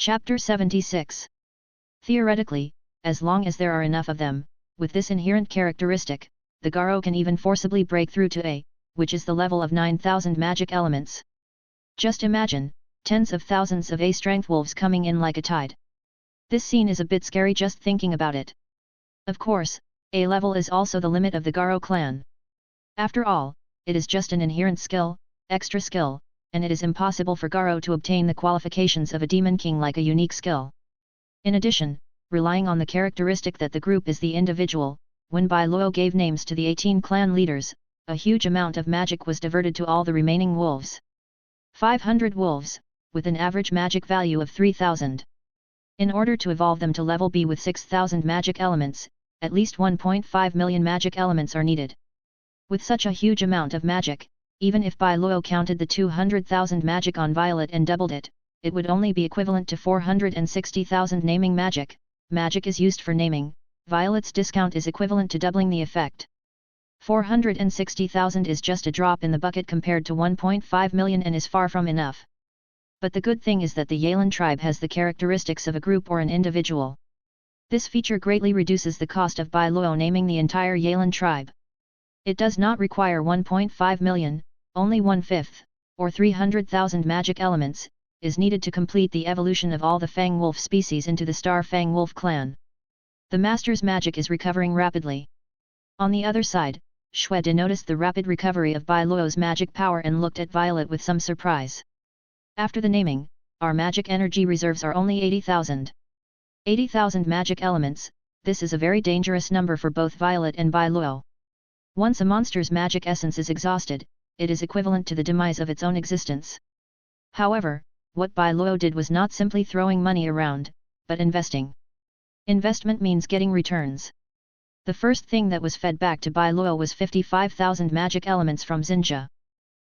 Chapter 76. Theoretically, as long as there are enough of them, with this inherent characteristic, the Garo can even forcibly break through to A, which is the level of 9,000 magic elements. Just imagine, tens of thousands of A-strength wolves coming in like a tide. This scene is a bit scary just thinking about it. Of course, A level is also the limit of the Garo clan. After all, it is just an inherent skill, extra skill, and it is impossible for Garo to obtain the qualifications of a demon king like a unique skill. In addition, relying on the characteristic that the group is the individual, when Bai Luo gave names to the 18 clan leaders, a huge amount of magic was diverted to all the remaining wolves. 500 wolves, with an average magic value of 3,000. In order to evolve them to level B with 6,000 magic elements, at least 1.5 million magic elements are needed. With such a huge amount of magic, even if Bai Luo counted the 200,000 magic on Violet and doubled it, it would only be equivalent to 460,000 naming magic. Magic is used for naming, Violet's discount is equivalent to doubling the effect. 460,000 is just a drop in the bucket compared to 1.5 million and is far from enough. But the good thing is that the Yelan tribe has the characteristics of a group or an individual. This feature greatly reduces the cost of Bai Luo naming the entire Yelan tribe. It does not require 1.5 million, only 1/5, or 300,000 magic elements, is needed to complete the evolution of all the Fang Wolf species into the Star Fang Wolf clan. The master's magic is recovering rapidly. On the other side, Xue De noticed the rapid recovery of Bai Luo's magic power and looked at Violet with some surprise. After the naming, our magic energy reserves are only 80,000. 80,000 magic elements, this is a very dangerous number for both Violet and Bai Luo. Once a monster's magic essence is exhausted, it is equivalent to the demise of its own existence. However, what Bai Luo did was not simply throwing money around, but investing. Investment means getting returns. The first thing that was fed back to Bai Luo was 55,000 magic elements from Xinjia.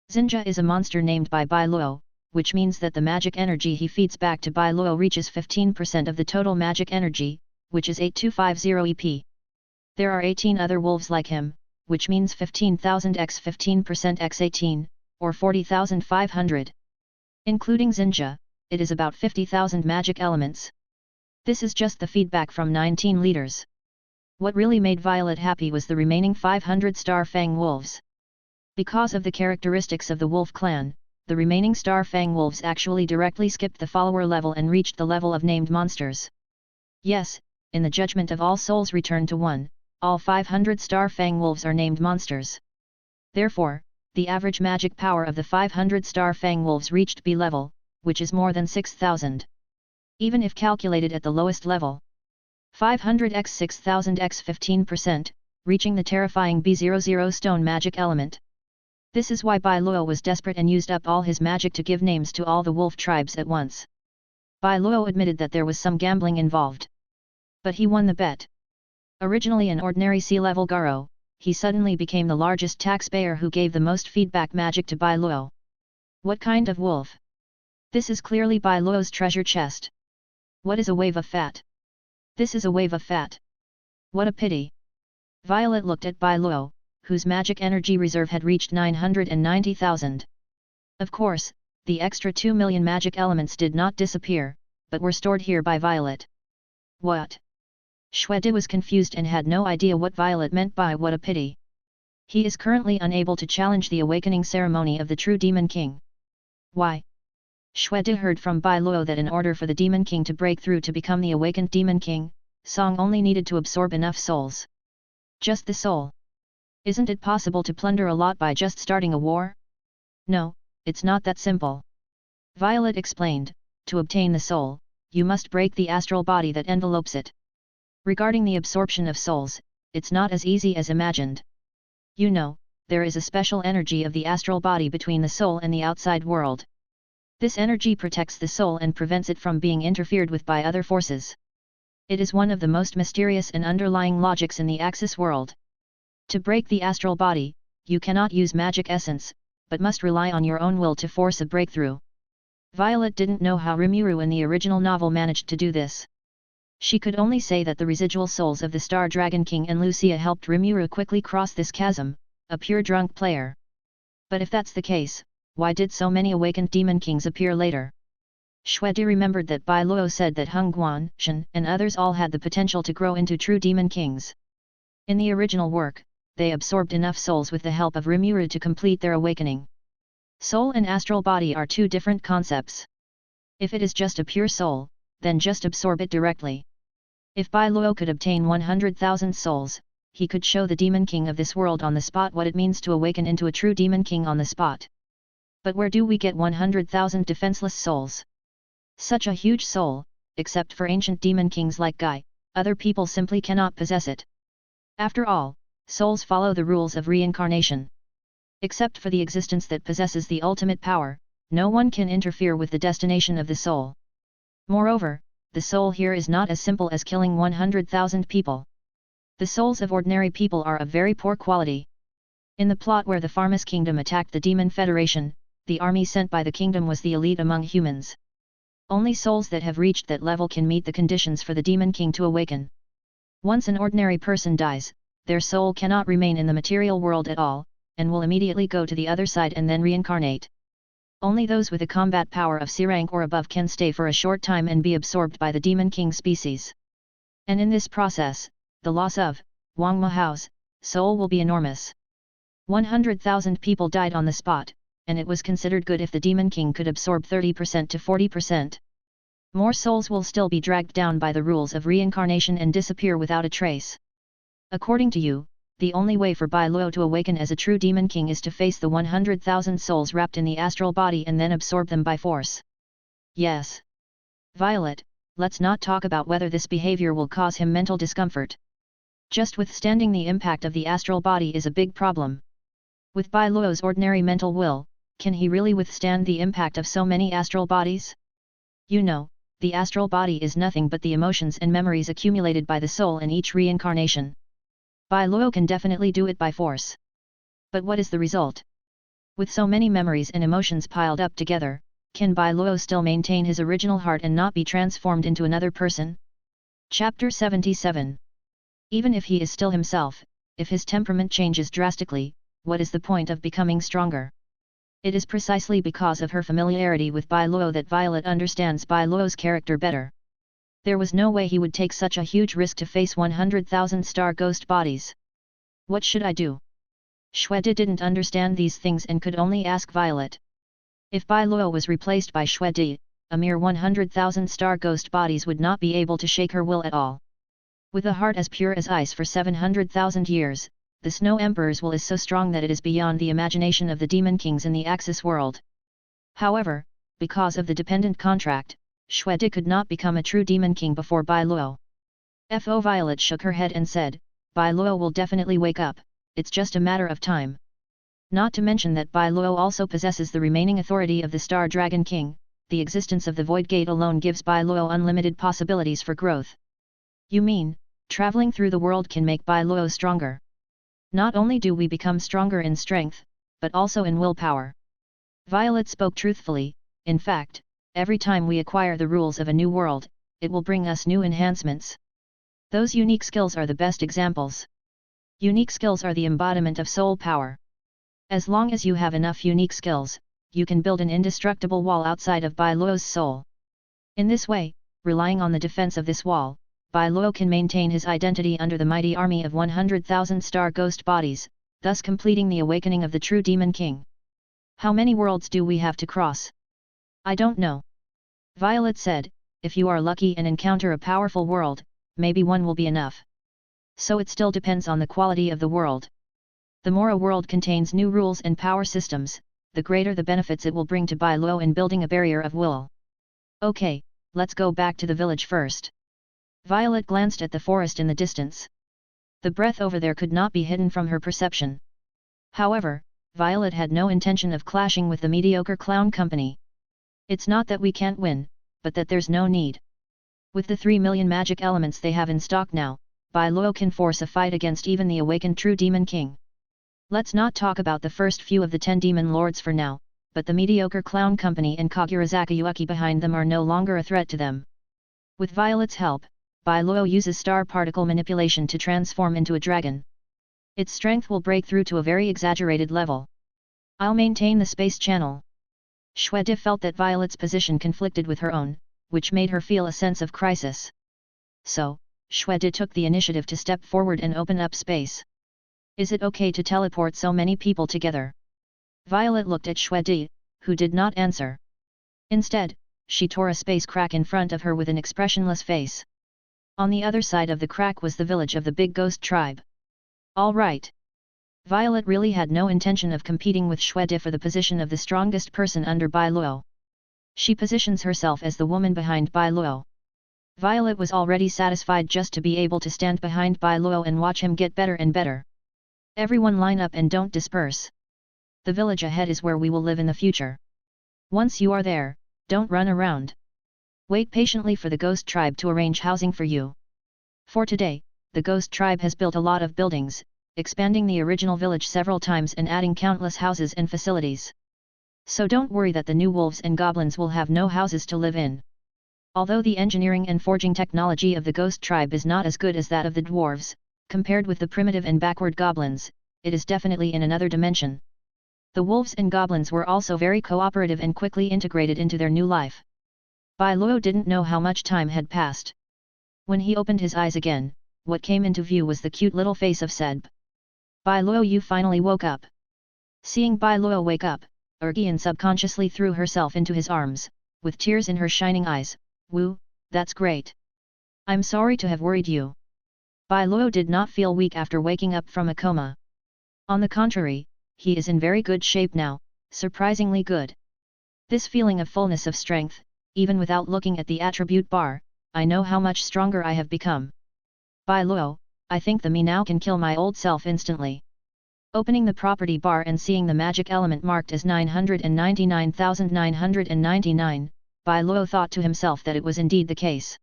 Xinjia is a monster named by Bai Luo, which means that the magic energy he feeds back to Bai Luo reaches 15% of the total magic energy, which is 8250 EP. There are 18 other wolves like him, which means 15,000 x 15% x 18, or 40,500. Including Xinjia, it is about 50,000 magic elements. This is just the feedback from 19 leaders. What really made Violet happy was the remaining 500 Star Fang wolves. Because of the characteristics of the wolf clan, the remaining Star Fang wolves actually directly skipped the follower level and reached the level of named monsters. Yes, in the judgment of all souls returned to one, all 500 Star Fang wolves are named monsters. Therefore, the average magic power of the 500 Star Fang wolves reached B level, which is more than 6,000. Even if calculated at the lowest level, 500 x 6,000 x 15%, reaching the terrifying B00 stone magic element. This is why Bai Luo was desperate and used up all his magic to give names to all the wolf tribes at once. Bai Luo admitted that there was some gambling involved. But he won the bet. Originally an ordinary sea-level Garo, he suddenly became the largest taxpayer who gave the most feedback magic to Bai Luo. What kind of wolf? This is clearly Bai Luo's treasure chest. What is a wave of fat? This is a wave of fat. What a pity. Violet looked at Bai Luo, whose magic energy reserve had reached 990,000. Of course, the extra 2 million magic elements did not disappear, but were stored here by Violet. What? Xue De was confused and had no idea what Violet meant by what a pity. He is currently unable to challenge the awakening ceremony of the true Demon King. Why? Xue De heard from Bai Luo that in order for the Demon King to break through to become the awakened Demon King, Song only needed to absorb enough souls. Just the soul. Isn't it possible to plunder a lot by just starting a war? No, it's not that simple. Violet explained, to obtain the soul, you must break the astral body that envelopes it. Regarding the absorption of souls, it's not as easy as imagined. You know, there is a special energy of the astral body between the soul and the outside world. This energy protects the soul and prevents it from being interfered with by other forces. It is one of the most mysterious and underlying logics in the Axis world. To break the astral body, you cannot use magic essence, but must rely on your own will to force a breakthrough. Violet didn't know how Rimuru in the original novel managed to do this. She could only say that the residual souls of the Star Dragon King and Lucia helped Rimuru quickly cross this chasm, a pure drunk player. But if that's the case, why did so many awakened demon kings appear later? Shwedi remembered that Bai Luo said that Hung Guan, Shen, and others all had the potential to grow into true demon kings. In the original work, they absorbed enough souls with the help of Rimuru to complete their awakening. Soul and astral body are two different concepts. If it is just a pure soul, then just absorb it directly. If Bai Luo could obtain 100,000 souls, he could show the demon king of this world on the spot what it means to awaken into a true demon king on the spot. But where do we get 100,000 defenseless souls? Such a huge soul, except for ancient demon kings like Guy, other people simply cannot possess it. After all, souls follow the rules of reincarnation. Except for the existence that possesses the ultimate power, no one can interfere with the destination of the soul. Moreover, the soul here is not as simple as killing 100,000 people. The souls of ordinary people are of very poor quality. In the plot where the Pharmas kingdom attacked the Demon Federation, the army sent by the kingdom was the elite among humans. Only souls that have reached that level can meet the conditions for the demon king to awaken. Once an ordinary person dies, their soul cannot remain in the material world at all, and will immediately go to the other side and then reincarnate. Only those with a combat power of C rank or above can stay for a short time and be absorbed by the demon king species. And in this process, the loss of Wang Mahao's soul will be enormous. 100,000 people died on the spot, and it was considered good if the demon king could absorb 30% to 40%. More souls will still be dragged down by the rules of reincarnation and disappear without a trace. According to you, the only way for Bai Luo to awaken as a true demon king is to face the 100,000 souls wrapped in the astral body and then absorb them by force. Yes. Violet, let's not talk about whether this behavior will cause him mental discomfort. Just withstanding the impact of the astral body is a big problem. With Bai Luo's ordinary mental will, can he really withstand the impact of so many astral bodies? You know, the astral body is nothing but the emotions and memories accumulated by the soul in each reincarnation. Bai Luo can definitely do it by force. But what is the result? With so many memories and emotions piled up together, can Bai Luo still maintain his original heart and not be transformed into another person? Chapter 77. Even if he is still himself, if his temperament changes drastically, what is the point of becoming stronger? It is precisely because of her familiarity with Bai Luo that Violet understands Bai Luo's character better. There was no way he would take such a huge risk to face 100,000 star ghost bodies. What should I do? Shwedi didn't understand these things and could only ask Violet. If Bai Luo was replaced by Shwedi, a mere 100,000 star ghost bodies would not be able to shake her will at all. With a heart as pure as ice for 700,000 years, the Snow Emperor's will is so strong that it is beyond the imagination of the demon kings in the Axis world. However, because of the dependent contract, Shwedi could not become a true demon king before Bai Luo. Fo Violet shook her head and said, Bai Luo will definitely wake up, it's just a matter of time. Not to mention that Bai Luo also possesses the remaining authority of the Star Dragon King, the existence of the Void Gate alone gives Bai Luo unlimited possibilities for growth. You mean, traveling through the world can make Bai Luo stronger? Not only do we become stronger in strength, but also in willpower. Violet spoke truthfully. In fact, every time we acquire the rules of a new world, it will bring us new enhancements. Those unique skills are the best examples. Unique skills are the embodiment of soul power. As long as you have enough unique skills, you can build an indestructible wall outside of Bai Luo's soul. In this way, relying on the defense of this wall, Bai Luo can maintain his identity under the mighty army of 100,000 star ghost bodies, thus completing the awakening of the true demon king. How many worlds do we have to cross? I don't know. Violet said, if you are lucky and encounter a powerful world, maybe one will be enough. So it still depends on the quality of the world. The more a world contains new rules and power systems, the greater the benefits it will bring to Bai Luo in building a barrier of will. Okay, let's go back to the village first. Violet glanced at the forest in the distance. The breath over there could not be hidden from her perception. However, Violet had no intention of clashing with the mediocre clown company. It's not that we can't win, but that there's no need. With the 3 million magic elements they have in stock now, Bai Luo can force a fight against even the awakened true demon king. Let's not talk about the first few of the 10 demon lords for now, but the mediocre clown company and Kagurazaka Yuki behind them are no longer a threat to them. With Violet's help, Bai Luo uses star particle manipulation to transform into a dragon. Its strength will break through to a very exaggerated level. I'll maintain the space channel. Shwede felt that Violet's position conflicted with her own, which made her feel a sense of crisis. So, Shwede took the initiative to step forward and open up space. Is it okay to teleport so many people together? Violet looked at Shwede, who did not answer. Instead, she tore a space crack in front of her with an expressionless face. On the other side of the crack was the village of the big ghost tribe. All right. Violet really had no intention of competing with Shwede for the position of the strongest person under Bai Luo. She positions herself as the woman behind Bai Luo. Violet was already satisfied just to be able to stand behind Bai Luo and watch him get better and better. Everyone line up and don't disperse. The village ahead is where we will live in the future. Once you are there, don't run around. Wait patiently for the ghost tribe to arrange housing for you. For today, the ghost tribe has built a lot of buildings, expanding the original village several times and adding countless houses and facilities. So don't worry that the new wolves and goblins will have no houses to live in. Although the engineering and forging technology of the ghost tribe is not as good as that of the dwarves, compared with the primitive and backward goblins, it is definitely in another dimension. The wolves and goblins were also very cooperative and quickly integrated into their new life. Bai Luo didn't know how much time had passed. When he opened his eyes again, what came into view was the cute little face of Seb. Bai Luo, you finally woke up. Seeing Bai Luo wake up, Ergian subconsciously threw herself into his arms, with tears in her shining eyes. Woo, that's great. I'm sorry to have worried you. Bai Luo did not feel weak after waking up from a coma. On the contrary, he is in very good shape now, surprisingly good. This feeling of fullness of strength, even without looking at the attribute bar, I know how much stronger I have become. Bai Luo, I think the me now can kill my old self instantly. Opening the property bar and seeing the magic element marked as 999,999, Bai Luo thought to himself that it was indeed the case.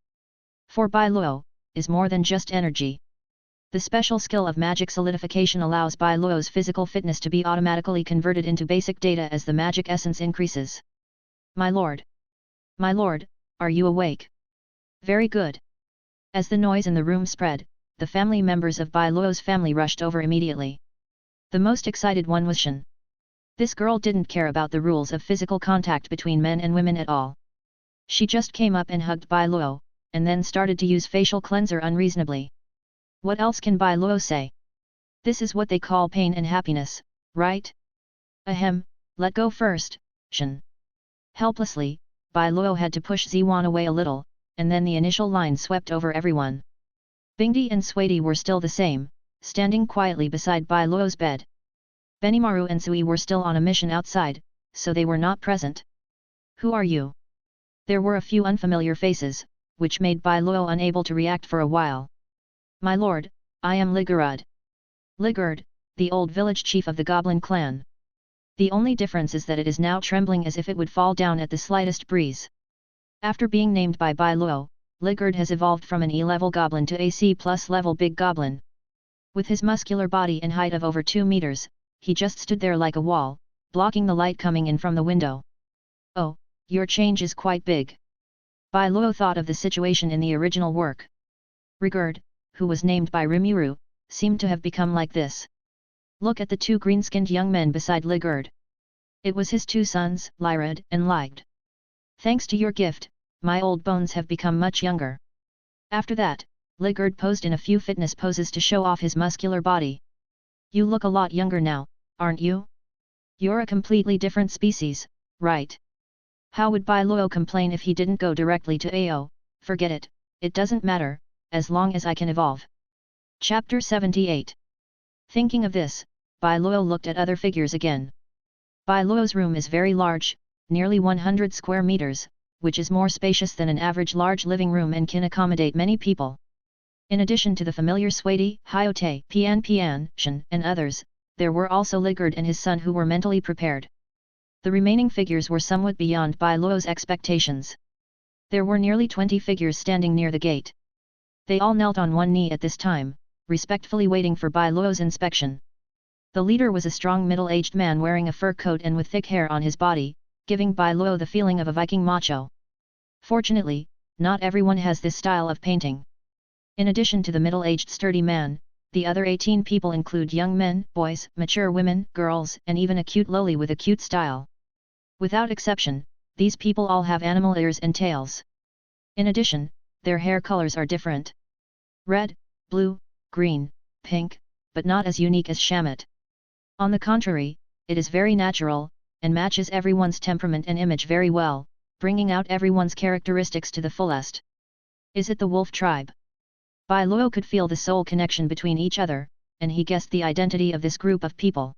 For Bai Luo, is more than just energy. The special skill of magic solidification allows Bai Luo's physical fitness to be automatically converted into basic data as the magic essence increases. My lord! My lord, are you awake? Very good. As the noise in the room spread, the family members of Bai Luo's family rushed over immediately. The most excited one was Shen. This girl didn't care about the rules of physical contact between men and women at all. She just came up and hugged Bai Luo, and then started to use facial cleanser unreasonably. What else can Bai Luo say? This is what they call pain and happiness, right? Ahem, let go first, Shen. Helplessly, Bai Luo had to push Ziwan away a little, and then the initial line swept over everyone. Bingdi and Swati were still the same, standing quietly beside Bai Luo's bed. Benimaru and Sui were still on a mission outside, so they were not present. Who are you? There were a few unfamiliar faces, which made Bai Luo unable to react for a while. My lord, I am Ligurd. Ligurd, the old village chief of the goblin clan. The only difference is that it is now trembling as if it would fall down at the slightest breeze. After being named by Bai Luo, Ligurd has evolved from an E-level goblin to a C+ level big goblin. With his muscular body and height of over 2 meters, he just stood there like a wall, blocking the light coming in from the window. Oh, your change is quite big. Bai Luo thought of the situation in the original work. Rigurd, who was named by Rimuru, seemed to have become like this. Look at the two green-skinned young men beside Ligurd. It was his two sons, Lyrad and Ligd. Thanks to your gift, my old bones have become much younger. After that, Ligurd posed in a few fitness poses to show off his muscular body. You look a lot younger now, aren't you? You're a completely different species, right? How would Bai Luo complain if he didn't go directly to AO? Forget it, it doesn't matter, as long as I can evolve. Chapter 78. Thinking of this, Bai Luo looked at other figures again. Bai Luo's room is very large, nearly 100 square meters, which is more spacious than an average large living room and can accommodate many people. In addition to the familiar Swati, Hyote, Pian, Shen, and others, there were also Ligurd and his son who were mentally prepared. The remaining figures were somewhat beyond Bai Luo's expectations. There were nearly 20 figures standing near the gate. They all knelt on one knee at this time, respectfully waiting for Bai Luo's inspection. The leader was a strong middle-aged man wearing a fur coat and with thick hair on his body, giving Bai Luo the feeling of a Viking macho. Fortunately, not everyone has this style of painting. In addition to the middle-aged sturdy man, the other 18 people include young men, boys, mature women, girls, and even a cute loli with a cute style. Without exception, these people all have animal ears and tails. In addition, their hair colors are different. Red, blue, green, pink, but not as unique as Shamit. On the contrary, it is very natural, and matches everyone's temperament and image very well, bringing out everyone's characteristics to the fullest. Is it the wolf tribe? Bai Luo could feel the soul connection between each other, and he guessed the identity of this group of people.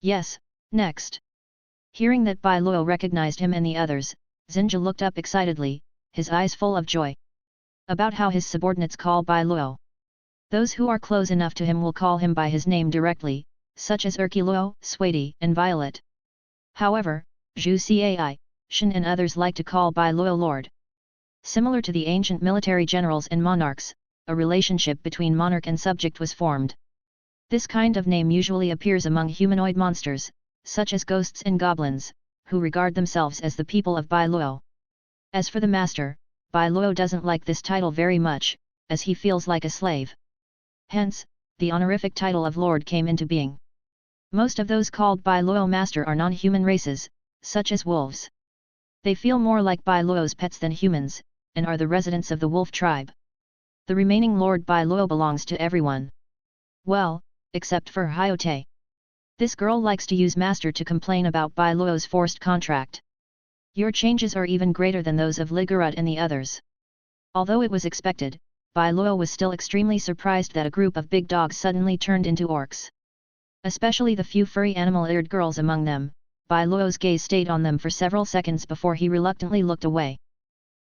Yes, next. Hearing that Bai Luo recognized him and the others, Xinjia looked up excitedly, his eyes full of joy. About how his subordinates call Bai Luo. Those who are close enough to him will call him by his name directly, such as Erki Luo, Swaty, and Violet. However, Zhu Cai, Shen and others like to call Bai Luo Lord. Similar to the ancient military generals and monarchs, a relationship between monarch and subject was formed. This kind of name usually appears among humanoid monsters, such as ghosts and goblins, who regard themselves as the people of Bai Luo. As for the master, Bai Luo doesn't like this title very much, as he feels like a slave. Hence, the honorific title of Lord came into being. Most of those called Bai Luo Master are non-human races, such as wolves. They feel more like Bai Luo's pets than humans, and are the residents of the wolf tribe. The remaining Lord Bai Luo belongs to everyone. Well, except for Hyote. This girl likes to use Master to complain about Bai Luo's forced contract. Your changes are even greater than those of Ligurud and the others. Although it was expected, Bai Luo was still extremely surprised that a group of big dogs suddenly turned into orcs. Especially the few furry animal-eared girls among them, Bai Luo's gaze stayed on them for several seconds before he reluctantly looked away.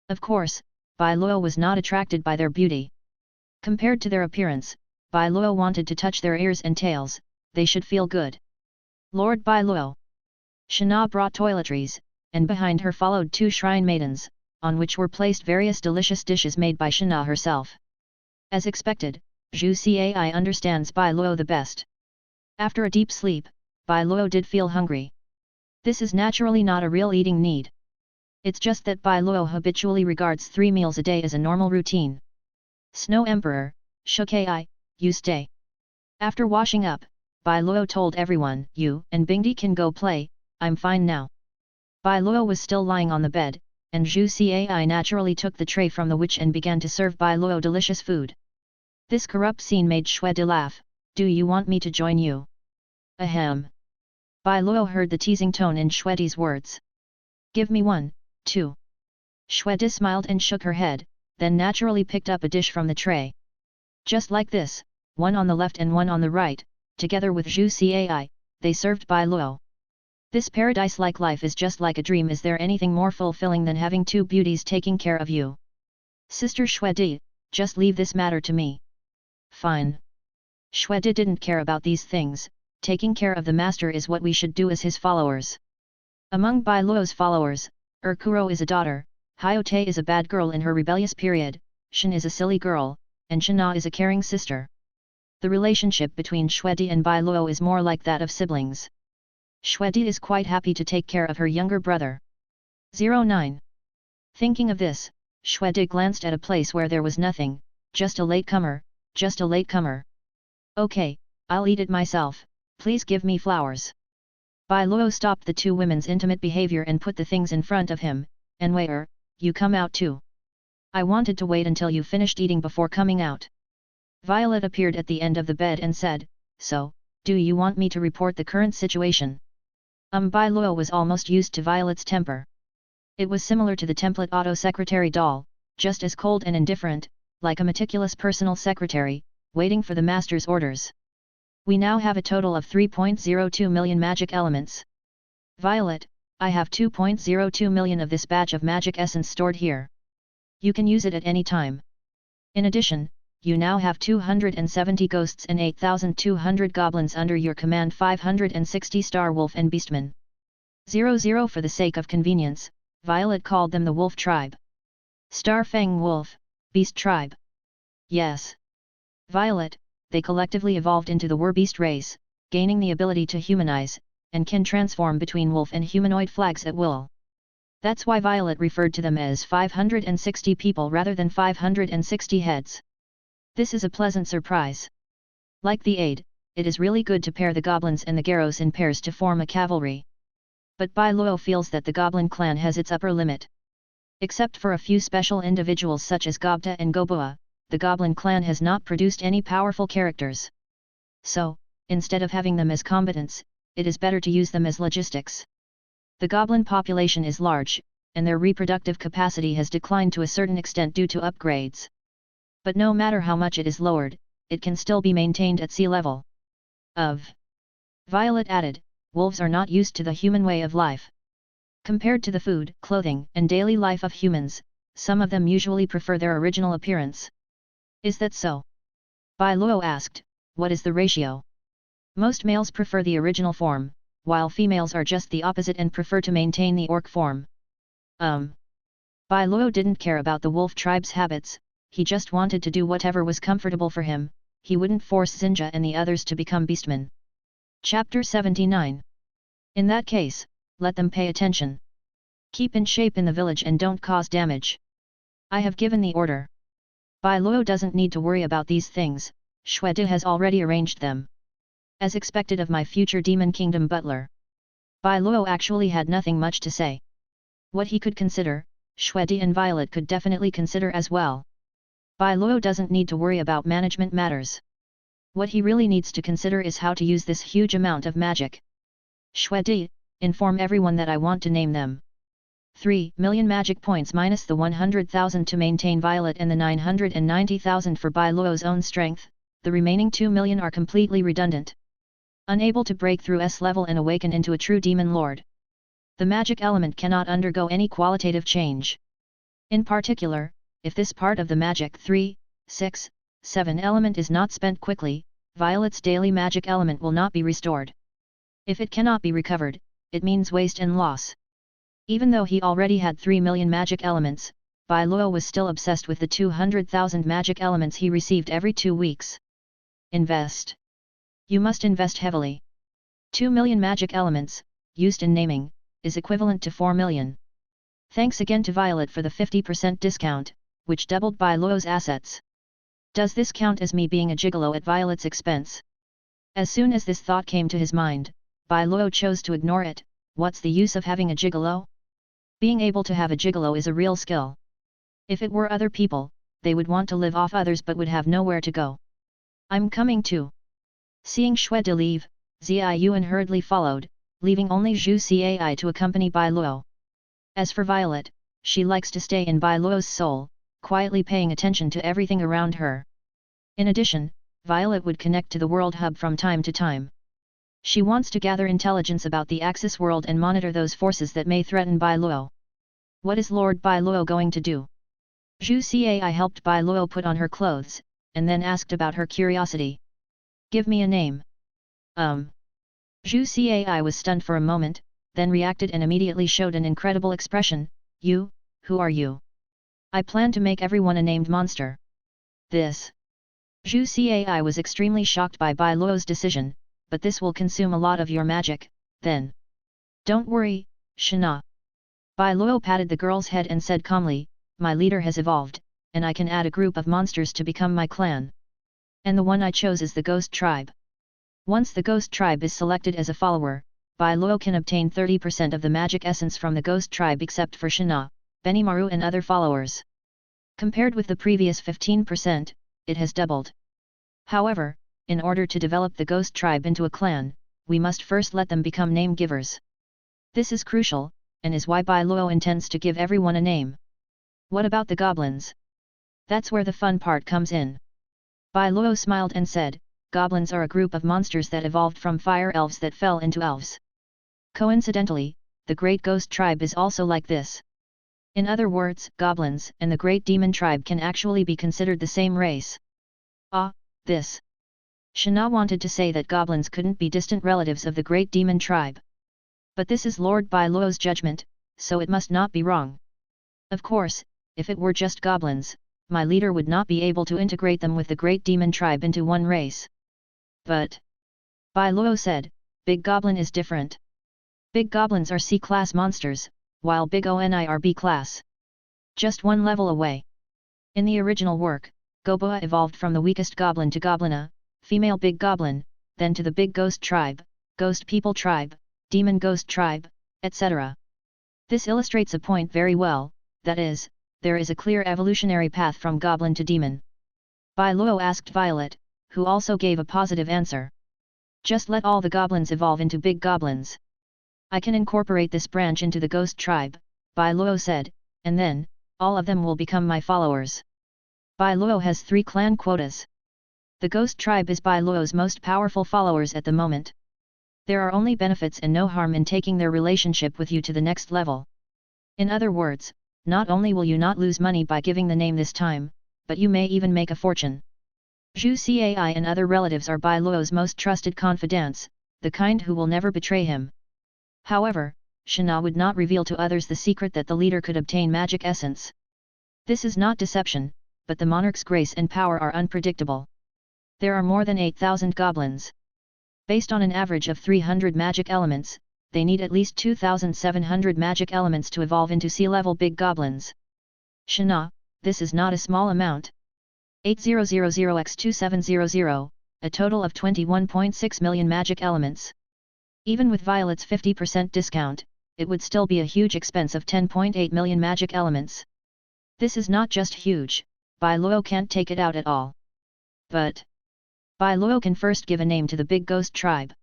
Of course, Bai Luo was not attracted by their beauty. Compared to their appearance, Bai Luo wanted to touch their ears and tails, they should feel good. Lord Bai Luo. Shana brought toiletries, and behind her followed two shrine maidens, on which were placed various delicious dishes made by Shana herself. As expected, Zhu Cai understands Bai Luo the best. After a deep sleep, Bai Luo did feel hungry. This is naturally not a real eating need. It's just that Bai Luo habitually regards 3 meals a day as a normal routine. Snow Emperor, Shukai, you stay. After washing up, Bai Luo told everyone, you and Bingdi can go play, I'm fine now. Bai Luo was still lying on the bed, and Zhu Cai naturally took the tray from the witch and began to serve Bai Luo delicious food. This corrupt scene made Shwedi laugh. Do you want me to join you? Ahem. Bai Luo heard the teasing tone in Shwedi's words. Give me one, too. Shwedi smiled and shook her head, then naturally picked up a dish from the tray. Just like this, one on the left and one on the right, together with Zhu Cai, they served Bai Luo. This paradise-like life is just like a dream. Is there anything more fulfilling than having two beauties taking care of you? Sister Shwedi, just leave this matter to me. Fine. Shwedi didn't care about these things, taking care of the master is what we should do as his followers. Among Bai Luo's followers, Erkuro is a daughter, Hyote is a bad girl in her rebellious period, Shen is a silly girl, and Shana is a caring sister. The relationship between Shwedi and Bai Luo is more like that of siblings. Shwedi is quite happy to take care of her younger brother. 09. Thinking of this, Shwedi glanced at a place where there was nothing, just a latecomer, just a latecomer. Okay, I'll eat it myself, please give me flowers. Bai Luo stopped the two women's intimate behavior and put the things in front of him, and waiter, you come out too. I wanted to wait until you finished eating before coming out. Violet appeared at the end of the bed and said, so, do you want me to report the current situation? Bai Luo was almost used to Violet's temper. It was similar to the template auto-secretary doll, just as cold and indifferent, like a meticulous personal secretary, waiting for the master's orders. We now have a total of 3.02 million magic elements. Violet, I have 2.02 million of this batch of magic essence stored here. You can use it at any time. In addition, you now have 270 ghosts and 8,200 goblins under your command, 560 Star Wolf and Beastmen. 00 For the sake of convenience, Violet called them the Wolf Tribe. Star Fang Wolf, Beast Tribe. Yes. Violet, they collectively evolved into the Werbeast race, gaining the ability to humanize, and can transform between wolf and humanoid flags at will. That's why Violet referred to them as 560 people rather than 560 heads. This is a pleasant surprise. Like the aid, it is really good to pair the goblins and the Garros in pairs to form a cavalry. But Bai Luo feels that the Goblin clan has its upper limit. Except for a few special individuals such as Gobta and Gobua, the Goblin clan has not produced any powerful characters. So, instead of having them as combatants, it is better to use them as logistics. The Goblin population is large, and their reproductive capacity has declined to a certain extent due to upgrades. But no matter how much it is lowered, it can still be maintained at sea level. Violet added, wolves are not used to the human way of life. Compared to the food, clothing, and daily life of humans, some of them usually prefer their original appearance. Is that so? Bai Luo asked, what is the ratio? Most males prefer the original form, while females are just the opposite and prefer to maintain the orc form. Bai Luo didn't care about the wolf tribe's habits, he just wanted to do whatever was comfortable for him, he wouldn't force Xinja and the others to become beastmen. Chapter 79. In that case, let them pay attention. Keep in shape in the village and don't cause damage. I have given the order. Bai Luo doesn't need to worry about these things, Xuede has already arranged them. As expected of my future Demon Kingdom butler. Bai Luo actually had nothing much to say. What he could consider, Xuede and Violet could definitely consider as well. Bai Luo doesn't need to worry about management matters. What he really needs to consider is how to use this huge amount of magic. Xuede, inform everyone that I want to name them. 3 million magic points minus the 100,000 to maintain Violet and the 990,000 for Bai Luo's own strength, the remaining 2 million are completely redundant. Unable to break through S level and awaken into a true demon lord. The magic element cannot undergo any qualitative change. In particular, if this part of the magic 3, 6, 7 element is not spent quickly, Violet's daily magic element will not be restored. If it cannot be recovered, it means waste and loss. Even though he already had 3 million magic elements, Bai Luo was still obsessed with the 200,000 magic elements he received every 2 weeks. Invest. You must invest heavily. 2 million magic elements, used in naming, is equivalent to 4 million. Thanks again to Violet for the 50% discount, which doubled Bai Luo's assets. Does this count as me being a gigolo at Violet's expense? As soon as this thought came to his mind, Bai Luo chose to ignore it. What's the use of having a gigolo? Being able to have a gigolo is a real skill. If it were other people, they would want to live off others but would have nowhere to go. I'm coming too. Seeing Xuede leave, Ziyu hurriedly followed, leaving only Zhu Cai to accompany Bai Luo. As for Violet, she likes to stay in Bai Luo's soul, quietly paying attention to everything around her. In addition, Violet would connect to the World Hub from time to time. She wants to gather intelligence about the Axis world and monitor those forces that may threaten Bai Luo. What is Lord Bai Luo going to do? Zhu Cai helped Bai Luo put on her clothes, and then asked about her curiosity. Give me a name. Zhu Cai was stunned for a moment, then reacted and immediately showed an incredible expression. You, who are you? I plan to make everyone a named monster. This. Zhu Cai was extremely shocked by Bai Luo's decision, but this will consume a lot of your magic, then. Don't worry, Shana. Bai Luo patted the girl's head and said calmly, my leader has evolved, and I can add a group of monsters to become my clan. And the one I chose is the Ghost Tribe. Once the Ghost Tribe is selected as a follower, Bai Luo can obtain 30% of the magic essence from the Ghost Tribe except for Shana, Benimaru and other followers. Compared with the previous 15%, it has doubled. However, in order to develop the Ghost Tribe into a clan, we must first let them become name givers. This is crucial, and is why Bai Luo intends to give everyone a name. What about the goblins? That's where the fun part comes in. Bai Luo smiled and said, goblins are a group of monsters that evolved from fire elves that fell into elves. Coincidentally, the Great Ghost Tribe is also like this. In other words, goblins and the Great Demon Tribe can actually be considered the same race. Ah, this. Shana wanted to say that goblins couldn't be distant relatives of the Great Demon Tribe. But this is Lord Bai Luo's judgment, so it must not be wrong. Of course, if it were just goblins, my leader would not be able to integrate them with the Great Demon Tribe into one race. But, Bai Luo said, Big Goblin is different. Big Goblins are C-class monsters, while Big Oni are B-class. Just one level away. In the original work, Gobua evolved from the weakest goblin to Goblina, female Big Goblin, then to the Big Ghost Tribe, Ghost People Tribe, Demon Ghost Tribe, etc. This illustrates a point very well, that is, there is a clear evolutionary path from goblin to demon. Bai Luo asked Violet, who also gave a positive answer. Just let all the goblins evolve into big goblins. I can incorporate this branch into the ghost tribe, Bai Luo said, and then, all of them will become my followers. Bai Luo has 3 clan quotas. The ghost tribe is Bai Luo's most powerful followers at the moment. There are only benefits and no harm in taking their relationship with you to the next level. In other words, not only will you not lose money by giving the name this time, but you may even make a fortune. Zhu Cai and other relatives are Bai Luo's most trusted confidants, the kind who will never betray him. However, Shana would not reveal to others the secret that the leader could obtain magic essence. This is not deception, but the monarch's grace and power are unpredictable. There are more than 8,000 goblins. Based on an average of 300 magic elements, they need at least 2,700 magic elements to evolve into sea-level big goblins. Shana, this is not a small amount. 8000x2700, a total of 21.6 million magic elements. Even with Violet's 50% discount, it would still be a huge expense of 10.8 million magic elements. This is not just huge, Bai Luo can't take it out at all. But Bai Luo can first give a name to the big ghost tribe.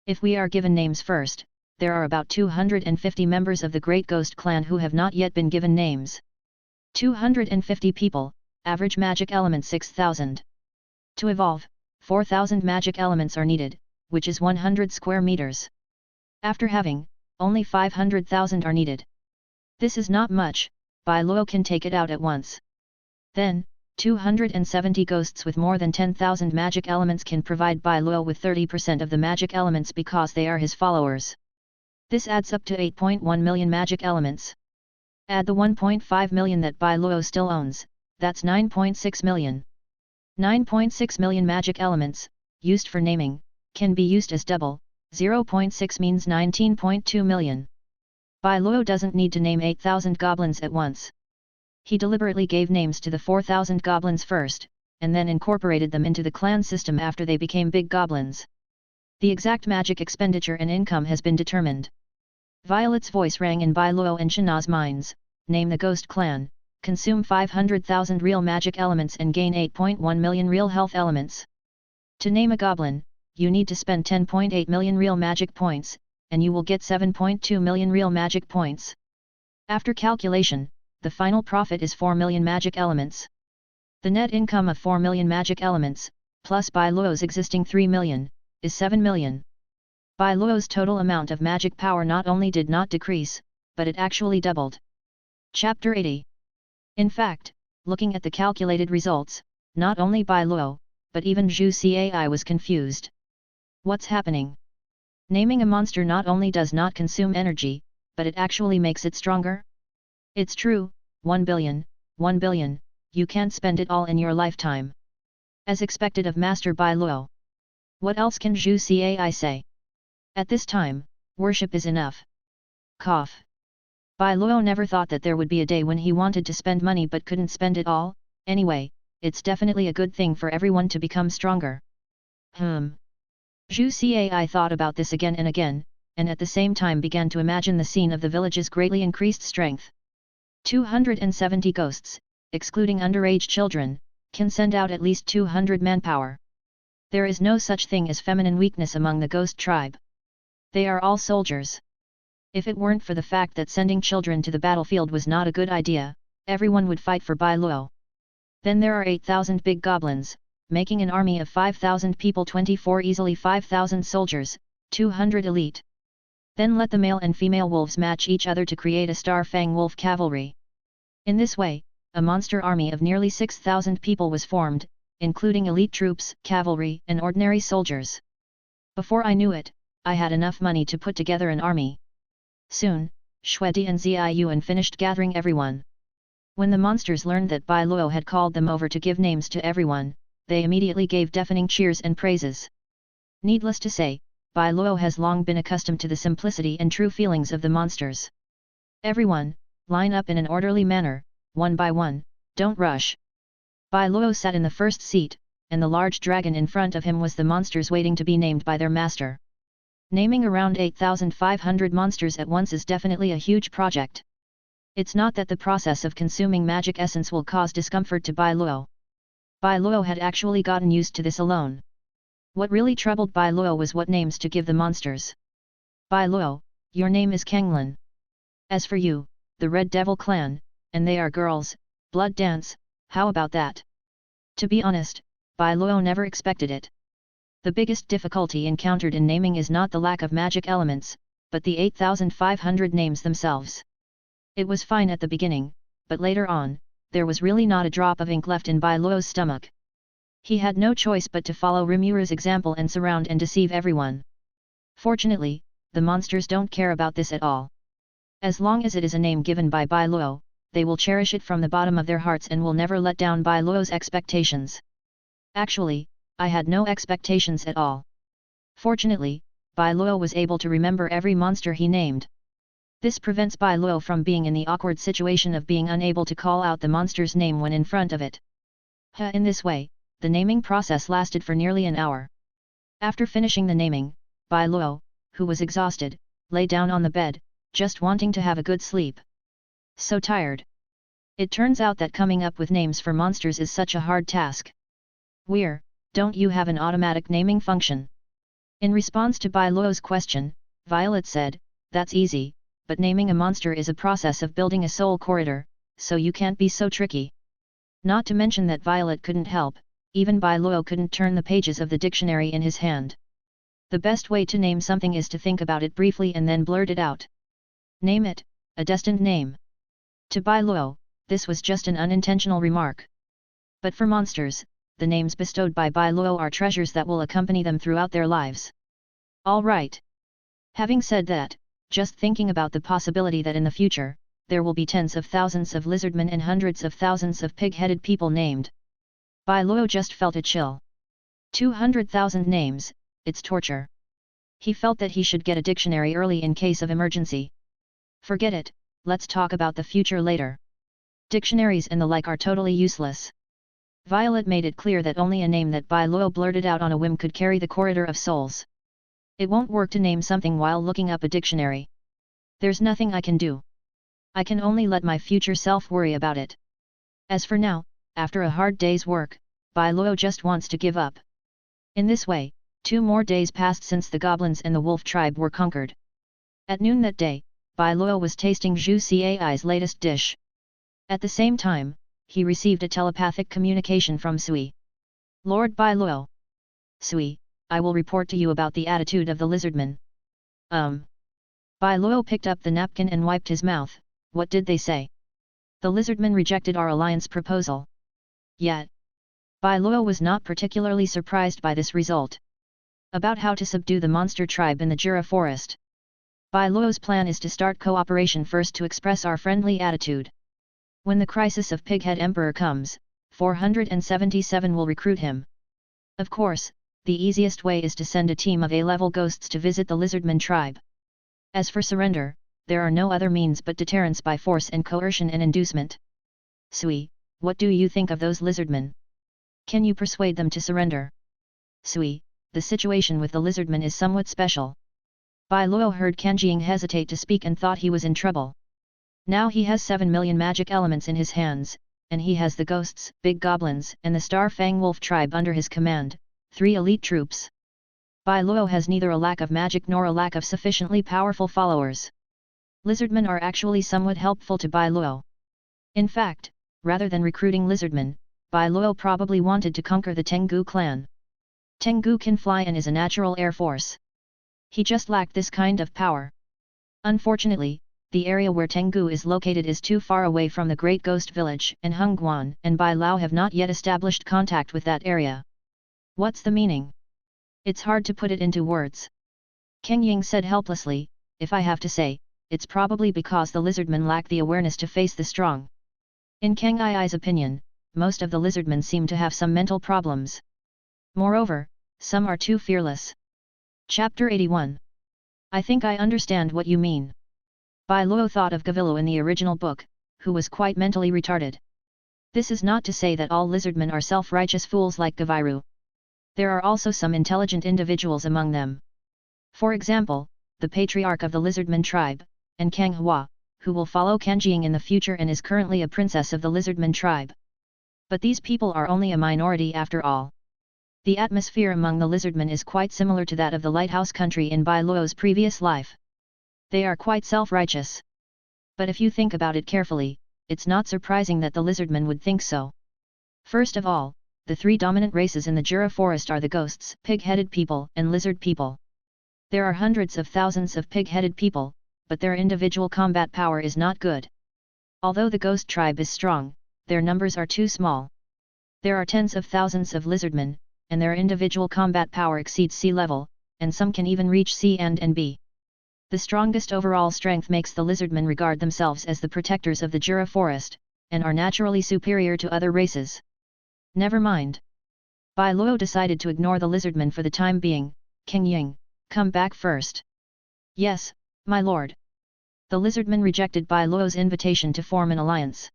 If we are given names first, there are about 250 members of the Great Ghost Clan who have not yet been given names. 250 people, average magic element 6,000. To evolve, 4,000 magic elements are needed, which is 100 square meters. After having, only 500,000 are needed. This is not much, Bai Luo can take it out at once. Then, 270 ghosts with more than 10,000 magic elements can provide Bai Luo with 30% of the magic elements because they are his followers. This adds up to 8.1 million magic elements. Add the 1.5 million that Bai Luo still owns, that's 9.6 million. 9.6 million magic elements, used for naming, can be used as double, 0.6 means 19.2 million. Bai Luo doesn't need to name 8,000 goblins at once. He deliberately gave names to the 4,000 goblins first, and then incorporated them into the clan system after they became big goblins. The exact magic expenditure and income has been determined. Violet's voice rang in Bai Luo and Shana's minds, name the ghost clan, consume 500,000 real magic elements and gain 8.1 million real health elements. To name a goblin, you need to spend 10.8 million real magic points, and you will get 7.2 million real magic points. After calculation, the final profit is 4 million magic elements. The net income of 4 million magic elements, plus Bai Luo's existing 3 million, is 7 million. Bai Luo's total amount of magic power not only did not decrease, but it actually doubled. Chapter 80. In fact, looking at the calculated results, not only Bai Luo, but even Zhu Cai was confused. What's happening? Naming a monster not only does not consume energy, but it actually makes it stronger? It's true, 1 billion, you can't spend it all in your lifetime. As expected of Master Bai Luo. What else can Zhu Cai say? At this time, worship is enough. Cough. Bai Luo never thought that there would be a day when he wanted to spend money but couldn't spend it all. Anyway, it's definitely a good thing for everyone to become stronger. Zhu Cai thought about this again and again, and at the same time began to imagine the scene of the village's greatly increased strength. 270 ghosts, excluding underage children, can send out at least 200 manpower. There is no such thing as feminine weakness among the ghost tribe. They are all soldiers. If it weren't for the fact that sending children to the battlefield was not a good idea, everyone would fight for Bai Luo. Then there are 8,000 big goblins, making an army of 5,000 people, 24 easily 5,000 soldiers, 200 elite. Then let the male and female wolves match each other to create a Star Fang wolf cavalry. In this way, a monster army of nearly 6,000 people was formed, including elite troops, cavalry, and ordinary soldiers. Before I knew it, I had enough money to put together an army. Soon, Shuedi and Ziyuan finished gathering everyone. When the monsters learned that Bai Luo had called them over to give names to everyone, they immediately gave deafening cheers and praises. Needless to say, Bai Luo has long been accustomed to the simplicity and true feelings of the monsters. Everyone, line up in an orderly manner, one by one, don't rush. Bai Luo sat in the first seat, and the large dragon in front of him was the monsters waiting to be named by their master. Naming around 8,500 monsters at once is definitely a huge project. It's not that the process of consuming magic essence will cause discomfort to Bai Luo. Bai Luo had actually gotten used to this alone. What really troubled Bai Luo was what names to give the monsters. Bai Luo, your name is Kanglan. As for you, the Red Devil clan, and they are girls, blood dance, how about that? To be honest, Bai Luo never expected it. The biggest difficulty encountered in naming is not the lack of magic elements, but the 8,500 names themselves. It was fine at the beginning, but later on, there was really not a drop of ink left in Bai Luo's stomach. He had no choice but to follow Rimura's example and surround and deceive everyone. Fortunately, the monsters don't care about this at all. As long as it is a name given by Bai Luo, they will cherish it from the bottom of their hearts and will never let down Bai Luo's expectations. Actually, I had no expectations at all. Fortunately, Bai Luo was able to remember every monster he named. This prevents Bai Luo from being in the awkward situation of being unable to call out the monster's name when in front of it. In this way, the naming process lasted for nearly an hour. After finishing the naming, Bai Luo, who was exhausted, lay down on the bed, just wanting to have a good sleep. So tired. It turns out that coming up with names for monsters is such a hard task. Don't you have an automatic naming function? In response to Bai Luo's question, Violet said, that's easy, but naming a monster is a process of building a soul corridor, so you can't be so tricky. Not to mention that Violet couldn't help, even Bai Luo couldn't turn the pages of the dictionary in his hand. The best way to name something is to think about it briefly and then blurt it out. Name it, a destined name. To Bai Luo, this was just an unintentional remark. But for monsters, the names bestowed by Bai Luo are treasures that will accompany them throughout their lives. Alright. Having said that, just thinking about the possibility that in the future, there will be tens of thousands of lizardmen and hundreds of thousands of pig-headed people named. Bai Luo just felt a chill. 200,000 names, it's torture. He felt that he should get a dictionary early in case of emergency. Forget it, let's talk about the future later. Dictionaries and the like are totally useless. Violet made it clear that only a name that Bai Luo blurted out on a whim could carry the corridor of souls. It won't work to name something while looking up a dictionary. There's nothing I can do. I can only let my future self worry about it. As for now, after a hard day's work, Bai Luo just wants to give up. In this way, 2 more days passed since the goblins and the wolf tribe were conquered. At noon that day, Bai Luo was tasting Zhu Cai's latest dish. At the same time, he received a telepathic communication from Sui. Lord Bai Luo. Sui, I will report to you about the attitude of the lizardmen. Bai Luo picked up the napkin and wiped his mouth. What did they say? The lizardmen rejected our alliance proposal. Yet, Bai Luo was not particularly surprised by this result. About how to subdue the monster tribe in the Jura Forest. Bai Luo's plan is to start cooperation first to express our friendly attitude. When the crisis of Pighead Emperor comes, 477 will recruit him. Of course, the easiest way is to send a team of A-level ghosts to visit the lizardman tribe. As for surrender, there are no other means but deterrence by force and coercion and inducement. Sui, what do you think of those lizardmen? Can you persuade them to surrender? Sui, the situation with the lizardmen is somewhat special. Bai Luo heard Kanjiang hesitate to speak and thought he was in trouble. Now he has 7 million magic elements in his hands, and he has the ghosts, big goblins, and the Star Fang Wolf tribe under his command, 3 elite troops. Bai Luo has neither a lack of magic nor a lack of sufficiently powerful followers. Lizardmen are actually somewhat helpful to Bai Luo. In fact, rather than recruiting lizardmen, Bai Luo probably wanted to conquer the Tengu clan. Tengu can fly and is a natural air force. He just lacked this kind of power. Unfortunately, the area where Tengu is located is too far away from the Great Ghost Village, and Hungguan and Bai Luo have not yet established contact with that area. What's the meaning? It's hard to put it into words. Kang Ying said helplessly, if I have to say, it's probably because the lizardmen lack the awareness to face the strong. In Kang I's opinion, most of the lizardmen seem to have some mental problems. Moreover, some are too fearless. Chapter 81. I think I understand what you mean. Bai Luo thought of Gavillo in the original book, who was quite mentally retarded. This is not to say that all lizardmen are self-righteous fools like Gaviru. There are also some intelligent individuals among them. For example, the patriarch of the Lizardman tribe, and Kang Hua, who will follow Kanjiang in the future and is currently a princess of the Lizardman tribe. But these people are only a minority after all. The atmosphere among the Lizardmen is quite similar to that of the lighthouse country in Bai Luo's previous life. They are quite self-righteous. But if you think about it carefully, it's not surprising that the Lizardmen would think so. First of all, the three dominant races in the Jura Forest are the ghosts, pig-headed people, and lizard people. There are hundreds of thousands of pig-headed people, but their individual combat power is not good. Although the ghost tribe is strong, their numbers are too small. There are tens of thousands of lizardmen, and their individual combat power exceeds sea level, and some can even reach C and B. The strongest overall strength makes the lizardmen regard themselves as the protectors of the Jura Forest, and are naturally superior to other races. Never mind. Bai Luo decided to ignore the lizardmen for the time being. King Ying, come back first. Yes, my lord. The lizardman rejected Bai Luo's invitation to form an alliance.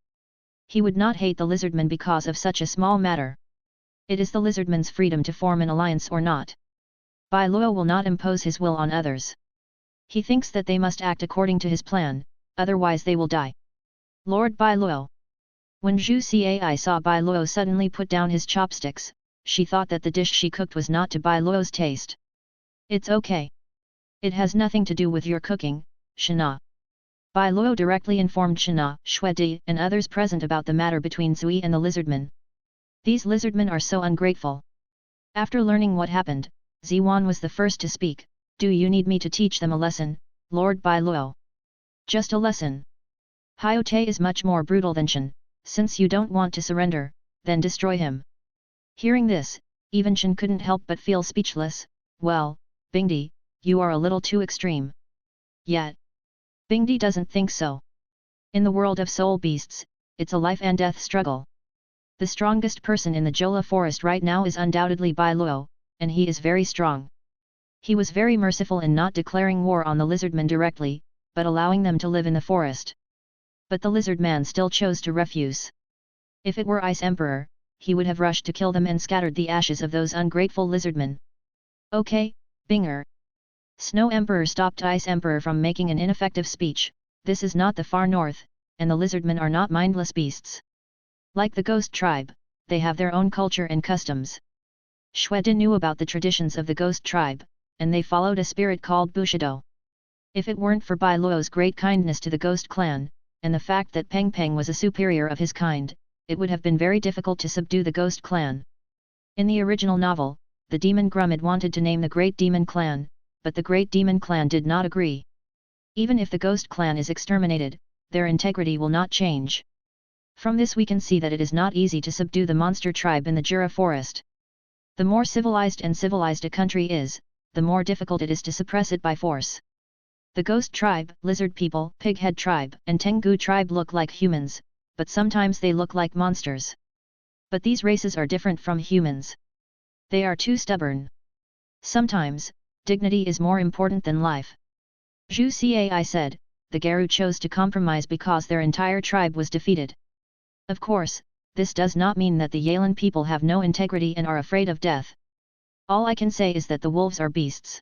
He would not hate the lizardmen because of such a small matter. It is the lizardmen's freedom to form an alliance or not. Bai Luo will not impose his will on others. He thinks that they must act according to his plan, otherwise they will die. Lord Bai Luo. When Zhu Cai saw Bai Luo suddenly put down his chopsticks, she thought that the dish she cooked was not to Bai Luo's taste. It's okay. It has nothing to do with your cooking, Shana. Bai Luo directly informed Shana, Xuedi, and others present about the matter between Zui and the lizardmen. These lizardmen are so ungrateful. After learning what happened, Ziwan was the first to speak. Do you need me to teach them a lesson, Lord Bai Luo? Just a lesson. Hyote is much more brutal than Shen. Since you don't want to surrender, then destroy him. Hearing this, even Shen couldn't help but feel speechless. Well, Bingdi, you are a little too extreme. Yet, Bingdi doesn't think so. In the world of soul beasts, it's a life and death struggle. The strongest person in the Jura Forest right now is undoubtedly Bai Luo, and he is very strong. He was very merciful in not declaring war on the lizardmen directly, but allowing them to live in the forest. But the lizard man still chose to refuse. If it were Ice Emperor, he would have rushed to kill them and scattered the ashes of those ungrateful lizardmen. Okay, Binger. Snow Emperor stopped Ice Emperor from making an ineffective speech. This is not the far north, and the lizardmen are not mindless beasts. Like the ghost tribe, they have their own culture and customs. Xuedi knew about the traditions of the ghost tribe, and they followed a spirit called Bushido. If it weren't for Bai Luo's great kindness to the ghost clan, and the fact that Peng Peng was a superior of his kind, it would have been very difficult to subdue the ghost clan. In the original novel, the demon Grumid wanted to name the Great Demon Clan, but the Great Demon Clan did not agree. Even if the ghost clan is exterminated, their integrity will not change. From this we can see that it is not easy to subdue the monster tribe in the Jura Forest. The more civilized a country is, the more difficult it is to suppress it by force. The ghost tribe, lizard people, pighead tribe, and Tengu tribe look like humans, but sometimes they look like monsters. But these races are different from humans. They are too stubborn. Sometimes, dignity is more important than life. Zhu Cai said, the Garu chose to compromise because their entire tribe was defeated. Of course, this does not mean that the Yalan people have no integrity and are afraid of death. All I can say is that the wolves are beasts.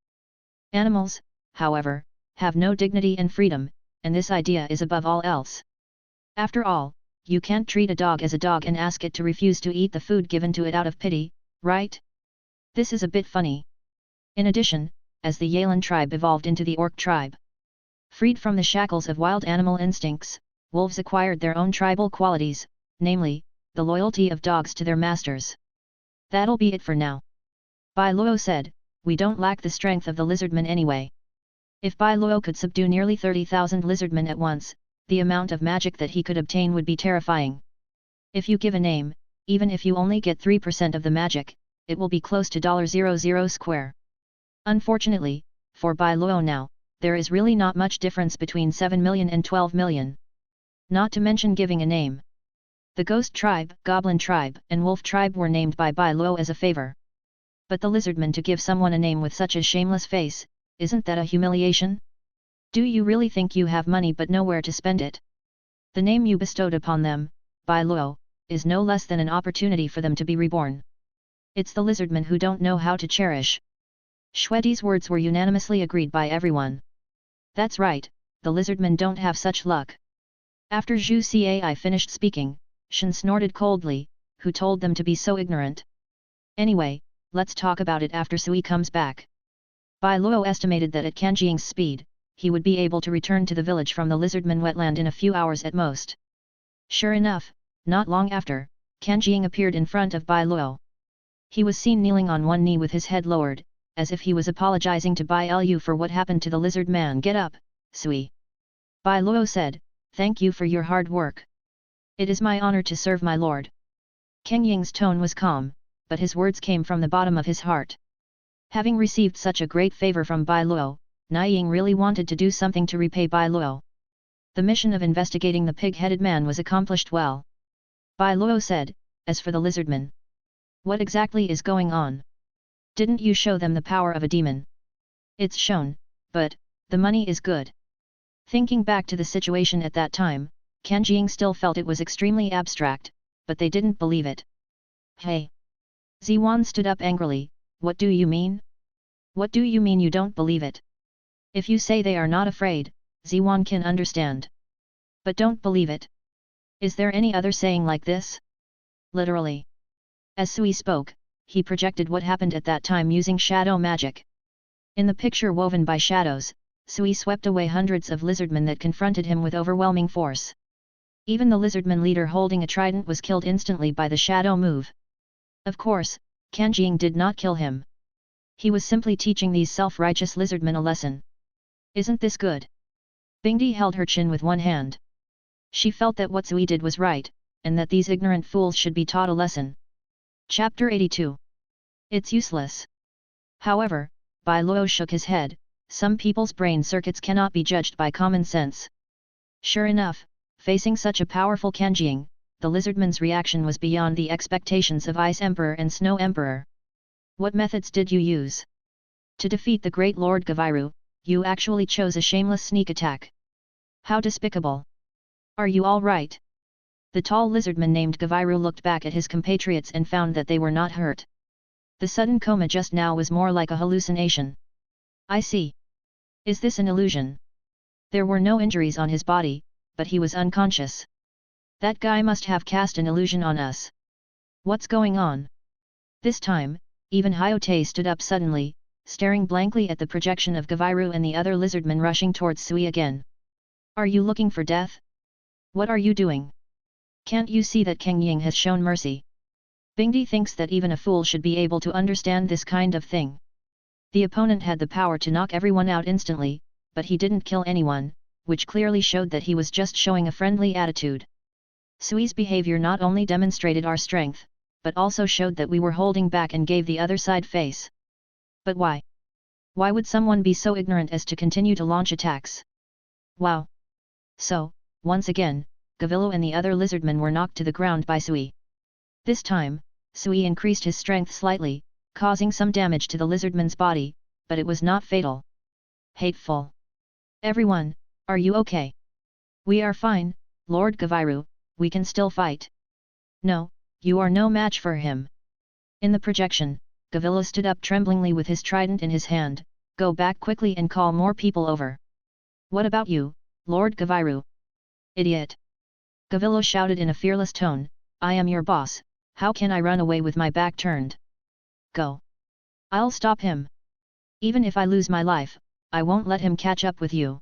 Animals, however, have no dignity and freedom, and this idea is above all else. After all, you can't treat a dog as a dog and ask it to refuse to eat the food given to it out of pity, right? This is a bit funny. In addition, as the Yalan tribe evolved into the Orc tribe, freed from the shackles of wild animal instincts, wolves acquired their own tribal qualities, namely, the loyalty of dogs to their masters. That'll be it for now. Bai Luo said, we don't lack the strength of the lizardmen anyway. If Bai Luo could subdue nearly 30,000 lizardmen at once, the amount of magic that he could obtain would be terrifying. If you give a name, even if you only get 3% of the magic, it will be close to $00 square. Unfortunately, for Bai Luo now, there is really not much difference between 7 million and 12 million. Not to mention giving a name. The Ghost Tribe, Goblin Tribe, and Wolf Tribe were named by Bai Luo as a favor. But the lizardman to give someone a name with such a shameless face, isn't that a humiliation? Do you really think you have money but nowhere to spend it? The name you bestowed upon them, Bai Luo, is no less than an opportunity for them to be reborn. It's the lizardmen who don't know how to cherish. Shweti's words were unanimously agreed by everyone. That's right, the lizardmen don't have such luck. After Zhu Cai finished speaking, Shen snorted coldly, who told them to be so ignorant. Anyway, let's talk about it after Sui comes back. Bai Luo estimated that at Kanjiang's speed, he would be able to return to the village from the lizardman wetland in a few hours at most. Sure enough, not long after, Kanjiang appeared in front of Bai Luo. He was seen kneeling on one knee with his head lowered, as if he was apologizing to Bai Lu for what happened to the lizard man. Get up, Sui. Bai Luo said, thank you for your hard work. It is my honor to serve my lord. Kang Ying's tone was calm, but his words came from the bottom of his heart. Having received such a great favor from Bai Luo, Niang really wanted to do something to repay Bai Luo. The mission of investigating the pig-headed man was accomplished well. Bai Luo said, as for the lizardman. What exactly is going on? Didn't you show them the power of a demon? It's shown, but, the money is good. Thinking back to the situation at that time, Kanjiang still felt it was extremely abstract, but they didn't believe it. Hey! Ziwan stood up angrily, what do you mean? What do you mean you don't believe it? If you say they are not afraid, Ziwan can understand. But don't believe it. Is there any other saying like this? Literally. As Sui spoke, he projected what happened at that time using shadow magic. In the picture woven by shadows, Sui swept away hundreds of lizardmen that confronted him with overwhelming force. Even the lizardman leader holding a trident was killed instantly by the shadow move. Of course, Kanjiang did not kill him. He was simply teaching these self-righteous lizardmen a lesson. Isn't this good? Bingdi held her chin with one hand. She felt that what Sui did was right, and that these ignorant fools should be taught a lesson. Chapter 82. It's useless. However, Bai Luo shook his head, some people's brain circuits cannot be judged by common sense. Sure enough, facing such a powerful Kanjiang, the lizardman's reaction was beyond the expectations of Ice Emperor and Snow Emperor. What methods did you use? To defeat the great Lord Gaviru, you actually chose a shameless sneak attack. How despicable! Are you all right? The tall lizardman named Gaviru looked back at his compatriots and found that they were not hurt. The sudden coma just now was more like a hallucination. I see. Is this an illusion? There were no injuries on his body, but he was unconscious. That guy must have cast an illusion on us. What's going on? This time, even Hyote stood up suddenly, staring blankly at the projection of Gaviru and the other lizardmen rushing towards Sui again. Are you looking for death? What are you doing? Can't you see that Kang Ying has shown mercy? Bingdi thinks that even a fool should be able to understand this kind of thing. The opponent had the power to knock everyone out instantly, but he didn't kill anyone, which clearly showed that he was just showing a friendly attitude. Sui's behavior not only demonstrated our strength, but also showed that we were holding back and gave the other side face. But why? Why would someone be so ignorant as to continue to launch attacks? Wow! So, once again, Gavilu and the other lizardmen were knocked to the ground by Sui. This time, Sui increased his strength slightly, causing some damage to the lizardman's body, but it was not fatal. Hateful! Everyone, are you okay? We are fine, Lord Gaviru, we can still fight. No, you are no match for him. In the projection, Gavilu stood up tremblingly with his trident in his hand, go back quickly and call more people over. What about you, Lord Gaviru? Idiot! Gavilu shouted in a fearless tone, I am your boss, how can I run away with my back turned? Go! I'll stop him. Even if I lose my life, I won't let him catch up with you.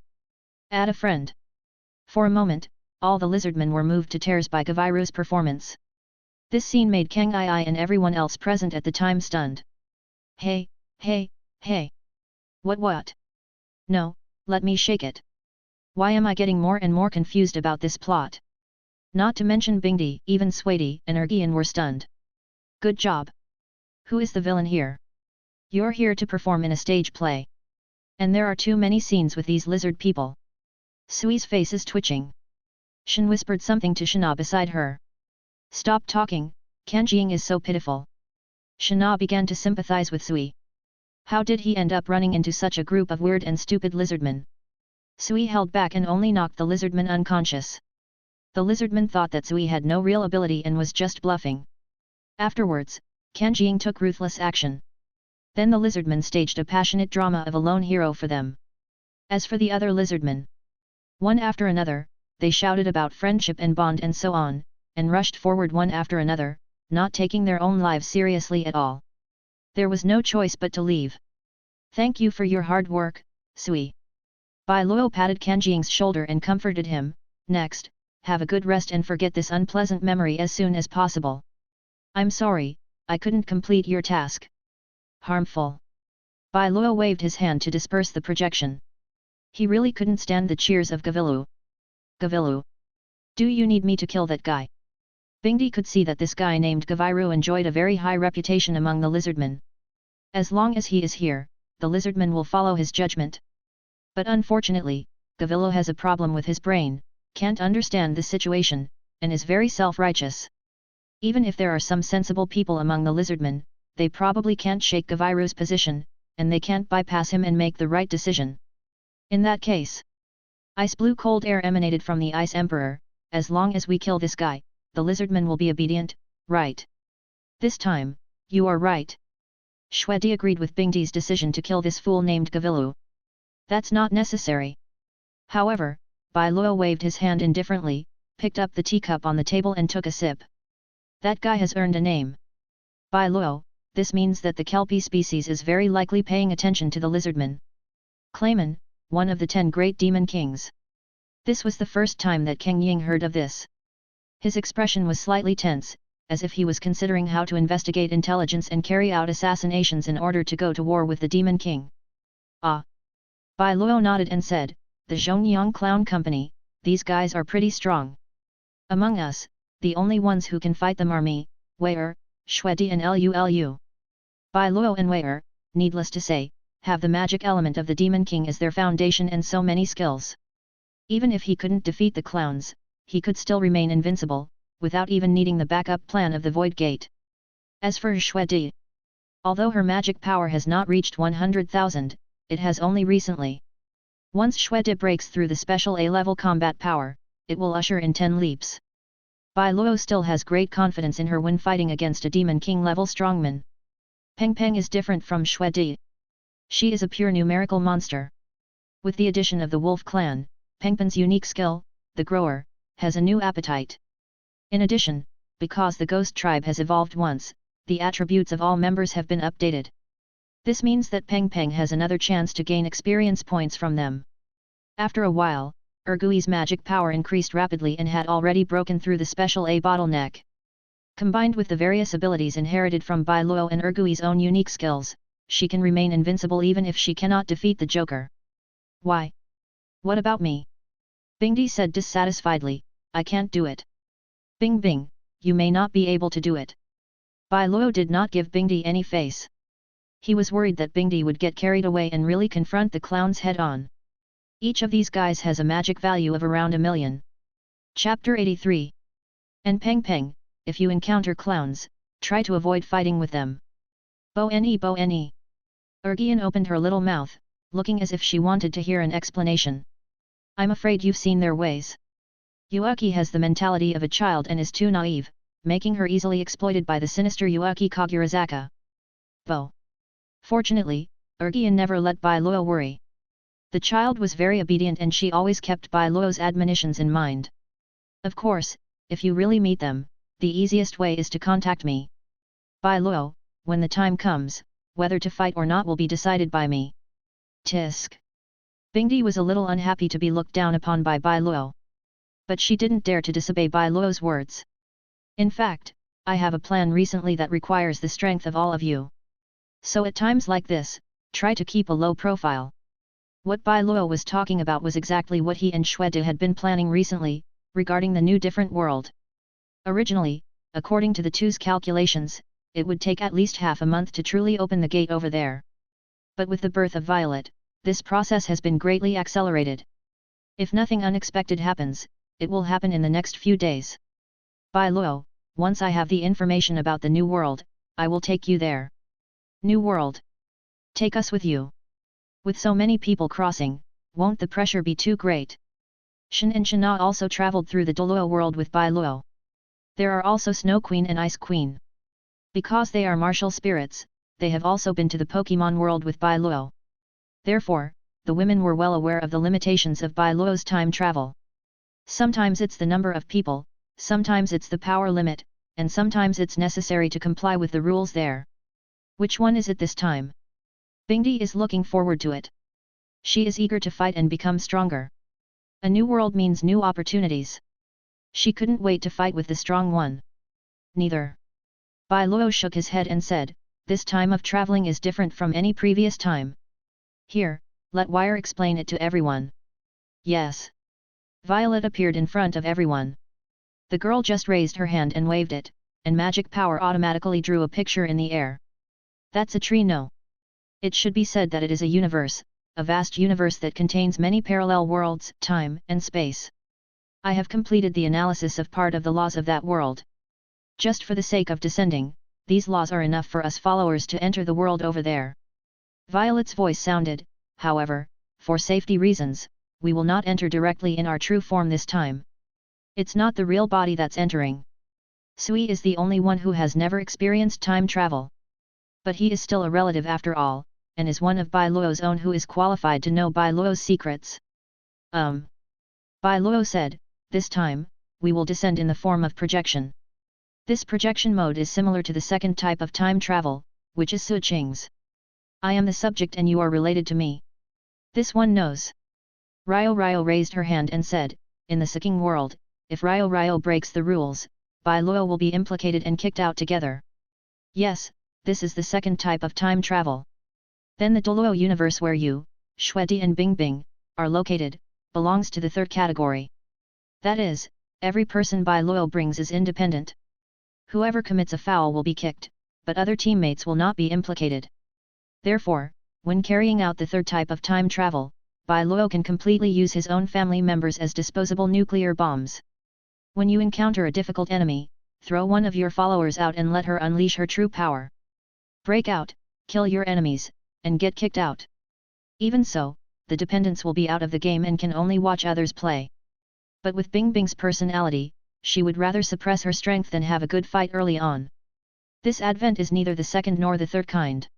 Add a friend. For a moment, all the lizardmen were moved to tears by Gaviru's performance. This scene made Kang Ai and everyone else present at the time stunned. Hey, hey, hey! What? No, let me shake it. Why am I getting more and more confused about this plot? Not to mention Bingdi, even Swati and Ergian were stunned. Good job! Who is the villain here? You're here to perform in a stage play. And there are too many scenes with these lizard people. Sui's face is twitching. Shen whispered something to Shana beside her. Stop talking, Kanjiang is so pitiful. Shana began to sympathize with Sui. How did he end up running into such a group of weird and stupid lizardmen? Sui held back and only knocked the lizardman unconscious. The lizardman thought that Sui had no real ability and was just bluffing. Afterwards, Kanjiang took ruthless action. Then the lizardmen staged a passionate drama of a lone hero for them. As for the other lizardmen, one after another, they shouted about friendship and bond and so on, and rushed forward one after another, not taking their own lives seriously at all. There was no choice but to leave. Thank you for your hard work, Sui. Bai Luo patted Kanjing's shoulder and comforted him. Next, have a good rest and forget this unpleasant memory as soon as possible. I'm sorry, I couldn't complete your task. Harmful. Bai Luo waved his hand to disperse the projection. He really couldn't stand the cheers of Gavilu. Gavilu. Do you need me to kill that guy? Bingdi could see that this guy named Gaviru enjoyed a very high reputation among the lizardmen. As long as he is here, the lizardmen will follow his judgment. But unfortunately, Gavilu has a problem with his brain, can't understand the situation, and is very self-righteous. Even if there are some sensible people among the lizardmen, they probably can't shake Gaviru's position, and they can't bypass him and make the right decision. In that case, ice blue cold air emanated from the Ice Emperor. As long as we kill this guy, the lizardmen will be obedient, right? This time, you are right. Shwedi agreed with Bingdi's decision to kill this fool named Gavilu. That's not necessary. However, Bai Luo waved his hand indifferently, picked up the teacup on the table and took a sip. That guy has earned a name. Bai Luo, this means that the Kelpie species is very likely paying attention to the lizardmen. Clayman, one of the 10 great demon kings. This was the first time that Kang Ying heard of this. His expression was slightly tense, as if he was considering how to investigate intelligence and carry out assassinations in order to go to war with the Demon King. Ah! Bai Luo nodded and said, the Zhongyang Clown Company, these guys are pretty strong. Among us, the only ones who can fight them are me, Wei'er, Shwedi and Lulu. Bai Luo and Wei'er, needless to say, have the magic element of the Demon King as their foundation and so many skills. Even if he couldn't defeat the clowns, he could still remain invincible, without even needing the backup plan of the Void Gate. As for Shwedi, although her magic power has not reached 100,000, it has only recently. Once Shwedi breaks through the special A-level combat power, it will usher in 10 leaps. Bai Luo still has great confidence in her when fighting against a Demon King level strongman. Peng Peng is different from Shwedi. She is a pure numerical monster. With the addition of the Wolf Clan, Peng Peng's unique skill, the Grower, has a new appetite. In addition, because the Ghost Tribe has evolved once, the attributes of all members have been updated. This means that Peng Peng has another chance to gain experience points from them. After a while, Ergui's magic power increased rapidly and had already broken through the special A bottleneck. Combined with the various abilities inherited from Bai Luo and Ergui's own unique skills, she can remain invincible even if she cannot defeat the Joker. Why? What about me? Bingdi said dissatisfiedly, I can't do it. Bing Bing, you may not be able to do it. Bai Luo did not give Bingdi any face. He was worried that Bingdi would get carried away and really confront the clowns head-on. Each of these guys has a magic value of around 1 million. Chapter 83. And Peng Peng, if you encounter clowns, try to avoid fighting with them. Bo-ne. Ergian opened her little mouth, looking as if she wanted to hear an explanation. I'm afraid you've seen their ways. Yuaki has the mentality of a child and is too naive, making her easily exploited by the sinister Yuaki Kagurazaka. Bo. Fortunately, Ergian never let Bai Luo worry. The child was very obedient and she always kept Bai Luo's admonitions in mind. Of course, if you really meet them, the easiest way is to contact me. Bai Luo, when the time comes, whether to fight or not will be decided by me. Tisk. Bingdi was a little unhappy to be looked down upon by Bai Luo. But she didn't dare to disobey Bai Luo's words. In fact, I have a plan recently that requires the strength of all of you. So at times like this, try to keep a low profile. What Bai Luo was talking about was exactly what he and Shwedi had been planning recently, regarding the new different world. Originally, according to the two's calculations, it would take at least half a month to truly open the gate over there. But with the birth of Violet, this process has been greatly accelerated. If nothing unexpected happens, it will happen in the next few days. Bai Luo, once I have the information about the new world, I will take you there. New world. Take us with you. With so many people crossing, won't the pressure be too great? Shen and Shana also traveled through the Doluo world with Bai Luo. There are also Snow Queen and Ice Queen. Because they are martial spirits, they have also been to the Pokemon world with Bai Luo. Therefore, the women were well aware of the limitations of Bai Luo's time travel. Sometimes it's the number of people, sometimes it's the power limit, and sometimes it's necessary to comply with the rules there. Which one is it this time? Bingdi is looking forward to it. She is eager to fight and become stronger. A new world means new opportunities. She couldn't wait to fight with the strong one. Neither. Bai Luo shook his head and said, this time of traveling is different from any previous time. Here, let Wire explain it to everyone. Yes. Violet appeared in front of everyone. The girl just raised her hand and waved it, and magic power automatically drew a picture in the air. That's a tree, no. It should be said that it is a universe, a vast universe that contains many parallel worlds, time and space. I have completed the analysis of part of the laws of that world. Just for the sake of descending, these laws are enough for us followers to enter the world over there. Violet's voice sounded, however, for safety reasons, we will not enter directly in our true form this time. It's not the real body that's entering. Sui is the only one who has never experienced time travel. But he is still a relative after all, and is one of Bai Luo's own who is qualified to know Bai Luo's secrets. Bai Luo said, this time, we will descend in the form of projection. This projection mode is similar to the second type of time travel, which is Suqing's. I am the subject and you are related to me. This one knows. Ryo raised her hand and said, in the Suqing world, if Ryo breaks the rules, Bai Luo will be implicated and kicked out together. Yes, this is the second type of time travel. Then the Deluo universe where you, Shuedi and Bingbing, are located, belongs to the third category. That is, every person Bai Luo brings is independent. Whoever commits a foul will be kicked, but other teammates will not be implicated. Therefore, when carrying out the third type of time travel, Bai Luo can completely use his own family members as disposable nuclear bombs. When you encounter a difficult enemy, throw one of your followers out and let her unleash her true power. Break out, kill your enemies, and get kicked out. Even so, the dependents will be out of the game and can only watch others play. But with Bingbing's personality, she would rather suppress her strength than have a good fight early on. This advent is neither the second nor the third kind.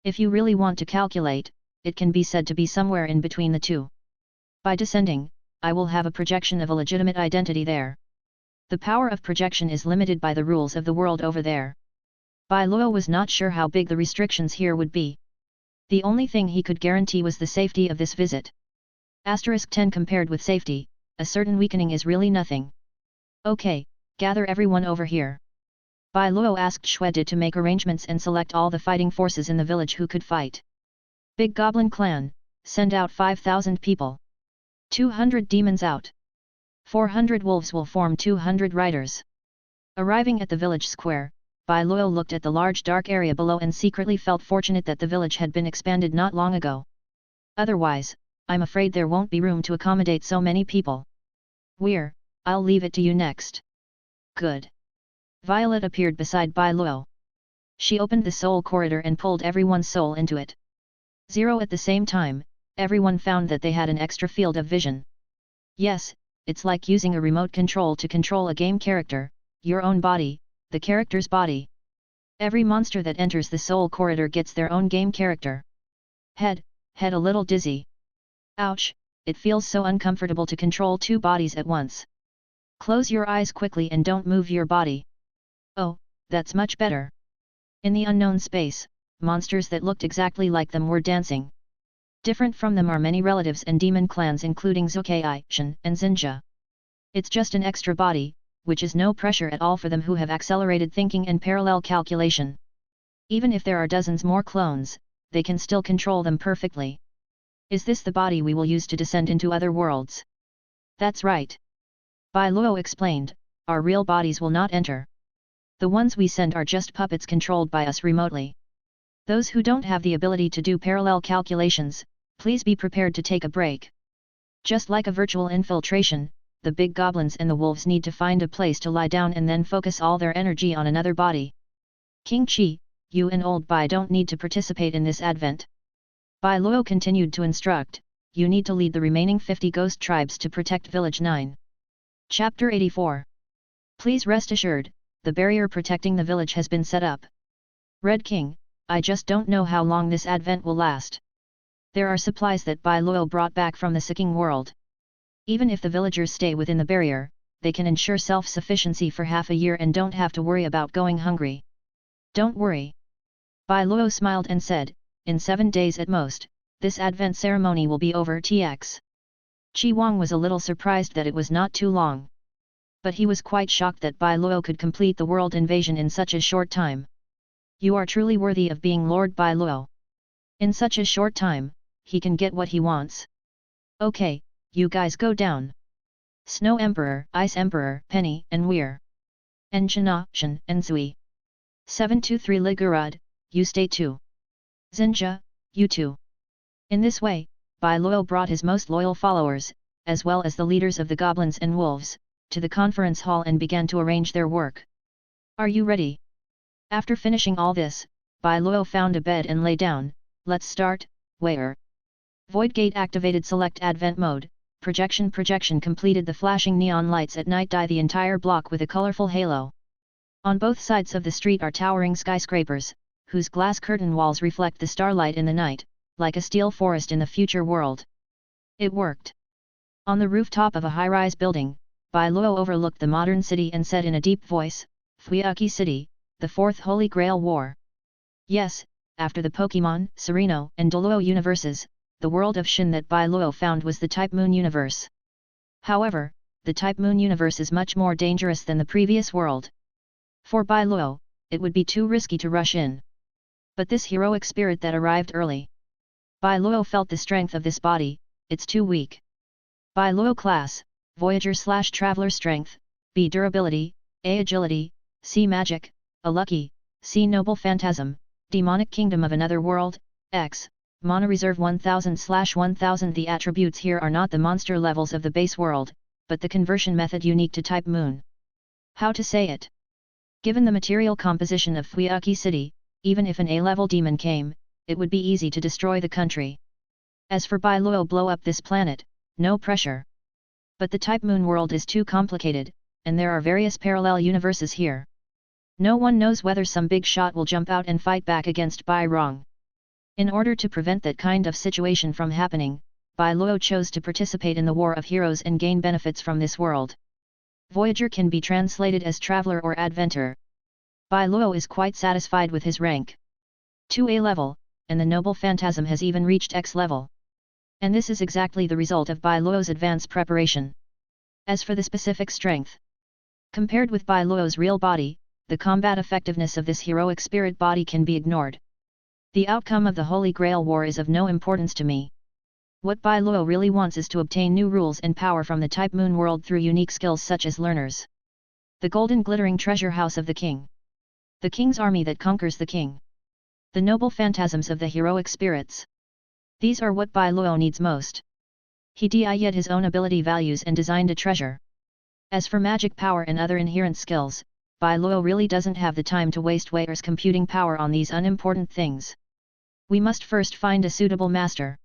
If you really want to calculate, it can be said to be somewhere in between the two. By descending, I will have a projection of a legitimate identity there. The power of projection is limited by the rules of the world over there. Bai Luo was not sure how big the restrictions here would be. The only thing he could guarantee was the safety of this visit. *10 compared with safety, a certain weakening is really nothing. Okay, gather everyone over here. Bai Luo asked Shuedi to make arrangements and select all the fighting forces in the village who could fight. Big Goblin Clan, send out 5,000 people. 200 demons out. 400 wolves will form 200 riders. Arriving at the village square, Bai Luo looked at the large dark area below and secretly felt fortunate that the village had been expanded not long ago. Otherwise, I'm afraid there won't be room to accommodate so many people. I'll leave it to you next. Good. Violet appeared beside Bai Luo. She opened the soul corridor and pulled everyone's soul into it. At the same time, everyone found that they had an extra field of vision. Yes, it's like using a remote control to control a game character, your own body, the character's body. Every monster that enters the soul corridor gets their own game character. Head a little dizzy. Ouch, it feels so uncomfortable to control two bodies at once. Close your eyes quickly and don't move your body. Oh, that's much better. In the unknown space, monsters that looked exactly like them were dancing. Different from them are many relatives and demon clans including Zukai, Shen and Xinjia. It's just an extra body, which is no pressure at all for them who have accelerated thinking and parallel calculation. Even if there are dozens more clones, they can still control them perfectly. Is this the body we will use to descend into other worlds? That's right. Bai Luo explained, our real bodies will not enter. The ones we send are just puppets controlled by us remotely. Those who don't have the ability to do parallel calculations, please be prepared to take a break. Just like a virtual infiltration, the big goblins and the wolves need to find a place to lie down and then focus all their energy on another body. King Chi, you and Old Bai don't need to participate in this advent. Bai Luo continued to instruct, you need to lead the remaining 50 ghost tribes to protect Village 9. Chapter 84. Please rest assured, the barrier protecting the village has been set up. Red King, I just don't know how long this advent will last. There are supplies that Bai Luo brought back from the Sikking world. Even if the villagers stay within the barrier, they can ensure self-sufficiency for half a year and don't have to worry about going hungry. Don't worry. Bai Luo smiled and said, in 7 days at most, this advent ceremony will be over. Tx. Qi Wang was a little surprised that it was not too long. But he was quite shocked that Bai Luo could complete the world invasion in such a short time. You are truly worthy of being Lord Bai Luo. In such a short time, he can get what he wants. Okay, you guys go down. Snow Emperor, Ice Emperor, Penny and Weir. And China, Shen and Zui. 723 Ligurad, you stay too. Xinjia, you too. In this way, Bai Luo brought his most loyal followers, as well as the leaders of the goblins and wolves, to the conference hall and began to arrange their work. Are you ready? After finishing all this, Bai Luo found a bed and lay down. Let's start. Where? Void Gate activated. Select Advent mode. Projection completed. The flashing neon lights at night dye the entire block with a colorful halo. On both sides of the street are towering skyscrapers, whose glass curtain walls reflect the starlight in the night, like a steel forest in the future world. It worked. On the rooftop of a high-rise building, Bai Luo overlooked the modern city and said in a deep voice, Fuyuki City, the Fourth Holy Grail War. Yes, after the Pokemon, Sereno and Doluo universes, the world of Shin that Bai Luo found was the Type Moon universe. However, the Type Moon universe is much more dangerous than the previous world. For Bai Luo, it would be too risky to rush in. But this heroic spirit that arrived early. Bai Luo felt the strength of this body, it's too weak. Bai Luo class, Voyager/Traveler strength, B durability, A agility, C magic, A lucky, C noble phantasm, demonic kingdom of another world, X, mana reserve 1000/1000. The attributes here are not the monster levels of the base world, but the conversion method unique to Type Moon. How to say it? Given the material composition of Fuyuki City, even if an A-level demon came, it would be easy to destroy the country. As for Bai Luo blow up this planet, no pressure. But the Type Moon world is too complicated, and there are various parallel universes here. No one knows whether some big shot will jump out and fight back against Bai Rong. In order to prevent that kind of situation from happening, Bai Luo chose to participate in the War of Heroes and gain benefits from this world. Voyager can be translated as traveler or adventurer. Bai Luo is quite satisfied with his rank. 2A level, and the noble phantasm has even reached X level. And this is exactly the result of Bai Luo's advanced preparation. As for the specific strength, compared with Bai Luo's real body, the combat effectiveness of this heroic spirit body can be ignored. The outcome of the Holy Grail War is of no importance to me. What Bai Luo really wants is to obtain new rules and power from the Type Moon world through unique skills such as learners. The golden glittering treasure house of the king. The king's army that conquers the king. The noble phantasms of the heroic spirits. These are what Bai Luo needs most. He did his own ability values and designed a treasure. As for magic power and other inherent skills, Bai Luo really doesn't have the time to waste Weir's computing power on these unimportant things. We must first find a suitable master.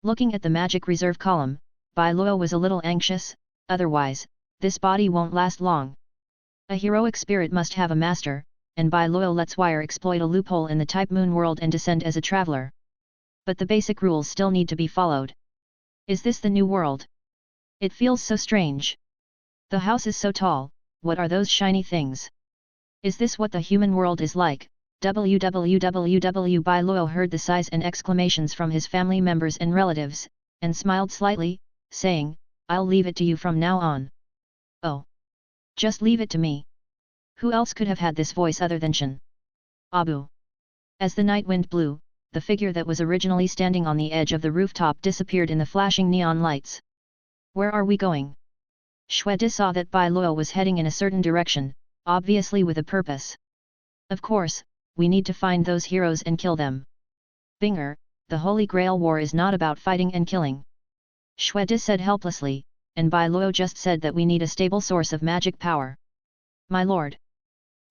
Looking at the magic reserve column, Bai Luo was a little anxious, otherwise, this body won't last long. A heroic spirit must have a master, and Bai Luo lets Weir exploit a loophole in the Type Moon world and descend as a traveler. But the basic rules still need to be followed. Is this the new world? It feels so strange. The house is so tall, what are those shiny things? Is this what the human world is like? Www. Bai Luo heard the sighs and exclamations from his family members and relatives, and smiled slightly, saying, I'll leave it to you from now on. Oh. Just leave it to me. Who else could have had this voice other than Shen? Abu. As the night wind blew, the figure that was originally standing on the edge of the rooftop disappeared in the flashing neon lights. Where are we going? Shwedi saw that Bai Luo was heading in a certain direction, obviously with a purpose. Of course, we need to find those heroes and kill them. Binger, the Holy Grail War is not about fighting and killing. Shwedi said helplessly, and Bai Luo just said that we need a stable source of magic power. My lord.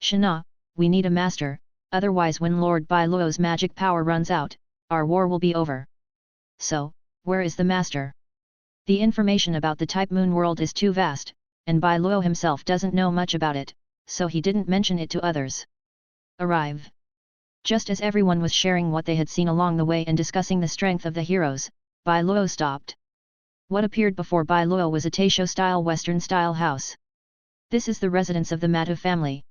Shana, we need a master, otherwise when Lord Bai Luo's magic power runs out, our war will be over. So, where is the master? The information about the Type Moon world is too vast, and Bai Luo himself doesn't know much about it, so he didn't mention it to others. Arrive. Just as everyone was sharing what they had seen along the way and discussing the strength of the heroes, Bai Luo stopped. What appeared before Bai Luo was a Taisho-style Western-style house. This is the residence of the Matu family.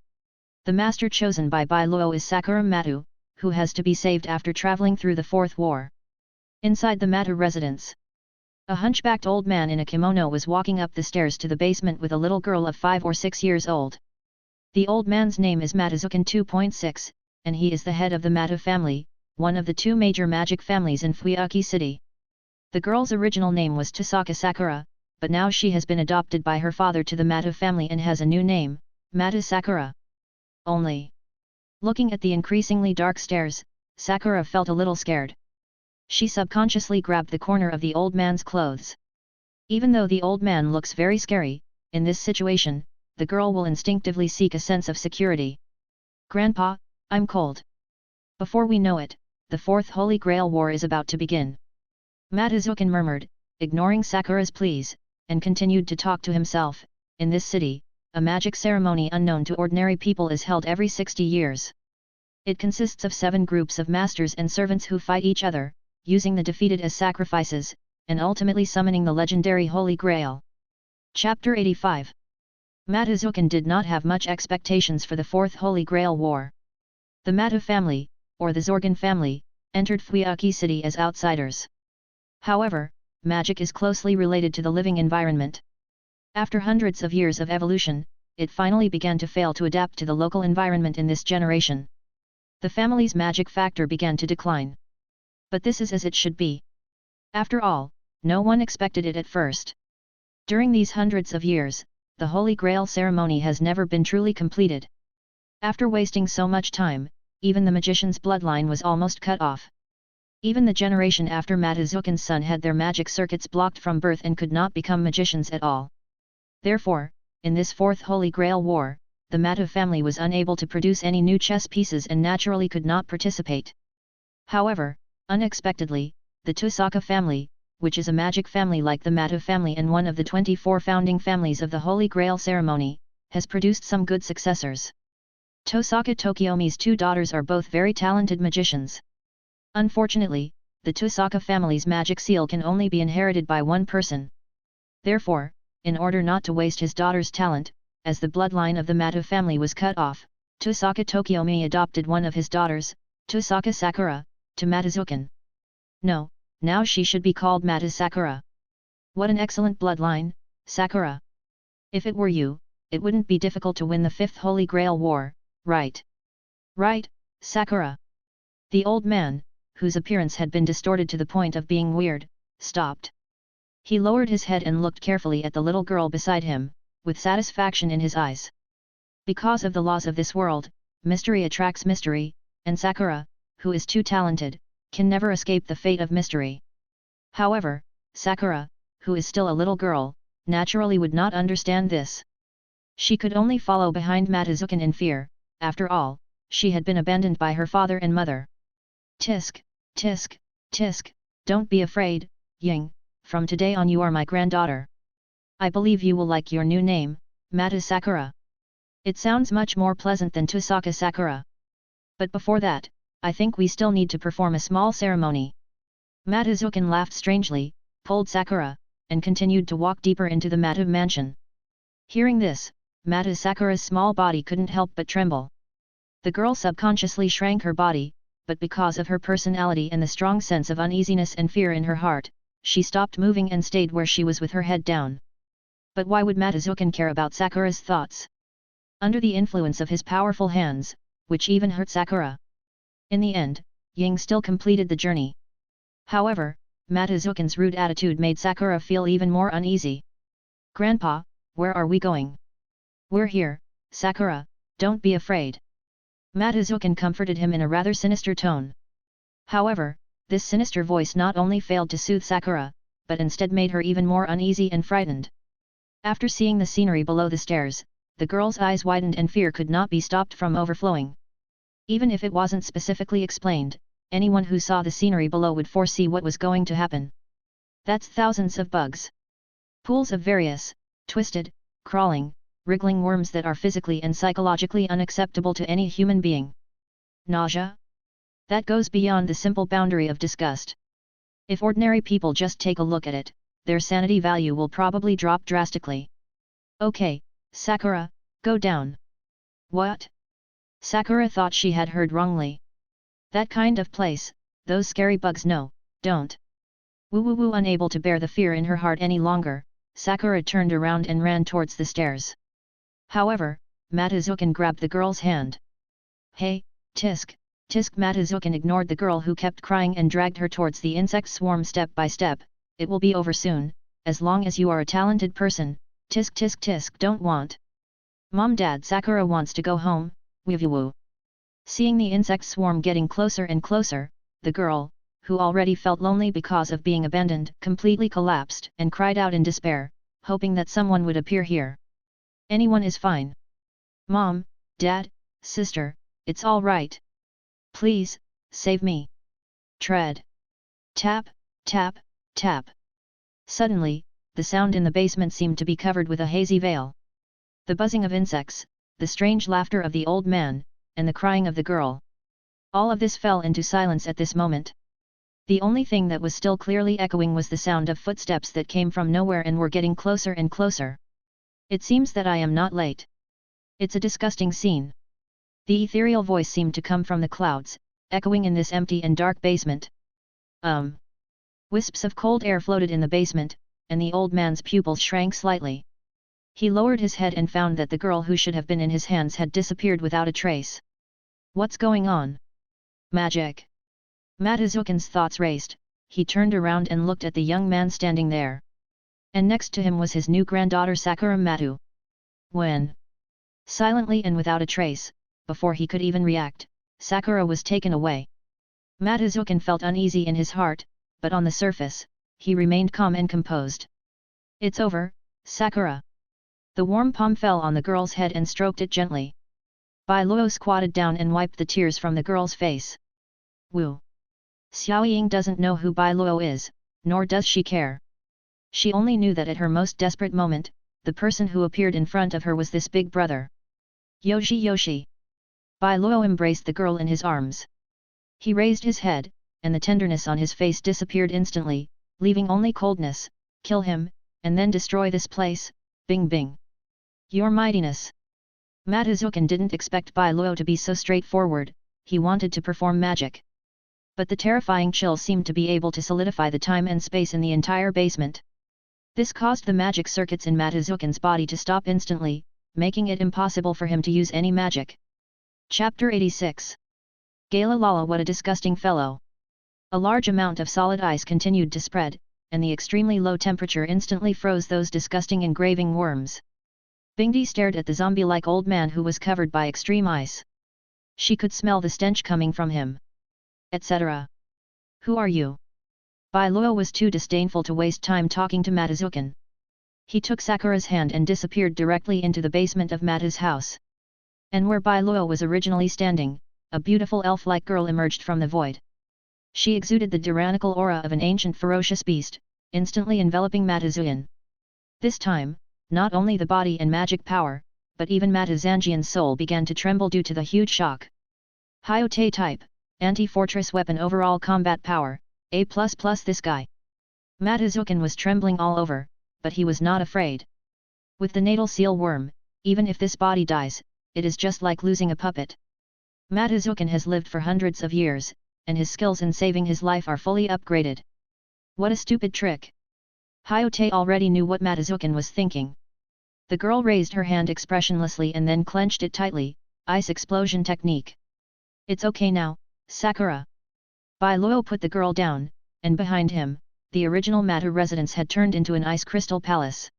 The master chosen by Bai Luo is Sakura Matu, who has to be saved after traveling through the Fourth War. Inside the Matu residence, a hunchbacked old man in a kimono was walking up the stairs to the basement with a little girl of 5 or 6 years old. The old man's name is Matazukan 2.6, and he is the head of the Matu family, one of the 2 major magic families in Fuyuki City. The girl's original name was Tosaka Sakura, but now she has been adopted by her father to the Matu family and has a new name, Matu Sakura. Only. Looking at the increasingly dark stairs, Sakura felt a little scared. She subconsciously grabbed the corner of the old man's clothes. Even though the old man looks very scary, in this situation, the girl will instinctively seek a sense of security. Grandpa, I'm cold. Before we know it, the Fourth Holy Grail War is about to begin. Matazukan murmured, ignoring Sakura's pleas, and continued to talk to himself. In this city, a magic ceremony unknown to ordinary people is held every 60 years. It consists of 7 groups of masters and servants who fight each other, using the defeated as sacrifices, and ultimately summoning the legendary Holy Grail. Chapter 85. Matazukan did not have much expectations for the Fourth Holy Grail War. The Matu family, or the Zorgan family, entered Fuyuki City as outsiders. However, magic is closely related to the living environment. After hundreds of years of evolution, it finally began to fail to adapt to the local environment in this generation. The family's magic factor began to decline. But this is as it should be. After all, no one expected it at first. During these hundreds of years, the Holy Grail ceremony has never been truly completed. After wasting so much time, even the magician's bloodline was almost cut off. Even the generation after Matazukan's son had their magic circuits blocked from birth and could not become magicians at all. Therefore, in this Fourth Holy Grail War, the Matu family was unable to produce any new chess pieces and naturally could not participate. However, unexpectedly, the Tosaka family, which is a magic family like the Matu family and one of the 24 founding families of the Holy Grail ceremony, has produced some good successors. Tosaka Tokiomi's 2 daughters are both very talented magicians. Unfortunately, the Tosaka family's magic seal can only be inherited by one person. Therefore, in order not to waste his daughter's talent, as the bloodline of the Matu family was cut off, Tosaka Tokiomi adopted one of his daughters, Tosaka Sakura, to Matazukan. No, now she should be called Matu Sakura. What an excellent bloodline, Sakura. If it were you, it wouldn't be difficult to win the Fifth Holy Grail War, right? Right, Sakura. The old man, whose appearance had been distorted to the point of being weird, stopped. He lowered his head and looked carefully at the little girl beside him, with satisfaction in his eyes. Because of the laws of this world, mystery attracts mystery, and Sakura, who is too talented, can never escape the fate of mystery. However, Sakura, who is still a little girl, naturally would not understand this. She could only follow behind Matazukan in fear. After all, she had been abandoned by her father and mother. Tisk, tisk, tisk, don't be afraid, Ying, from today on you are my granddaughter. I believe you will like your new name, Matu Sakura. It sounds much more pleasant than Tosaka Sakura. But before that, I think we still need to perform a small ceremony. Matazukan laughed strangely, pulled Sakura, and continued to walk deeper into the Matu mansion. Hearing this, Matu Sakura's small body couldn't help but tremble. The girl subconsciously shrank her body, but because of her personality and the strong sense of uneasiness and fear in her heart, she stopped moving and stayed where she was with her head down. But why would Matazukan care about Sakura's thoughts? Under the influence of his powerful hands, which even hurt Sakura. In the end, Ying still completed the journey. However, Matazukan's rude attitude made Sakura feel even more uneasy. Grandpa, where are we going? We're here, Sakura, don't be afraid. Matazukan comforted him in a rather sinister tone. However, this sinister voice not only failed to soothe Sakura, but instead made her even more uneasy and frightened. After seeing the scenery below the stairs, the girl's eyes widened and fear could not be stopped from overflowing. Even if it wasn't specifically explained, anyone who saw the scenery below would foresee what was going to happen. That's thousands of bugs. Pools of various, twisted, crawling, wriggling worms that are physically and psychologically unacceptable to any human being. Nausea? That goes beyond the simple boundary of disgust. If ordinary people just take a look at it, their sanity value will probably drop drastically. Okay, Sakura, go down. What? Sakura thought she had heard wrongly. That kind of place, those scary bugs, no, don't. Woo, unable to bear the fear in her heart any longer, Sakura turned around and ran towards the stairs. However, Matazukan grabbed the girl's hand. Hey, Tisk. Matazukan ignored the girl who kept crying and dragged her towards the insect swarm step by step. It will be over soon, as long as you are a talented person. Tisk, don't want. Mom, Dad, Sakura wants to go home, woo. Seeing the insect swarm getting closer and closer, the girl, who already felt lonely because of being abandoned, completely collapsed and cried out in despair, hoping that someone would appear here. Anyone is fine. Mom, Dad, Sister, it's all right. Please, save me. Tread. Tap, tap, tap. Suddenly, the sound in the basement seemed to be covered with a hazy veil. The buzzing of insects, the strange laughter of the old man, and the crying of the girl. All of this fell into silence at this moment. The only thing that was still clearly echoing was the sound of footsteps that came from nowhere and were getting closer and closer. It seems that I am not late. It's a disgusting scene. The ethereal voice seemed to come from the clouds, echoing in this empty and dark basement. Wisps of cold air floated in the basement, and the old man's pupils shrank slightly. He lowered his head and found that the girl who should have been in his hands had disappeared without a trace. What's going on? Magic. Matazukan's thoughts raced. He turned around and looked at the young man standing there. And next to him was his new granddaughter Sakura Matu. When? Silently and without a trace, before he could even react, Sakura was taken away. Matazukan felt uneasy in his heart, but on the surface, he remained calm and composed. It's over, Sakura. The warm palm fell on the girl's head and stroked it gently. Bai Luo squatted down and wiped the tears from the girl's face. Woo. Xiaoying doesn't know who Bai Luo is, nor does she care. She only knew that at her most desperate moment, the person who appeared in front of her was this big brother. Yoshi. Bai Luo embraced the girl in his arms. He raised his head, and the tenderness on his face disappeared instantly, leaving only coldness. Kill him, and then destroy this place, bing. Your mightiness. Matazukan didn't expect Bai Luo to be so straightforward, he wanted to perform magic. But the terrifying chill seemed to be able to solidify the time and space in the entire basement. This caused the magic circuits in Matazukan's body to stop instantly, making it impossible for him to use any magic. Chapter 86. Gala Lala, what a disgusting fellow. A large amount of solid ice continued to spread, and the extremely low temperature instantly froze those disgusting engraving worms. Bingdi stared at the zombie-like old man who was covered by extreme ice. She could smell the stench coming from him. Etc. Who are you? Bai Luo was too disdainful to waste time talking to Matazukan. He took Sakura's hand and disappeared directly into the basement of Mata's house. And where Bai Luo was originally standing, a beautiful elf-like girl emerged from the void. She exuded the tyrannical aura of an ancient ferocious beast, instantly enveloping Matazukan. This time, not only the body and magic power, but even Matazanjian's soul began to tremble due to the huge shock. Hyote type, anti-fortress weapon, overall combat power, A++. This guy. Matazukan was trembling all over, but he was not afraid. With the natal seal worm, even if this body dies, it is just like losing a puppet. Matazukan has lived for hundreds of years, and his skills in saving his life are fully upgraded. What a stupid trick! Hyote already knew what Matazukan was thinking. The girl raised her hand expressionlessly and then clenched it tightly, ice explosion technique. It's okay now, Sakura. Bai Luo put the girl down, and behind him, the original Mata residence had turned into an ice crystal palace.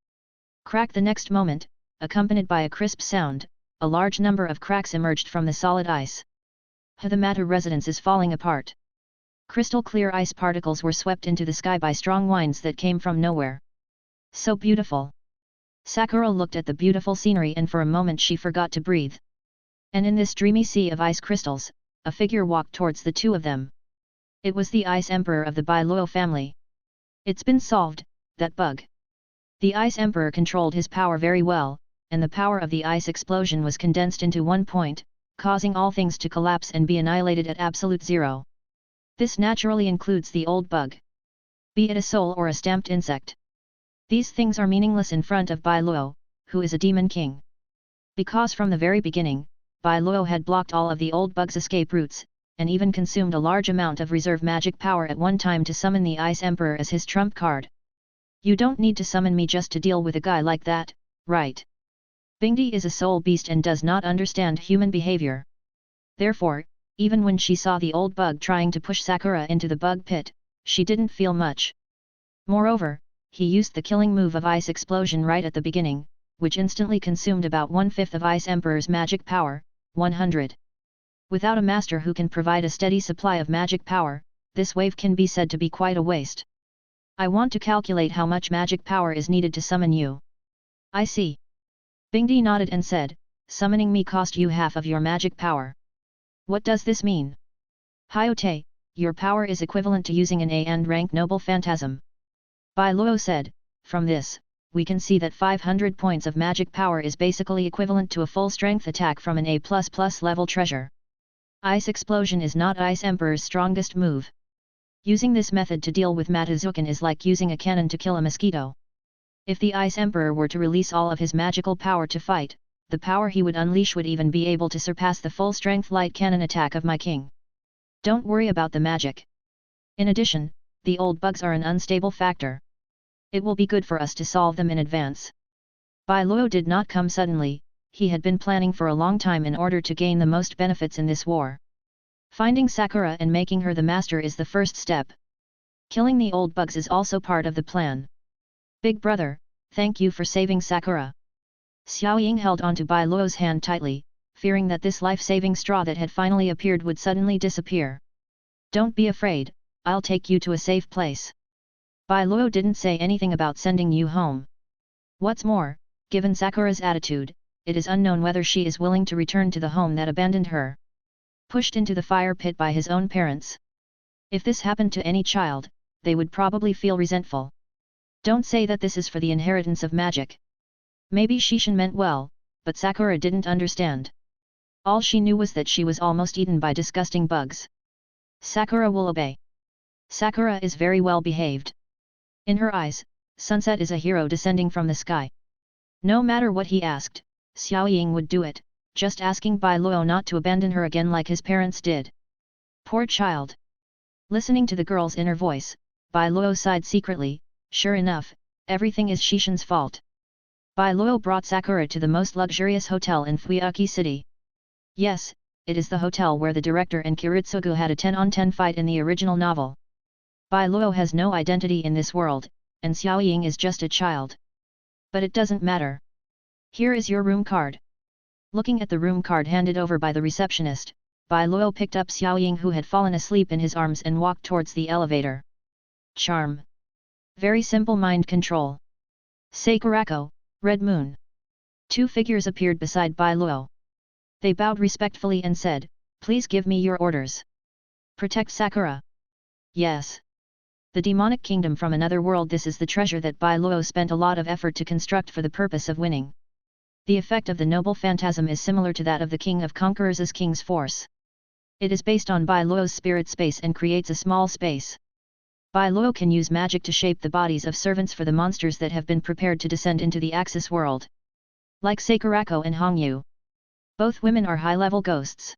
Crack! The next moment, accompanied by a crisp sound, a large number of cracks emerged from the solid ice. The Mata residence is falling apart. Crystal clear ice particles were swept into the sky by strong winds that came from nowhere. So beautiful. Sakura looked at the beautiful scenery and for a moment she forgot to breathe. And in this dreamy sea of ice crystals, a figure walked towards the two of them. It was the Ice Emperor of the Bai Luo family. It's been solved, that bug. The Ice Emperor controlled his power very well, and the power of the ice explosion was condensed into one point, causing all things to collapse and be annihilated at absolute zero. This naturally includes the old bug, be it a soul or a stamped insect. These things are meaningless in front of Bai Luo, who is a demon king. Because from the very beginning, Bai Luo had blocked all of the old bug's escape routes, and even consumed a large amount of reserve magic power at one time to summon the Ice Emperor as his trump card. You don't need to summon me just to deal with a guy like that, right? Bingdi is a soul beast and does not understand human behavior. Therefore, even when she saw the old bug trying to push Sakura into the bug pit, she didn't feel much. Moreover, he used the killing move of Ice Explosion right at the beginning, which instantly consumed about 1/5 of Ice Emperor's magic power, 100. Without a master who can provide a steady supply of magic power, this wave can be said to be quite a waste. I want to calculate how much magic power is needed to summon you. I see. Bingdi nodded and said, summoning me cost you half of your magic power. What does this mean? Hyote, your power is equivalent to using an A and rank noble phantasm. Bai Luo said, from this, we can see that 500 points of magic power is basically equivalent to a full strength attack from an A++ level treasure. Ice Explosion is not Ice Emperor's strongest move. Using this method to deal with Matazukan is like using a cannon to kill a mosquito. If the Ice Emperor were to release all of his magical power to fight, the power he would unleash would even be able to surpass the full-strength light cannon attack of my king. Don't worry about the magic. In addition, the old bugs are an unstable factor. It will be good for us to solve them in advance. Bai Luo did not come suddenly, he had been planning for a long time in order to gain the most benefits in this war. Finding Sakura and making her the master is the first step. Killing the old bugs is also part of the plan. Big brother, thank you for saving Sakura. Xiao Ying held onto Bai Luo's hand tightly, fearing that this life-saving straw that had finally appeared would suddenly disappear. Don't be afraid, I'll take you to a safe place. Bai Luo didn't say anything about sending you home. What's more, given Sakura's attitude, it is unknown whether she is willing to return to the home that abandoned her. Pushed into the fire pit by his own parents. If this happened to any child, they would probably feel resentful. Don't say that this is for the inheritance of magic. Maybe Shishin meant well, but Sakura didn't understand. All she knew was that she was almost eaten by disgusting bugs. Sakura will obey. Sakura is very well behaved. In her eyes, Sunset is a hero descending from the sky. No matter what he asked, Xiao Ying would do it, just asking Bai Luo not to abandon her again like his parents did. Poor child. Listening to the girl's inner voice, Bai Luo sighed secretly, sure enough, everything is Shishin's fault. Bai Luo brought Sakura to the most luxurious hotel in Fuyuki City. Yes, it is the hotel where the director and Kiritsugu had a 10-on-10 fight in the original novel. Bai Luo has no identity in this world, and Xiao Ying is just a child. But it doesn't matter. Here is your room card. Looking at the room card handed over by the receptionist, Bai Luo picked up Xiao Ying who had fallen asleep in his arms and walked towards the elevator. Charm. Very simple mind control. Sakurako, Red Moon. Two figures appeared beside Bai Luo. They bowed respectfully and said, please give me your orders. Protect Sakura. Yes. The demonic kingdom from another world. This is the treasure that Bai Luo spent a lot of effort to construct for the purpose of winning. The effect of the noble phantasm is similar to that of the King of Conquerors' King's Force. It is based on Bai Luo's spirit space and creates a small space. Bai Luo can use magic to shape the bodies of servants for the monsters that have been prepared to descend into the Axis world. Like Sakurako and Hongyu. Both women are high-level ghosts.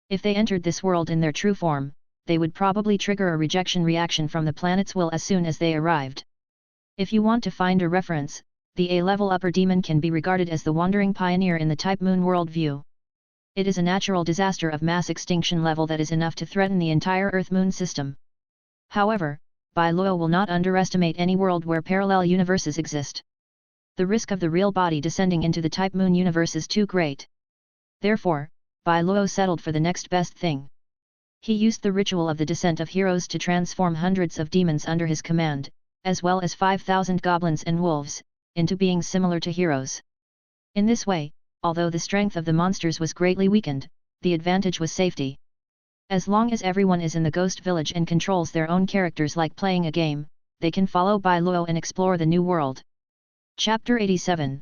If they entered this world in their true form, they would probably trigger a rejection reaction from the planet's will as soon as they arrived. If you want to find a reference, the A-level upper demon can be regarded as the wandering pioneer in the Type Moon worldview. It is a natural disaster of mass extinction level that is enough to threaten the entire Earth-Moon system. However, Bai Luo will not underestimate any world where parallel universes exist. The risk of the real body descending into the Type Moon universe is too great. Therefore, Bai Luo settled for the next best thing. He used the ritual of the descent of heroes to transform hundreds of demons under his command, as well as 5,000 goblins and wolves, into beings similar to heroes. In this way, although the strength of the monsters was greatly weakened, the advantage was safety. As long as everyone is in the ghost village and controls their own characters like playing a game, they can follow Bai Luo and explore the new world. Chapter 87.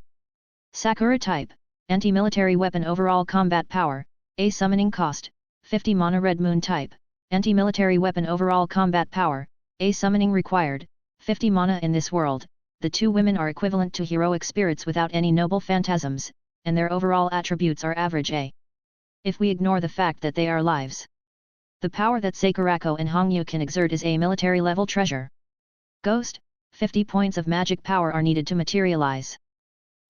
Sakura Type, Anti-Military Weapon. Overall combat power, A summoning cost, 50 mana red moon type, anti-military weapon overall combat power, A summoning required, 50 mana in this world. The two women are equivalent to heroic spirits without any noble phantasms, and their overall attributes are average A. If we ignore the fact that they are lives. The power that Sakurako and Hongyu can exert is a military level treasure. Ghost, 50 points of magic power are needed to materialize.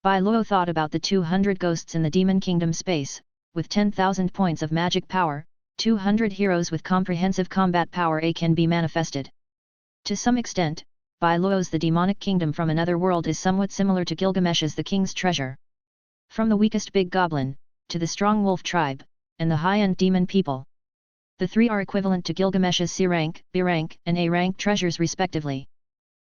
Bai Luo thought about the 200 ghosts in the Demon Kingdom space, with 10,000 points of magic power, 200 heroes with comprehensive combat power A can be manifested. To some extent, Bai Luo's The Demonic Kingdom from Another World is somewhat similar to Gilgamesh's The King's Treasure. From the weakest big goblin, to the strong wolf tribe, and the high-end demon people. The three are equivalent to Gilgamesh's C rank, B rank, and A rank treasures respectively.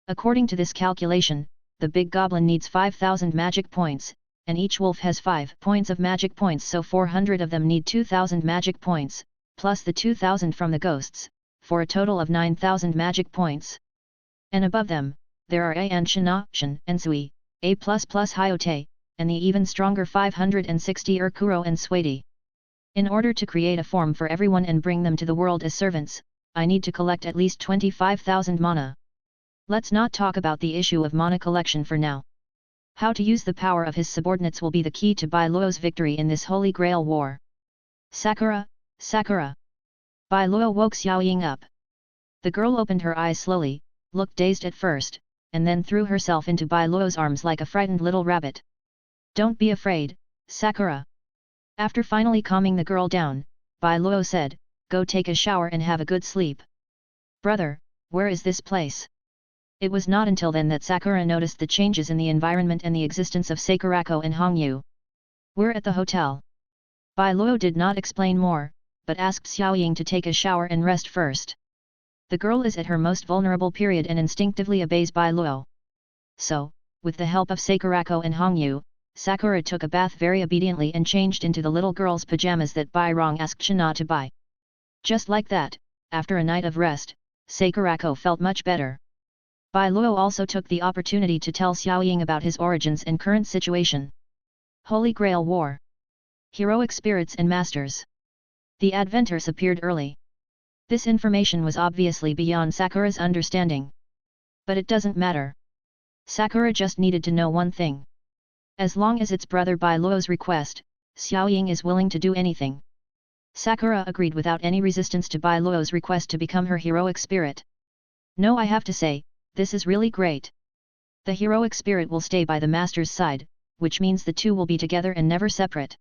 According to this calculation, the big goblin needs 5,000 magic points, and each wolf has 5 points of magic points, so 400 of them need 2,000 magic points, plus the 2,000 from the ghosts, for a total of 9,000 magic points. And above them, there are A and Shina, Shin, and Sui, A++ Hyote, and the even stronger 560 Urkuro and Swati. In order to create a form for everyone and bring them to the world as servants, I need to collect at least 25,000 mana. Let's not talk about the issue of mana collection for now. How to use the power of his subordinates will be the key to Bai Luo's victory in this Holy Grail war. Sakura, Sakura! Bai Luo woke Xiaoying up. The girl opened her eyes slowly, looked dazed at first, and then threw herself into Bai Luo's arms like a frightened little rabbit. Don't be afraid, Sakura. After finally calming the girl down, Bai Luo said, go take a shower and have a good sleep. Brother, where is this place? It was not until then that Sakura noticed the changes in the environment and the existence of Sakurako and Hongyu. We're at the hotel. Bai Luo did not explain more, but asked Xiaoying to take a shower and rest first. The girl is at her most vulnerable period and instinctively obeys Bai Luo. So, with the help of Sakurako and Hongyu, Sakura took a bath very obediently and changed into the little girl's pajamas that Bai Rong asked Shina to buy. Just like that, after a night of rest, Sakurako felt much better. Bai Luo also took the opportunity to tell Xiaoying about his origins and current situation. Holy Grail War. Heroic spirits and masters. The Adventures appeared early. This information was obviously beyond Sakura's understanding. But it doesn't matter. Sakura just needed to know one thing. As long as it's brother Bai Luo's request, Xiaoying is willing to do anything. Sakura agreed without any resistance to Bai Luo's request to become her heroic spirit. No, I have to say, this is really great. The heroic spirit will stay by the master's side, which means the two will be together and never separate.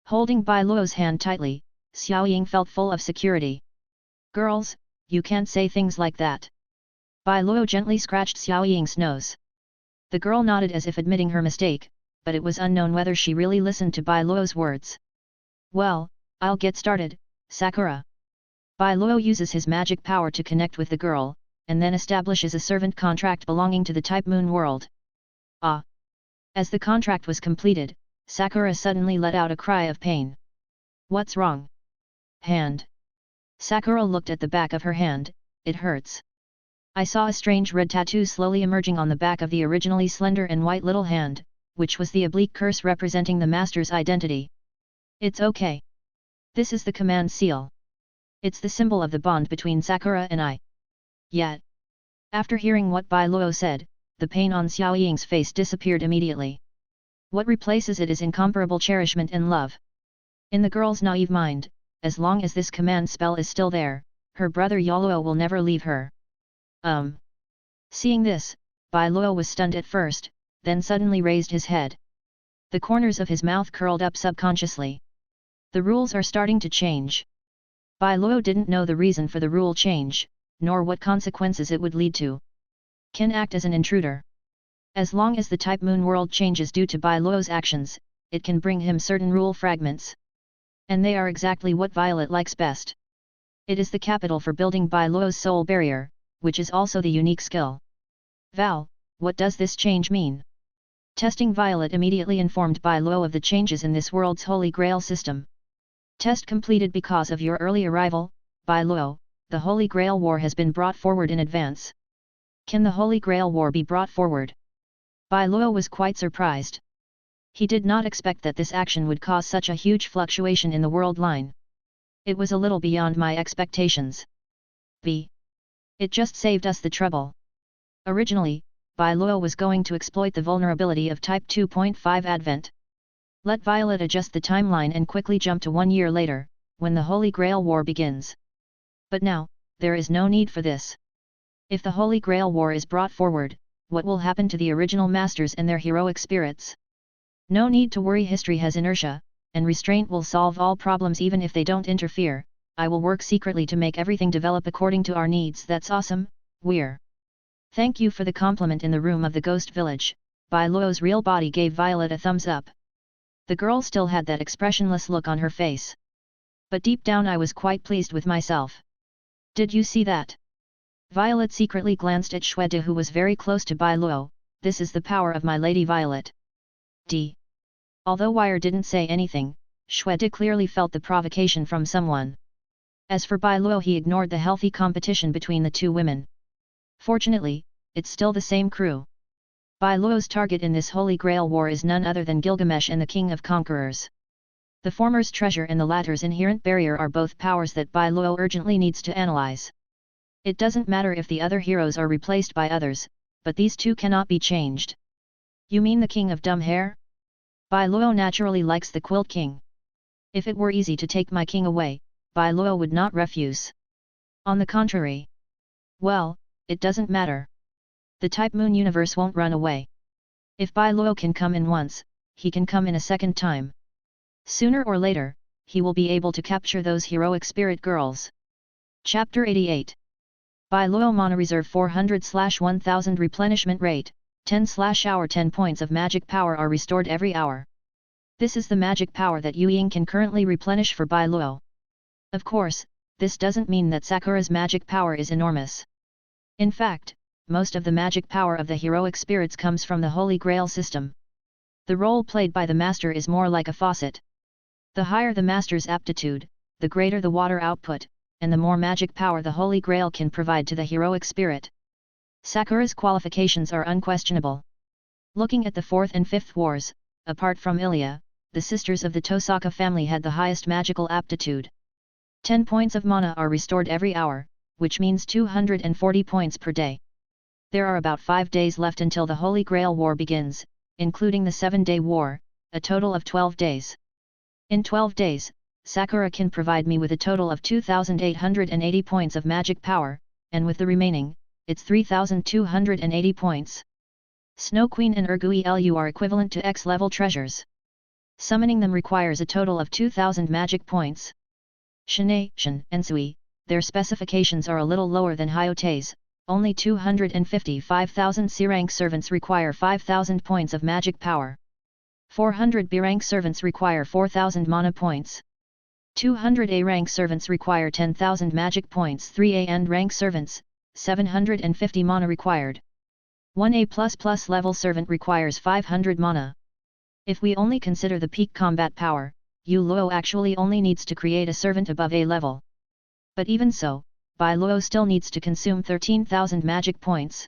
Holding Bai Luo's hand tightly, Xiaoying felt full of security. Girls, you can't say things like that. Bai Luo gently scratched Xiaoying's nose. The girl nodded as if admitting her mistake, but it was unknown whether she really listened to Bai Luo's words. Well, I'll get started, Sakura. Bai Luo uses his magic power to connect with the girl, and then establishes a servant contract belonging to the Type Moon world. Ah! As the contract was completed, Sakura suddenly let out a cry of pain. What's wrong? Hand. Sakura looked at the back of her hand, it hurts. I saw a strange red tattoo slowly emerging on the back of the originally slender and white little hand, which was the oblique curse representing the master's identity. It's okay. This is the command seal. It's the symbol of the bond between Sakura and I. Yet. After hearing what Bai Luo said, the pain on Xiaoying's face disappeared immediately. What replaces it is incomparable cherishment and love. In the girl's naive mind, as long as this command spell is still there, her brother Yaluo will never leave her. Seeing this, Bai Luo was stunned at first, then suddenly raised his head. The corners of his mouth curled up subconsciously. The rules are starting to change. Bai Luo didn't know the reason for the rule change, nor what consequences it would lead to. Can act as an intruder. As long as the Type Moon world changes due to Bai Luo's actions, it can bring him certain rule fragments. And they are exactly what Violet likes best. It is the capital for building Bai Luo's soul barrier, which is also the unique skill. Val, what does this change mean? Testing Violet immediately informed Bai Luo of the changes in this world's Holy Grail system. Test completed because of your early arrival, Bai Luo, the Holy Grail War has been brought forward in advance. Can the Holy Grail War be brought forward? Bai Luo was quite surprised. He did not expect that this action would cause such a huge fluctuation in the world line. It was a little beyond my expectations. It just saved us the trouble. Originally, Bai Luo was going to exploit the vulnerability of Type 2.5 Advent. Let Violet adjust the timeline and quickly jump to 1 year later, when the Holy Grail War begins. But now, there is no need for this. If the Holy Grail War is brought forward, what will happen to the original masters and their heroic spirits? No need to worry, history has inertia, and restraint will solve all problems even if they don't interfere. I will work secretly to make everything develop according to our needs. That's awesome, we're. Thank you for the compliment in the room of the ghost village. Bai Luo's real body gave Violet a thumbs up. The girl still had that expressionless look on her face. But deep down I was quite pleased with myself. Did you see that? Violet secretly glanced at Xuede, who was very close to Bai Luo. This is the power of my Lady Violet. Although Wire didn't say anything, Xuede clearly felt the provocation from someone. As for Bai Luo, he ignored the healthy competition between the two women. Fortunately, it's still the same crew. Bai Luo's target in this Holy Grail War is none other than Gilgamesh and the King of Conquerors. The former's treasure and the latter's inherent barrier are both powers that Bai Luo urgently needs to analyze. It doesn't matter if the other heroes are replaced by others, but these two cannot be changed. You mean the King of Dumb Hair? Bai Luo naturally likes the Quilt King. If it were easy to take my king away, Bai Luo would not refuse. On the contrary. Well, it doesn't matter. The Type Moon universe won't run away. If Bai Luo can come in once, he can come in a second time. Sooner or later, he will be able to capture those heroic spirit girls. Chapter 88. Bai Luo Mana Reserve 400/1000 replenishment rate, 10/hour 10 points of magic power are restored every hour. This is the magic power that Yu Ying can currently replenish for Bai Luo. Of course, this doesn't mean that Sakura's magic power is enormous. In fact, most of the magic power of the heroic spirits comes from the Holy Grail system. The role played by the master is more like a faucet. The higher the master's aptitude, the greater the water output, and the more magic power the Holy Grail can provide to the heroic spirit. Sakura's qualifications are unquestionable. Looking at the 4th and 5th wars, apart from Ilya, the sisters of the Tosaka family had the highest magical aptitude. 10 points of mana are restored every hour, which means 240 points per day. There are about 5 days left until the Holy Grail War begins, including the 7-day war, a total of 12 days. In 12 days, Sakura can provide me with a total of 2,880 points of magic power, and with the remaining, it's 3,280 points. Snow Queen and Ergui Lu are equivalent to X-level treasures. Summoning them requires a total of 2,000 magic points. Shanae, Shen, and Sui, their specifications are a little lower than Hyote's, only 255,000 C-rank servants require 5,000 points of magic power. 400 B-rank servants require 4,000 mana points. 200 A-rank servants require 10,000 magic points. 3 A and rank servants, 750 mana required. 1 A++ level servant requires 500 mana. If we only consider the peak combat power, Yu Luo actually only needs to create a servant above A level. But even so, Bai Luo still needs to consume 13,000 magic points.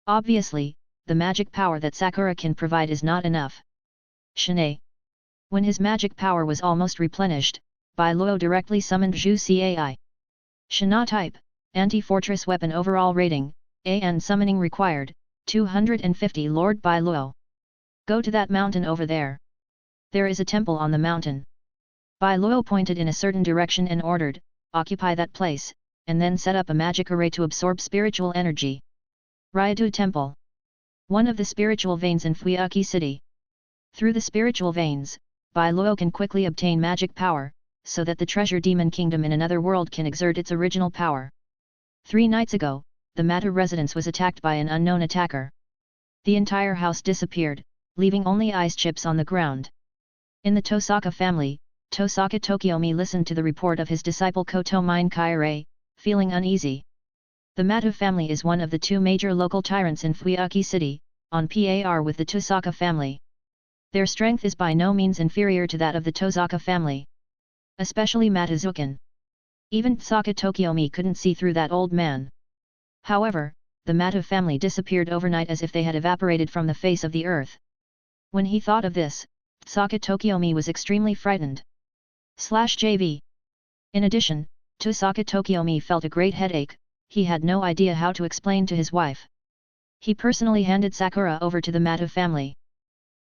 Obviously, the magic power that Sakura can provide is not enough. Shanae. When his magic power was almost replenished, Bai Luo directly summoned Zhu Cai. Shana type, anti-fortress weapon overall rating, A and summoning required, 250. Lord Bai Luo. Go to that mountain over there. There is a temple on the mountain. Bai Luo pointed in a certain direction and ordered, occupy that place, and then set up a magic array to absorb spiritual energy. Ryadu Temple. One of the spiritual veins in Fuyaki City. Through the spiritual veins, Bai Luo can quickly obtain magic power, so that the treasure demon kingdom in another world can exert its original power. 3 nights ago, the Mata residence was attacked by an unknown attacker. The entire house disappeared, leaving only ice chips on the ground. In the Tosaka family, Tosaka Tokiomi listened to the report of his disciple Koto Mine Kairei, feeling uneasy. The Mata family is one of the 2 major local tyrants in Fuyaki City, on par with the Tosaka family. Their strength is by no means inferior to that of the Tosaka family. Especially Matazukan. Even Tosaka Tokiomi couldn't see through that old man. However, the Mata family disappeared overnight as if they had evaporated from the face of the earth. When he thought of this, Saka Tokiomi was extremely frightened. /JV. In addition, Saka Tokiomi felt a great headache. He had no idea how to explain to his wife. He personally handed Sakura over to the Mata family.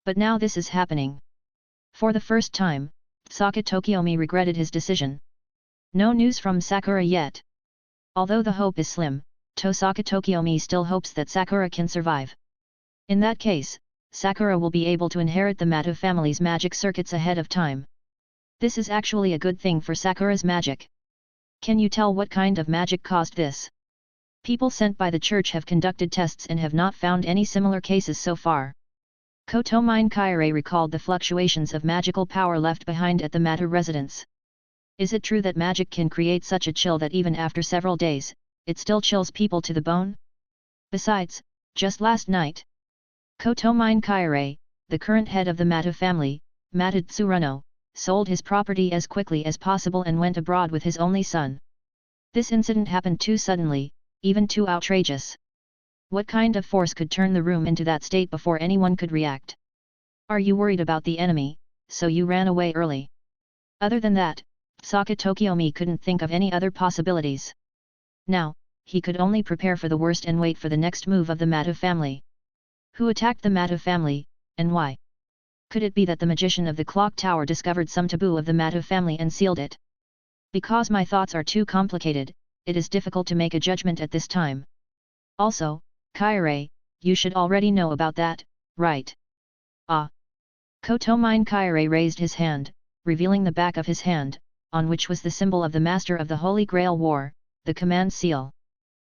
But now this is happening. For the first time, Saka Tokiomi regretted his decision. No news from Sakura yet. Although the hope is slim, Saka Tokiomi still hopes that Sakura can survive. In that case, Sakura will be able to inherit the Mata family's magic circuits ahead of time. This is actually a good thing for Sakura's magic. Can you tell what kind of magic caused this? People sent by the church have conducted tests and have not found any similar cases so far. Kotomine Kaire recalled the fluctuations of magical power left behind at the Mata residence. Is it true that magic can create such a chill that even after several days, it still chills people to the bone? Besides, just last night, Kotomine Kaire, the current head of the Mata family, Mata Tsuruno, sold his property as quickly as possible and went abroad with his only son. This incident happened too suddenly, even too outrageous. What kind of force could turn the room into that state before anyone could react? Are you worried about the enemy, so you ran away early? Other than that, Saka Tokiomi couldn't think of any other possibilities. Now, he could only prepare for the worst and wait for the next move of the Mata family. Who attacked the Mata family, and why? Could it be that the magician of the clock tower discovered some taboo of the Mata family and sealed it? Because my thoughts are too complicated, it is difficult to make a judgment at this time. Also, Kaire, you should already know about that, right? Ah! Kotomine Kaire raised his hand, revealing the back of his hand, on which was the symbol of the Master of the Holy Grail War, the command seal.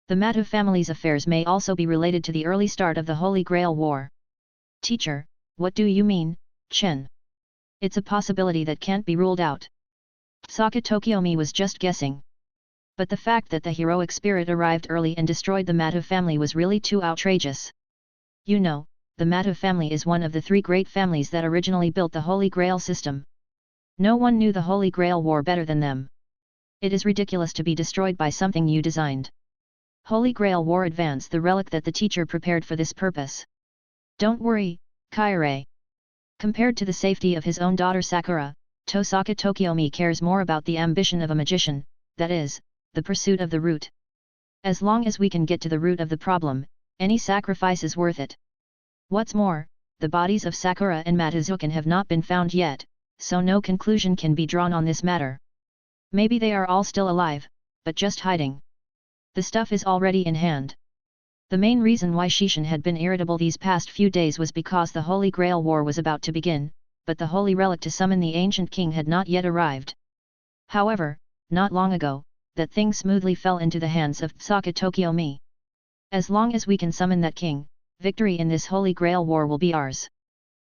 The Mata family's affairs may also be related to the early start of the Holy Grail War. Teacher, what do you mean, Chen? It's a possibility that can't be ruled out. Saka Tokiomi was just guessing. But the fact that the heroic spirit arrived early and destroyed the Mata family was really too outrageous. You know, the Mata family is one of the three great families that originally built the Holy Grail system. No one knew the Holy Grail War better than them. It is ridiculous to be destroyed by something you designed. Holy Grail War advance the relic that the teacher prepared for this purpose. Don't worry, Kaire. Compared to the safety of his own daughter Sakura, Saka Tokiomi cares more about the ambition of a magician, that is, the pursuit of the root. As long as we can get to the root of the problem, any sacrifice is worth it. What's more, the bodies of Sakura and Matazuken have not been found yet, so no conclusion can be drawn on this matter. Maybe they are all still alive, but just hiding. The stuff is already in hand. The main reason why Shishin had been irritable these past few days was because the Holy Grail War was about to begin, but the holy relic to summon the ancient king had not yet arrived. However, not long ago, that thing smoothly fell into the hands of Saka Tokiomi. As long as we can summon that king, victory in this Holy Grail War will be ours.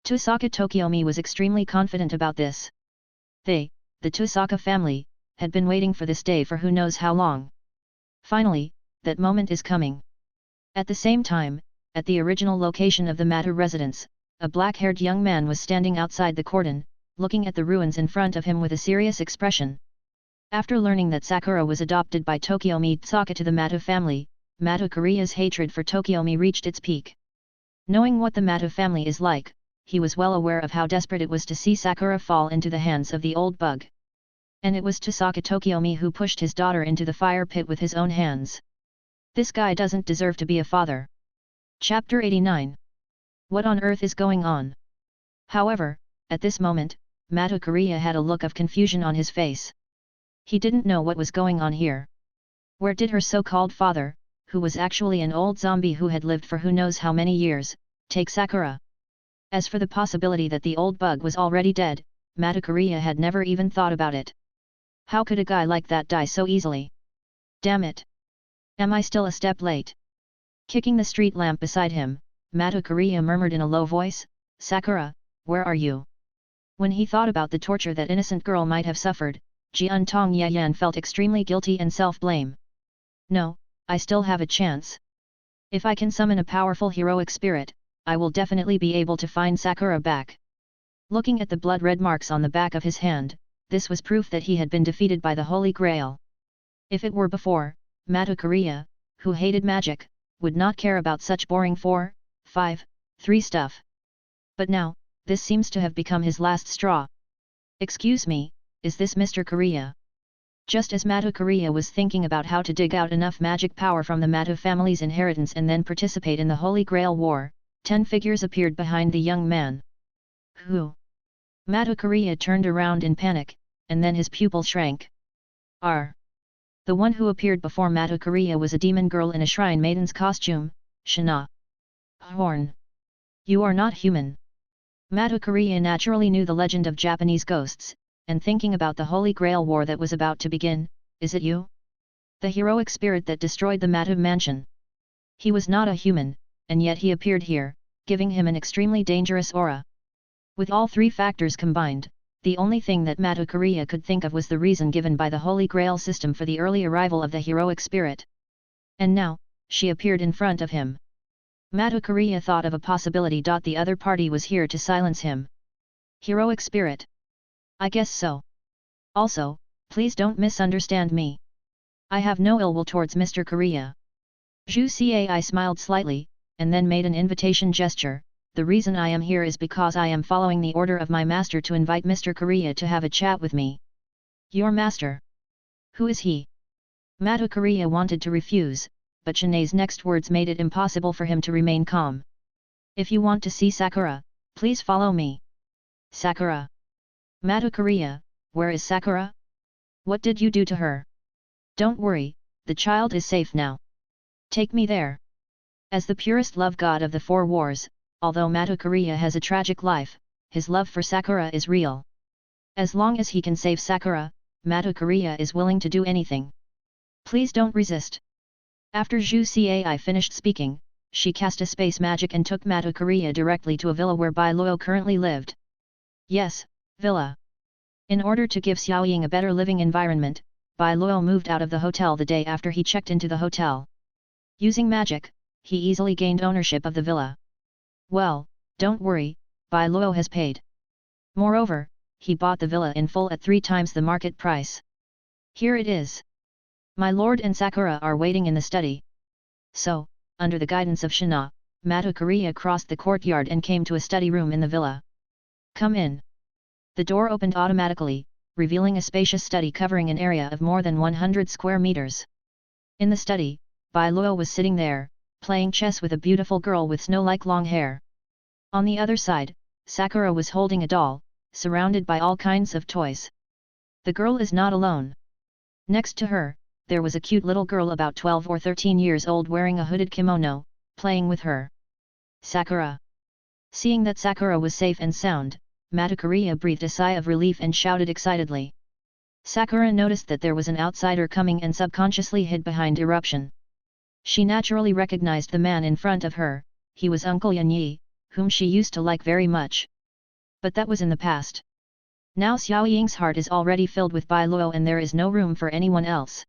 Saka Tokiomi was extremely confident about this. They, the Saka family, had been waiting for this day for who knows how long. Finally, that moment is coming. At the same time, at the original location of the Mata residence, a black-haired young man was standing outside the cordon, looking at the ruins in front of him with a serious expression. After learning that Sakura was adopted by Tokiomi Saka to the Mata family, Mata Korea's hatred for Tokiomi reached its peak. Knowing what the Mata family is like, he was well aware of how desperate it was to see Sakura fall into the hands of the old bug. And it was Saka Tokiomi who pushed his daughter into the fire pit with his own hands. This guy doesn't deserve to be a father. Chapter 89. What on earth is going on? However, at this moment, Mata Korea had a look of confusion on his face. He didn't know what was going on here. Where did her so-called father, who was actually an old zombie who had lived for who knows how many years, take Sakura? As for the possibility that the old bug was already dead, Mata Korea had never even thought about it. How could a guy like that die so easily? Damn it! Am I still a step late? Kicking the street lamp beside him, Mata Korea murmured in a low voice, Sakura, where are you? When he thought about the torture that innocent girl might have suffered, Jian Tong Yayan felt extremely guilty and self-blame. No, I still have a chance. If I can summon a powerful heroic spirit, I will definitely be able to find Sakura back. Looking at the blood-red marks on the back of his hand, this was proof that he had been defeated by the Holy Grail. If it were before, Mata Korea, who hated magic, would not care about such boring 4, 5, 3 stuff. But now, this seems to have become his last straw. Excuse me, is this Mr. Korea? Just as Matu Korea was thinking about how to dig out enough magic power from the Matu family's inheritance and then participate in the Holy Grail War, 10 figures appeared behind the young man. Who? Matu Korea turned around in panic, and then his pupil shrank. The one who appeared before Matu Korea was a demon girl in a shrine maiden's costume, Shana. Horn. You are not human. Matu Korea naturally knew the legend of Japanese ghosts, and thinking about the Holy Grail War that was about to begin, is it you? The heroic spirit that destroyed the Matu mansion. He was not a human, and yet he appeared here, giving him an extremely dangerous aura. With all three factors combined, the only thing that Matu Korea could think of was the reason given by the Holy Grail system for the early arrival of the heroic spirit. And now, she appeared in front of him. Matu Korea thought of a possibility. The other party was here to silence him. Heroic spirit. I guess so. Also, please don't misunderstand me. I have no ill will towards Mr. Korea. Zhu Cai smiled slightly, and then made an invitation gesture. The reason I am here is because I am following the order of my master to invite Mr. Korea to have a chat with me. Your master? Who is he? Matu Korea wanted to refuse, but Shanae's next words made it impossible for him to remain calm. If you want to see Sakura, please follow me. Sakura? Matu Korea, where is Sakura? What did you do to her? Don't worry, the child is safe now. Take me there. As the purest love god of the four wars, although Matu Korea has a tragic life, his love for Sakura is real. As long as he can save Sakura, Matu Korea is willing to do anything. Please don't resist. After Zhu Cai finished speaking, she cast a space magic and took Matu Korea directly to a villa where Bai Luo currently lived. Yes, villa. In order to give Xiaoying a better living environment, Bai Luo moved out of the hotel the day after he checked into the hotel. Using magic, he easily gained ownership of the villa. Well, don't worry, Bai Luo has paid. Moreover, he bought the villa in full at 3 times the market price. Here it is. My lord and Sakura are waiting in the study. So, under the guidance of Shana, Matu Korea crossed the courtyard and came to a study room in the villa. Come in. The door opened automatically, revealing a spacious study covering an area of more than 100 square meters. In the study, Bai Luo was sitting there, playing chess with a beautiful girl with snow-like long hair. On the other side, Sakura was holding a doll, surrounded by all kinds of toys. The girl is not alone. Next to her, there was a cute little girl about 12 or 13 years old wearing a hooded kimono, playing with her. Sakura. Seeing that Sakura was safe and sound, Matu Korea breathed a sigh of relief and shouted excitedly. Sakura noticed that there was an outsider coming and subconsciously hid behind eruption. She naturally recognized the man in front of her. He was Uncle Yan Yi, whom she used to like very much. But that was in the past. Now Xiaoying's heart is already filled with Bai Luo and there is no room for anyone else.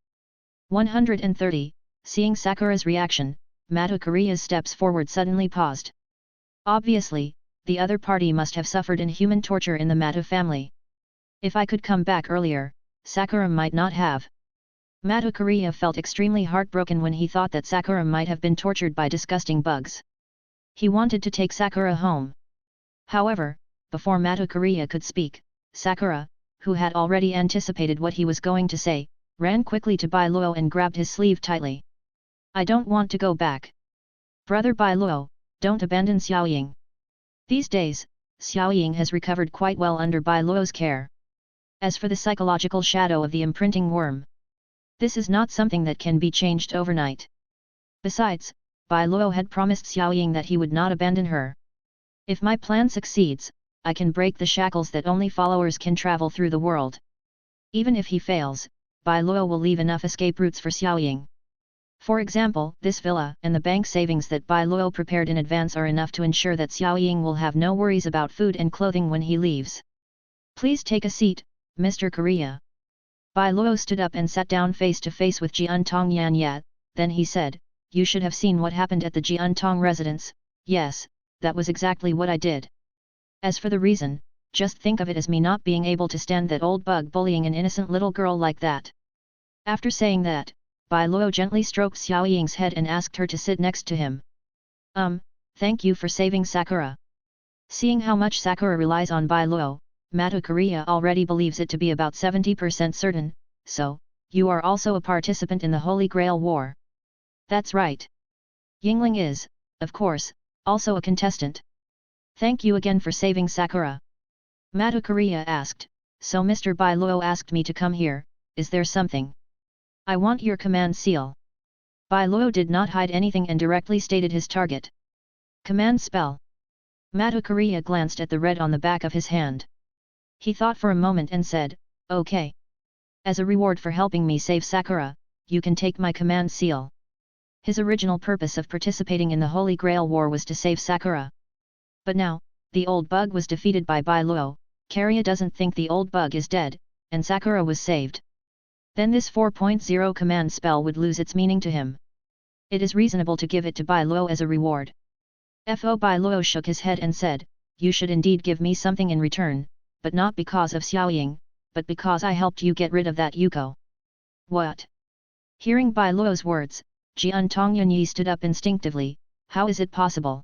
130. Seeing Sakura's reaction, Matu Korea's steps forward suddenly paused. Obviously, the other party must have suffered inhuman torture in the Matu family. If I could come back earlier, Sakura might not have. Matu Korea felt extremely heartbroken when he thought that Sakura might have been tortured by disgusting bugs. He wanted to take Sakura home. However, before Matu Korea could speak, Sakura, who had already anticipated what he was going to say, ran quickly to Bai Luo and grabbed his sleeve tightly. I don't want to go back. Brother Bai Luo, don't abandon Xiaoying. These days, Xiaoying has recovered quite well under Bai Luo's care. As for the psychological shadow of the imprinting worm, this is not something that can be changed overnight. Besides, Bai Luo had promised Xiaoying that he would not abandon her. If my plan succeeds, I can break the shackles that only followers can travel through the world. Even if he fails, Bai Luo will leave enough escape routes for Xiaoying. For example, this villa and the bank savings that Bai Luo prepared in advance are enough to ensure that Xiaoying will have no worries about food and clothing when he leaves. Please take a seat, Mr. Korea. Bai Luo stood up and sat down face to face with Jiantong Yan Yat, then he said, you should have seen what happened at the Jiantong residence. Yes, that was exactly what I did. As for the reason, just think of it as me not being able to stand that old bug bullying an innocent little girl like that. After saying that, Bai Luo gently stroked Xiaoying's head and asked her to sit next to him. Thank you for saving Sakura. Seeing how much Sakura relies on Bai Luo, Mata Korea already believes it to be about 70% certain, so, you are also a participant in the Holy Grail War. That's right. Yingling is, of course, also a contestant. Thank you again for saving Sakura. Mata Korea asked, so Mr. Bai Luo asked me to come here, is there something? I want your command seal. Bai Luo did not hide anything and directly stated his target. Command spell. Mata Korea glanced at the red on the back of his hand. He thought for a moment and said, okay. As a reward for helping me save Sakura, you can take my command seal. His original purpose of participating in the Holy Grail War was to save Sakura. But now, the old bug was defeated by Bai Luo, Karya doesn't think the old bug is dead, and Sakura was saved. Then this 4.0 command spell would lose its meaning to him. It is reasonable to give it to Bai Luo as a reward. Fo Bai Luo shook his head and said, you should indeed give me something in return, but not because of Xiaoying, but because I helped you get rid of that Yuko. What? Hearing Bai Luo's words, Jian Tongyanyi stood up instinctively, how is it possible?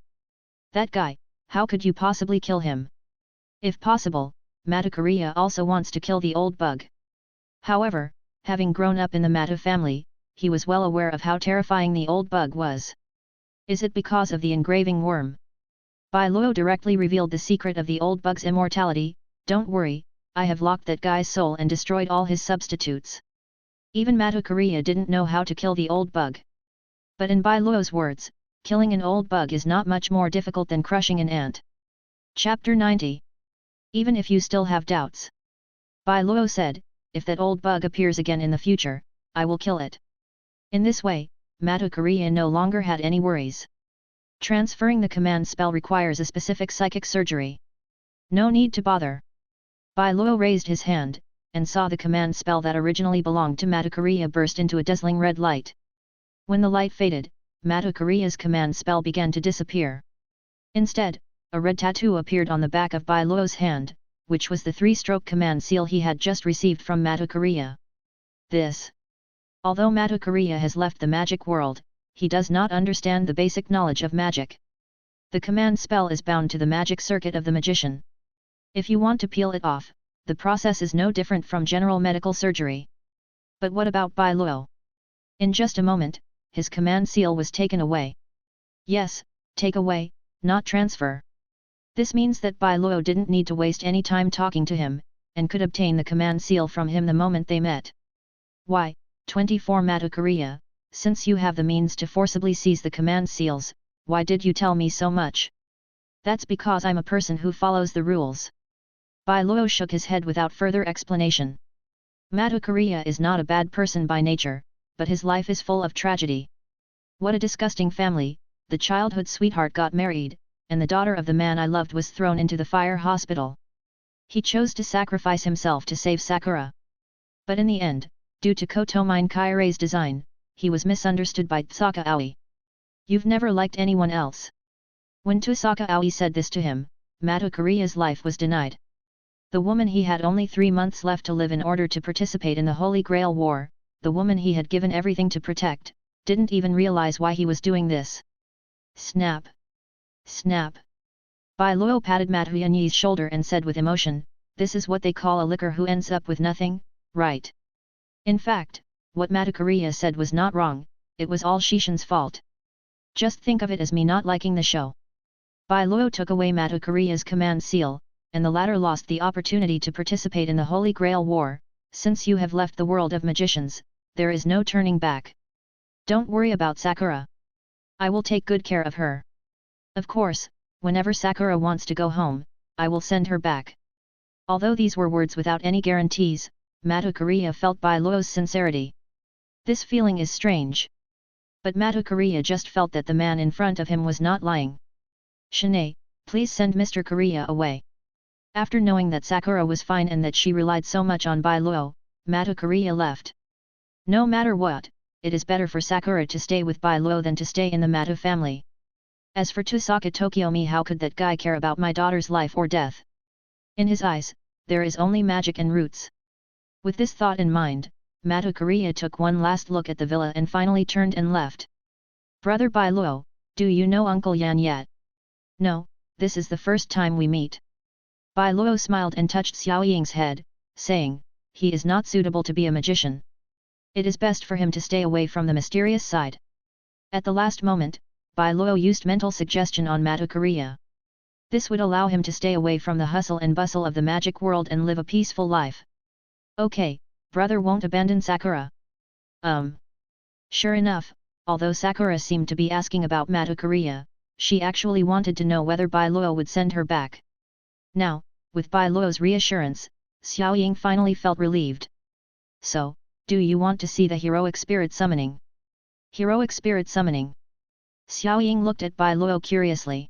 That guy, how could you possibly kill him? If possible, Mata Korea also wants to kill the old bug. However, having grown up in the Mata family, he was well aware of how terrifying the old bug was. Is it because of the engraving worm? Bai Luo directly revealed the secret of the old bug's immortality, don't worry, I have locked that guy's soul and destroyed all his substitutes. Even Mata Korea didn't know how to kill the old bug. But in Bai Luo's words, killing an old bug is not much more difficult than crushing an ant. Chapter 90. Even if you still have doubts. Bai Luo said, if that old bug appears again in the future, I will kill it. In this way, Mata Korea no longer had any worries. Transferring the command spell requires a specific psychic surgery. No need to bother. Bai Luo raised his hand, and saw the command spell that originally belonged to Mata Korea burst into a dazzling red light. When the light faded, Mata Korea's command spell began to disappear. Instead, a red tattoo appeared on the back of Bai Luo's hand, which was the 3-stroke command seal he had just received from Mata Korea. Although Mata Korea has left the magic world, he does not understand the basic knowledge of magic. The command spell is bound to the magic circuit of the magician. If you want to peel it off, the process is no different from general medical surgery. But what about Bai Luo? In just a moment, his command seal was taken away. Yes, take away, not transfer. This means that Bai Luo didn't need to waste any time talking to him, and could obtain the command seal from him the moment they met. Why, 24 Mata Korea, since you have the means to forcibly seize the command seals, why did you tell me so much? That's because I'm a person who follows the rules. Bai Luo shook his head without further explanation. Mata Korea is not a bad person by nature, but his life is full of tragedy. What a disgusting family, the childhood sweetheart got married, and the daughter of the man I loved was thrown into the fire hospital. He chose to sacrifice himself to save Sakura. But in the end, due to Kotomine Kairei's design, he was misunderstood by Tsaka Aoi. You've never liked anyone else. When Tsaka Aoi said this to him, Mata Korea's life was denied. The woman he had only 3 months left to live in order to participate in the Holy Grail War, the woman he had given everything to protect, didn't even realize why he was doing this. Snap! Snap! Bai Luo patted Mata Yanyi's shoulder and said with emotion, this is what they call a licker who ends up with nothing, right? In fact, what Mata Korea said was not wrong, it was all Shishin's fault. Just think of it as me not liking the show. Bai Luo took away Mata Korea's command seal, and the latter lost the opportunity to participate in the Holy Grail War. Since you have left the world of magicians, there is no turning back. Don't worry about Sakura. I will take good care of her. Of course, whenever Sakura wants to go home, I will send her back. Although these were words without any guarantees, Mata Korea felt Bai Luo's sincerity. This feeling is strange. But Mata Korea just felt that the man in front of him was not lying. Shanae, please send Mr. Korea away. After knowing that Sakura was fine and that she relied so much on Bai Luo, Mata Korea left. No matter what, it is better for Sakura to stay with Bai Luo than to stay in the Mata family. As for Tusaka Tokiomi, how could that guy care about my daughter's life or death? In his eyes, there is only magic and roots. With this thought in mind, Mata Korea took one last look at the villa and finally turned and left. Brother Bai Luo, do you know Uncle Yan yet? No, this is the first time we meet. Bai Luo smiled and touched Xiao Ying's head, saying, he is not suitable to be a magician. It is best for him to stay away from the mysterious side. At the last moment, Bai Luo used mental suggestion on Matokuria. This would allow him to stay away from the hustle and bustle of the magic world and live a peaceful life. Okay, brother won't abandon Sakura. Sure enough, although Sakura seemed to be asking about Matokuria, she actually wanted to know whether Bai Luo would send her back. Now, with Bai Luo's reassurance, Xiao Ying finally felt relieved. So, do you want to see the heroic spirit summoning? Heroic spirit summoning? Xiao Ying looked at Bai Luo curiously.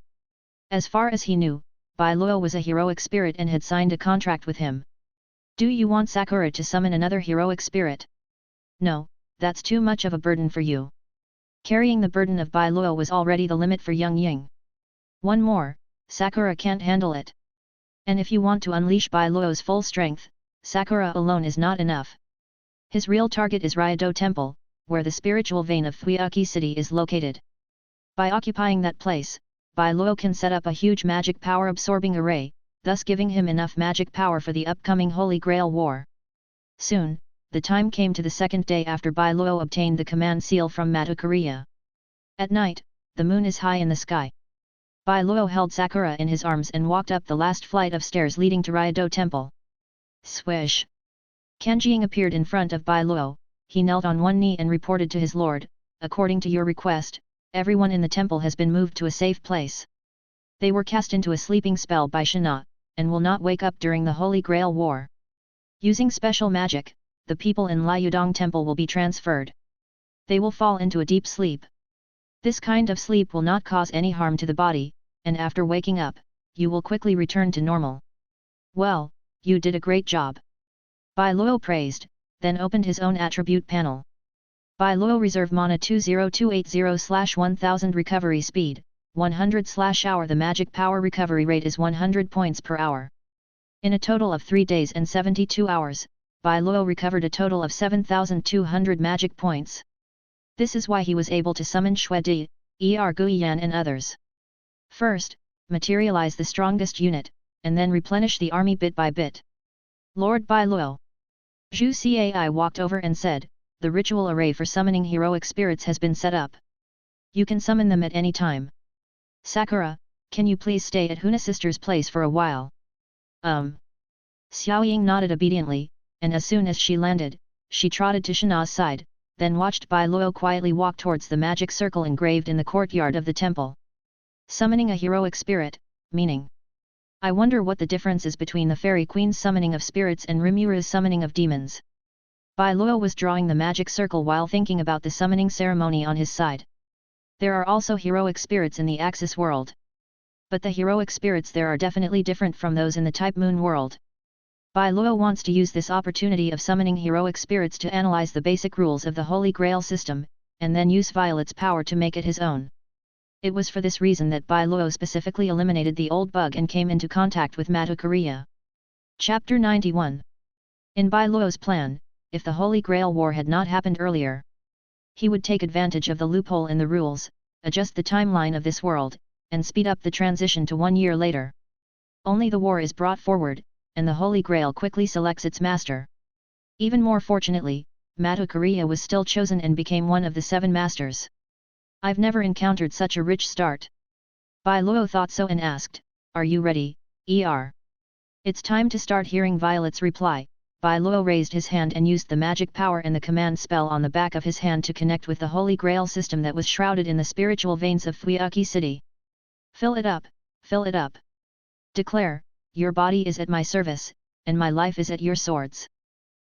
As far as he knew, Bai Luo was a heroic spirit and had signed a contract with him. Do you want Sakura to summon another heroic spirit? No, that's too much of a burden for you. Carrying the burden of Bai Luo was already the limit for young Ying. One more, Sakura can't handle it. And if you want to unleash Bai Luo's full strength, Sakura alone is not enough. His real target is Ryado Temple, where the spiritual vein of Fuyaki City is located. By occupying that place, Bai Luo can set up a huge magic power absorbing array, thus giving him enough magic power for the upcoming Holy Grail War. Soon, the time came to the second day after Bai Luo obtained the command seal from Matokuria. At night, the moon is high in the sky. Bai Luo held Sakura in his arms and walked up the last flight of stairs leading to Ryado Temple. Swish! Kanjiing appeared in front of Bai Luo. He knelt on one knee and reported to his lord, according to your request, everyone in the temple has been moved to a safe place. They were cast into a sleeping spell by Shana, and will not wake up during the Holy Grail War. Using special magic, the people in Liudong Temple will be transferred. They will fall into a deep sleep. This kind of sleep will not cause any harm to the body, and after waking up, you will quickly return to normal. Well, you did a great job. Bai Luo praised, then opened his own attribute panel. Bai Luo Reserve Mana 20280/1000 Recovery Speed, 100/hour. The magic power recovery rate is 100 points per hour. In a total of 3 days and 72 hours, Bai Luo recovered a total of 7,200 magic points. This is why he was able to summon Xue Di, Er Guiyan and others. First, materialize the strongest unit, and then replenish the army bit by bit. Lord Bai Luo. Zhu Cai walked over and said, the ritual array for summoning heroic spirits has been set up. You can summon them at any time. Sakura, can you please stay at Huna sister's place for a while? Xiao Ying nodded obediently, and as soon as she landed, she trotted to Shana's side, then watched Bai Luo quietly walk towards the magic circle engraved in the courtyard of the temple. Summoning a heroic spirit, meaning. I wonder what the difference is between the Fairy Queen's summoning of spirits and Rimuru's summoning of demons. Bai Luo was drawing the magic circle while thinking about the summoning ceremony on his side. There are also heroic spirits in the Axis world. But the heroic spirits there are definitely different from those in the Type Moon world. Bai Luo wants to use this opportunity of summoning heroic spirits to analyze the basic rules of the Holy Grail system, and then use Violet's power to make it his own. It was for this reason that Bai Luo specifically eliminated the old bug and came into contact with Matokuria. Chapter 91. In Bai Luo's plan, if the Holy Grail War had not happened earlier, he would take advantage of the loophole in the rules, adjust the timeline of this world, and speed up the transition to 1 year later. Only the war is brought forward, and the Holy Grail quickly selects its master. Even more fortunately, Matokuria was still chosen and became one of the 7 masters. I've never encountered such a rich start. Bai Luo thought so and asked, are you ready, Er? It's time to start hearing Violet's reply. Bai Luo raised his hand and used the magic power and the command spell on the back of his hand to connect with the Holy Grail system that was shrouded in the spiritual veins of Fuyaki City. Fill it up, fill it up. Declare, your body is at my service, and my life is at your swords.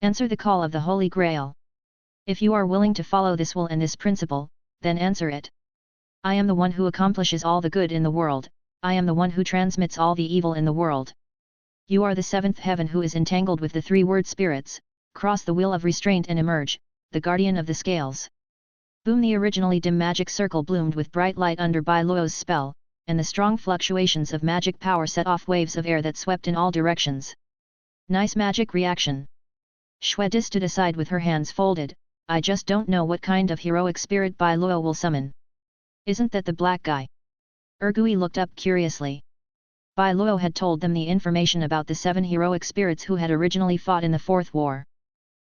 Answer the call of the Holy Grail. If you are willing to follow this will and this principle, then answer it. I am the one who accomplishes all the good in the world, I am the one who transmits all the evil in the world. You are the 7th heaven who is entangled with the 3-word spirits, cross the wheel of restraint and emerge, the guardian of the scales. Boom! The originally dim magic circle bloomed with bright light under Bai Luo's spell, and the strong fluctuations of magic power set off waves of air that swept in all directions. Nice magic reaction. Xue Di stood aside with her hands folded, I just don't know what kind of heroic spirit Bai Luo will summon. Isn't that the black guy? Ergui looked up curiously. Bai Luo had told them the information about the 7 heroic spirits who had originally fought in the Fourth War.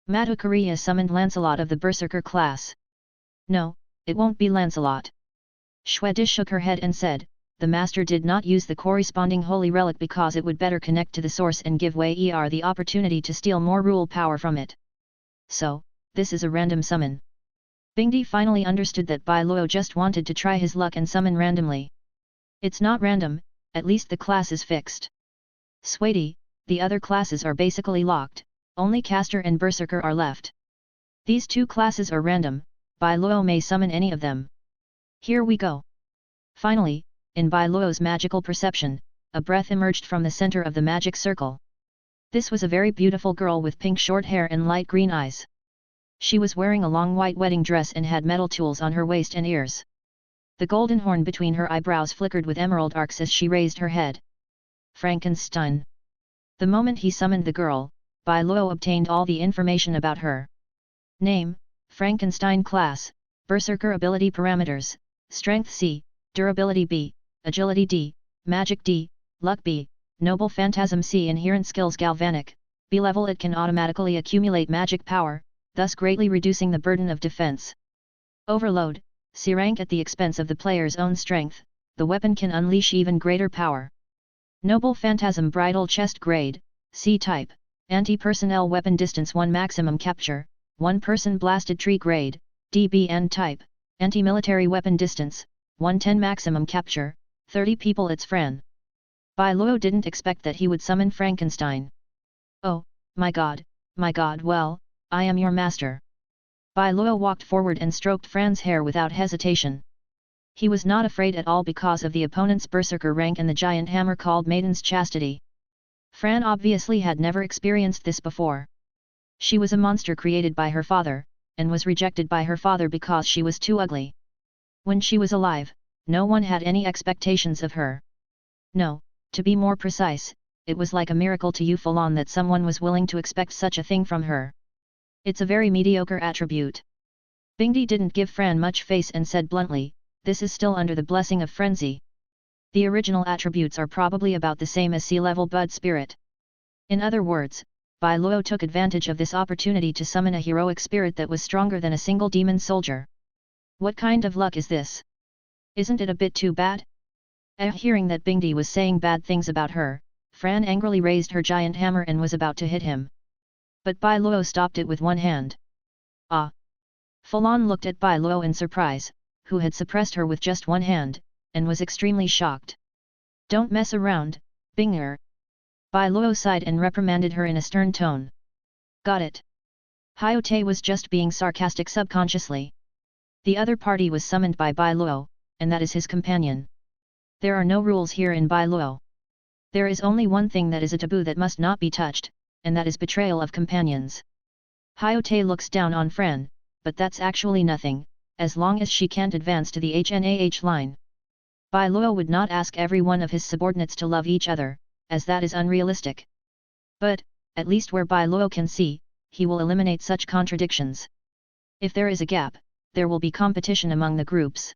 Madhukariya summoned Lancelot of the Berserker class. No, it won't be Lancelot. Shweta shook her head and said, the master did not use the corresponding holy relic because it would better connect to the source and give Wei the opportunity to steal more rule power from it. So, this is a random summon. Bingdi finally understood that Bai Luo just wanted to try his luck and summon randomly. It's not random, at least the class is fixed. Sweetie, the other classes are basically locked, only Caster and Berserker are left. These 2 classes are random, Bai Luo may summon any of them. Here we go. Finally, in Bai Luo's magical perception, a breath emerged from the center of the magic circle. This was a very beautiful girl with pink short hair and light green eyes. She was wearing a long white wedding dress and had metal tools on her waist and ears. The golden horn between her eyebrows flickered with emerald arcs as she raised her head. Frankenstein. The moment he summoned the girl, Bai Luo obtained all the information about her. Name, Frankenstein class, Berserker ability parameters, Strength C, Durability B, Agility D, Magic D, Luck B, Noble Phantasm C. Inherent skills Galvanic, B level. It can automatically accumulate magic power, thus greatly reducing the burden of defense. Overload, C rank. At the expense of the player's own strength, the weapon can unleash even greater power. Noble Phantasm Bridal Chest Grade, C type, Anti-personnel weapon distance 1 maximum capture, 1 person blasted tree grade, DBN type, Anti-military weapon distance, 110 maximum capture, 30 people. It's Fran. Bai Luo didn't expect that he would summon Frankenstein. Oh, my god, well, I am your master. Bai Luo walked forward and stroked Fran's hair without hesitation. He was not afraid at all because of the opponent's berserker rank and the giant hammer called Maiden's Chastity. Fran obviously had never experienced this before. She was a monster created by her father, and was rejected by her father because she was too ugly. When she was alive, no one had any expectations of her. No, to be more precise, it was like a miracle to Yu Falon that someone was willing to expect such a thing from her. It's a very mediocre attribute. Bingdi didn't give Fran much face and said bluntly, this is still under the blessing of frenzy. The original attributes are probably about the same as sea-level Bud Spirit. In other words, Bai Luo took advantage of this opportunity to summon a heroic spirit that was stronger than a single demon soldier. What kind of luck is this? Isn't it a bit too bad? Hearing that Bingdi was saying bad things about her, Fran angrily raised her giant hammer and was about to hit him. But Bai Luo stopped it with one hand. Ah! Falon looked at Bai Luo in surprise, who had suppressed her with just one hand, and was extremely shocked. Don't mess around, Binger. Bai Luo sighed and reprimanded her in a stern tone. Got it. Hyote was just being sarcastic subconsciously. The other party was summoned by Bai Luo, and that is his companion. There are no rules here in Bai Luo. There is only one thing that is a taboo that must not be touched, and that is betrayal of companions. Hyote looks down on Fran, but that's actually nothing, as long as she can't advance to the HNAH line. Bai Luo would not ask every one of his subordinates to love each other, as that is unrealistic. But, at least where Bai Luo can see, he will eliminate such contradictions. If there is a gap, there will be competition among the groups.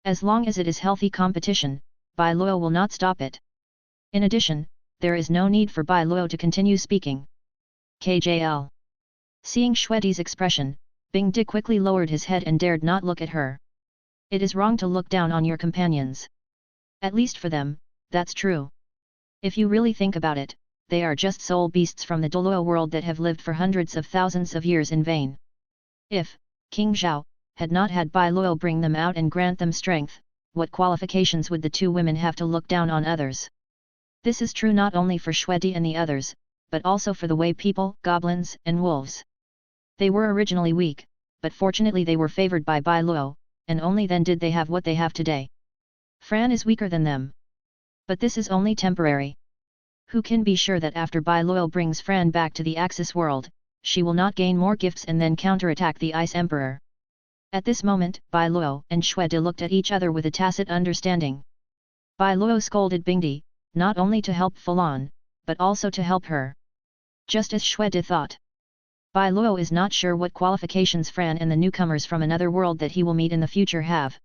As long as it is healthy competition, Bai Luo will not stop it. In addition, there is no need for Bai Luo to continue speaking. KJL. Seeing Shweti's expression, Bing Di quickly lowered his head and dared not look at her. It is wrong to look down on your companions. At least for them, that's true. If you really think about it, they are just soul beasts from the Doluo world that have lived for hundreds of thousands of years in vain. If King Zhao had not had Bai Luo bring them out and grant them strength, what qualifications would the two women have to look down on others? This is true not only for Shweti and the others, but also for the Wei people, goblins, and wolves. They were originally weak, but fortunately they were favored by Bai Luo, and only then did they have what they have today. Fran is weaker than them. But this is only temporary. Who can be sure that after Bai Luo brings Fran back to the Axis world, she will not gain more gifts and then counterattack the Ice Emperor? At this moment, Bai Luo and Shweti looked at each other with a tacit understanding. Bai Luo scolded Bingdi, not only to help Falon, but also to help her. Just as Shweti thought. Bai Luo is not sure what qualifications Fran and the newcomers from another world that he will meet in the future have.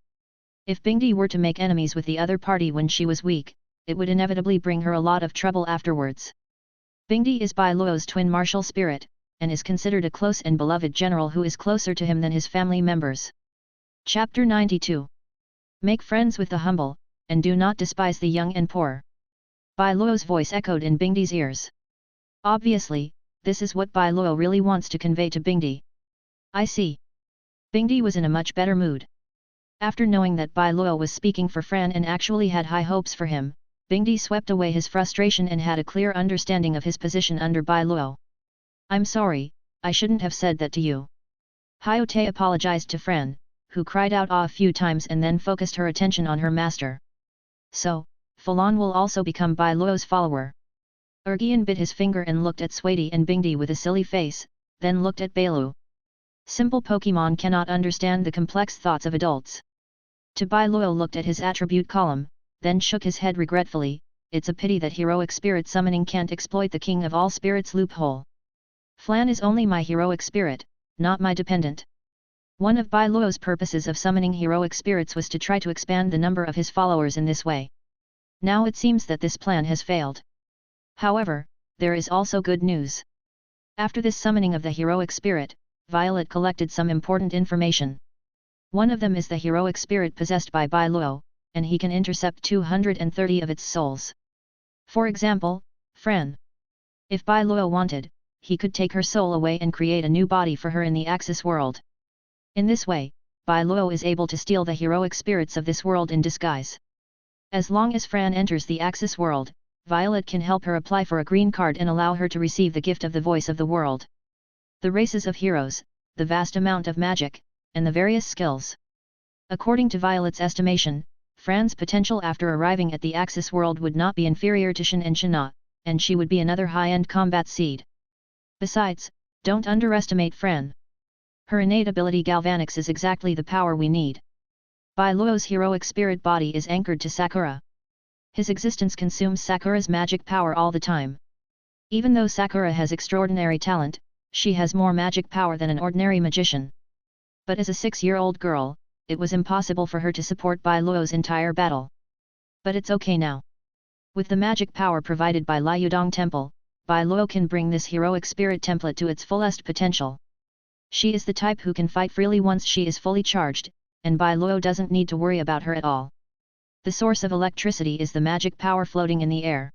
If Bingdi were to make enemies with the other party when she was weak, it would inevitably bring her a lot of trouble afterwards. Bingdi is Bai Luo's twin martial spirit, and is considered a close and beloved general who is closer to him than his family members. Chapter 92. Make friends with the humble, and do not despise the young and poor. Bai Luo's voice echoed in Bingdi's ears. Obviously, this is what Bai Luo really wants to convey to Bingdi. I see. Bingdi was in a much better mood. After knowing that Bai Luo was speaking for Fran and actually had high hopes for him, Bingdi swept away his frustration and had a clear understanding of his position under Bai Luo. I'm sorry, I shouldn't have said that to you. Hyote apologized to Fran, who cried out ah a few times and then focused her attention on her master. So, Falan will also become Bai Luo's follower. Ergian bit his finger and looked at Swaty and Bingdi with a silly face, then looked at Bai Luo. Simple Pokemon cannot understand the complex thoughts of adults. To Bai Luo looked at his attribute column, then shook his head regretfully. It's a pity that heroic spirit summoning can't exploit the king of all spirits loophole. Flan is only my heroic spirit, not my dependent. One of Bai Luo's purposes of summoning heroic spirits was to try to expand the number of his followers in this way. Now it seems that this plan has failed. However, there is also good news. After this summoning of the heroic spirit, Violet collected some important information. One of them is the heroic spirit possessed by Bai Luo, and he can intercept 230 of its souls. For example, Fran. If Bai Luo wanted, he could take her soul away and create a new body for her in the Axis world. In this way, Bai Luo is able to steal the heroic spirits of this world in disguise. As long as Fran enters the Axis world, Violet can help her apply for a green card and allow her to receive the gift of the voice of the world. The races of heroes, the vast amount of magic, and the various skills. According to Violet's estimation, Fran's potential after arriving at the Axis world would not be inferior to Shen and Shana, and she would be another high-end combat seed. Besides, don't underestimate Fran. Her innate ability Galvanix is exactly the power we need. Bai Luo's heroic spirit body is anchored to Sakura. His existence consumes Sakura's magic power all the time. Even though Sakura has extraordinary talent, she has more magic power than an ordinary magician. But as a 6-year-old girl, it was impossible for her to support Bai Luo's entire battle. But it's okay now. With the magic power provided by Liudong Temple, Bai Luo can bring this heroic spirit template to its fullest potential. She is the type who can fight freely once she is fully charged, and Bai Luo doesn't need to worry about her at all. The source of electricity is the magic power floating in the air.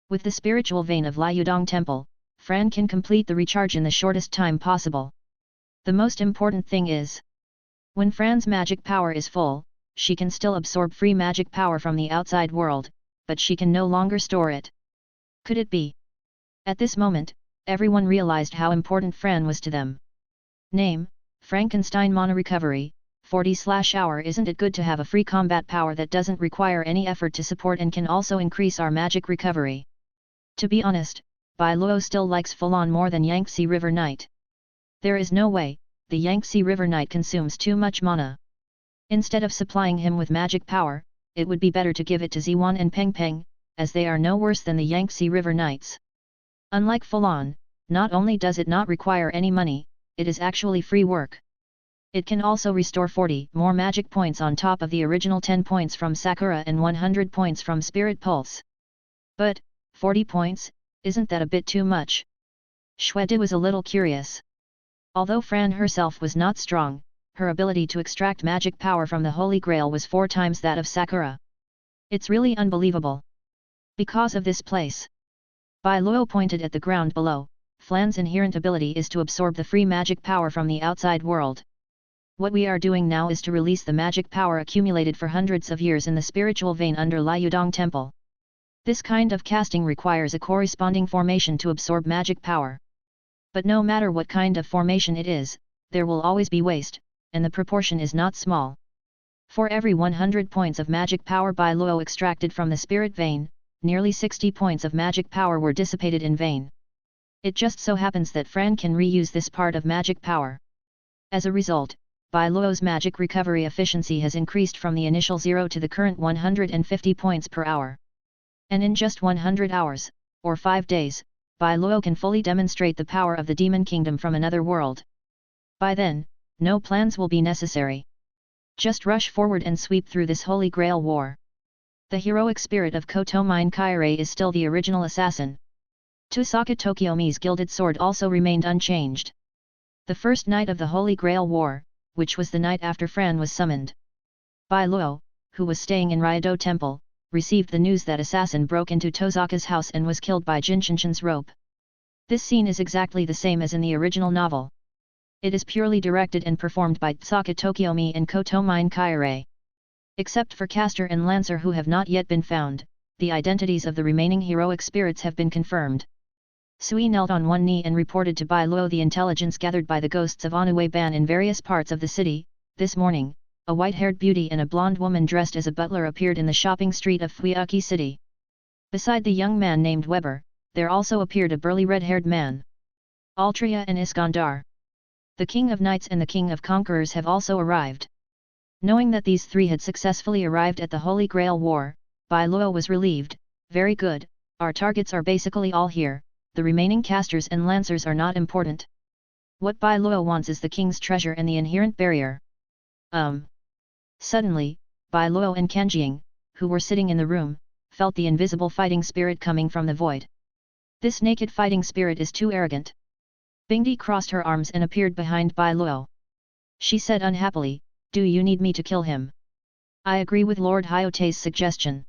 With the spiritual vein of Liudong Temple, Fran can complete the recharge in the shortest time possible. The most important thing is, when Fran's magic power is full, she can still absorb free magic power from the outside world, but she can no longer store it. Could it be? At this moment, everyone realized how important Fran was to them. Name, Frankenstein Mana Recovery, 40/hour. Isn't it good to have a free combat power that doesn't require any effort to support and can also increase our magic recovery? To be honest, Bai Luo still likes Falan more than Yangtze River Knight. There is no way, the Yangtze River Knight consumes too much mana. Instead of supplying him with magic power, it would be better to give it to Ziwan and Peng Peng, as they are no worse than the Yangtze River Knights. Unlike Falan, not only does it not require any money, it is actually free work. It can also restore 40 more magic points on top of the original 10 points from Sakura and 100 points from Spirit Pulse. But, 40 points, isn't that a bit too much? Xuede was a little curious. Although Fran herself was not strong, her ability to extract magic power from the Holy Grail was 4 times that of Sakura. It's really unbelievable. Because of this place. Bai Luo pointed at the ground below, Flan's inherent ability is to absorb the free magic power from the outside world. What we are doing now is to release the magic power accumulated for hundreds of years in the spiritual vein under Liudong Temple. This kind of casting requires a corresponding formation to absorb magic power. But no matter what kind of formation it is, there will always be waste, and the proportion is not small. For every 100 points of magic power Bai Luo extracted from the spirit vein, nearly 60 points of magic power were dissipated in vain. It just so happens that Fran can reuse this part of magic power. As a result, Bai Luo's magic recovery efficiency has increased from the initial 0 to the current 150 points per hour. And in just 100 hours, or 5 days, Bai Luo can fully demonstrate the power of the Demon Kingdom from another world. By then, no plans will be necessary. Just rush forward and sweep through this Holy Grail war. The heroic spirit of Koto Mine Kaire is still the original assassin. Tusaka Tokiomi's gilded sword also remained unchanged. The first night of the Holy Grail War, which was the night after Fran was summoned, Bai Luo, who was staying in Ryado Temple, received the news that assassin broke into Tozaka's house and was killed by Jinshinshin's rope. This scene is exactly the same as in the original novel. It is purely directed and performed by Tusaka Tokiomi and Koto Mine Kaire. Except for Caster and Lancer who have not yet been found, the identities of the remaining heroic spirits have been confirmed. Sui knelt on one knee and reported to Bai Luo the intelligence gathered by the ghosts of Onue Ban in various parts of the city. This morning, a white-haired beauty and a blonde woman dressed as a butler appeared in the shopping street of Fuyaki City. Beside the young man named Weber, there also appeared a burly red-haired man. Altria and Iskandar. The King of Knights and the King of Conquerors have also arrived. Knowing that these three had successfully arrived at the Holy Grail War, Bai Luo was relieved. Very good, our targets are basically all here, the remaining casters and lancers are not important. What Bai Luo wants is the king's treasure and the inherent barrier. Suddenly, Bai Luo and Kanjiang, who were sitting in the room, felt the invisible fighting spirit coming from the void. This naked fighting spirit is too arrogant. Bingdi crossed her arms and appeared behind Bai Luo. She said unhappily, "Do you need me to kill him?" "I agree with Lord Hyote's suggestion."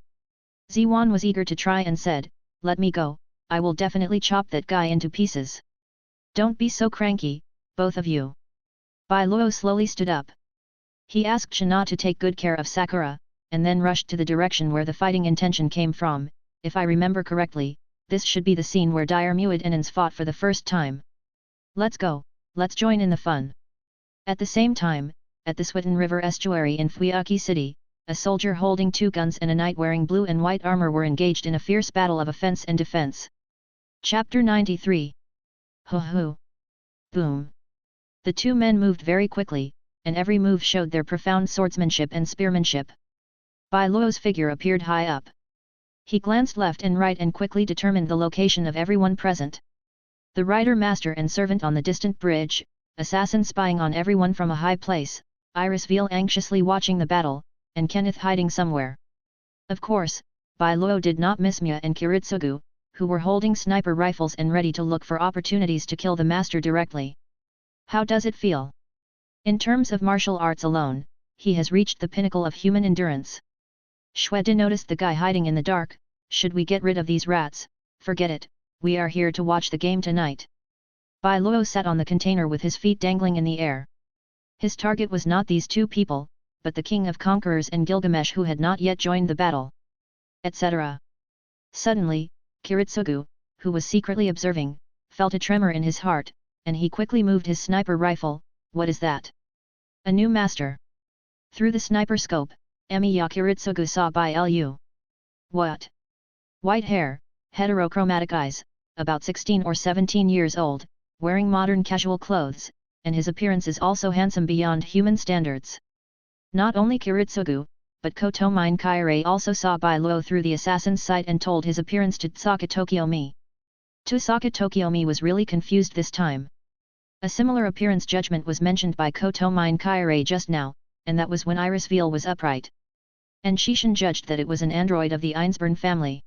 Ziwan was eager to try and said, "Let me go, I will definitely chop that guy into pieces." "Don't be so cranky, both of you." Bai Luo slowly stood up. He asked Shana to take good care of Sakura, and then rushed to the direction where the fighting intention came from. If I remember correctly, this should be the scene where dire Muad'Inans fought for the first time. Let's go, let's join in the fun. At the same time, at the Switan River estuary in Fuyaki City, a soldier holding two guns and a knight wearing blue and white armor were engaged in a fierce battle of offense and defense. Chapter 93. Ho ho! Boom! The two men moved very quickly, and every move showed their profound swordsmanship and spearmanship. Bai Luo's figure appeared high up. He glanced left and right and quickly determined the location of everyone present. The rider master and servant on the distant bridge, assassin spying on everyone from a high place, Iris Veal anxiously watching the battle, and Kenneth hiding somewhere. Of course, Bai Luo did not miss Mia and Kiritsugu, who were holding sniper rifles and ready to look for opportunities to kill the master directly. How does it feel? In terms of martial arts alone, he has reached the pinnacle of human endurance. Shwede noticed the guy hiding in the dark. Should we get rid of these rats? Forget it, we are here to watch the game tonight. Bai Luo sat on the container with his feet dangling in the air. His target was not these two people, but the King of Conquerors and Gilgamesh who had not yet joined the battle. Etc. Suddenly, Kiritsugu, who was secretly observing, felt a tremor in his heart, and he quickly moved his sniper rifle. What is that? A new master. Through the sniper scope, Emiya Kiritsugu saw Bai Lu. What? White hair, heterochromatic eyes, about 16 or 17 years old, wearing modern casual clothes, and his appearance is also handsome beyond human standards. Not only Kiritsugu, but Koto Mine Kaire also saw Bai Luo through the assassin's sight and told his appearance to Tusaka Tokiomi. Tusaka Tokiomi was really confused this time. A similar appearance judgment was mentioned by Koto Mine Kaire just now, and that was when Iris Veal was upright. And Shishin judged that it was an android of the Einsburn family.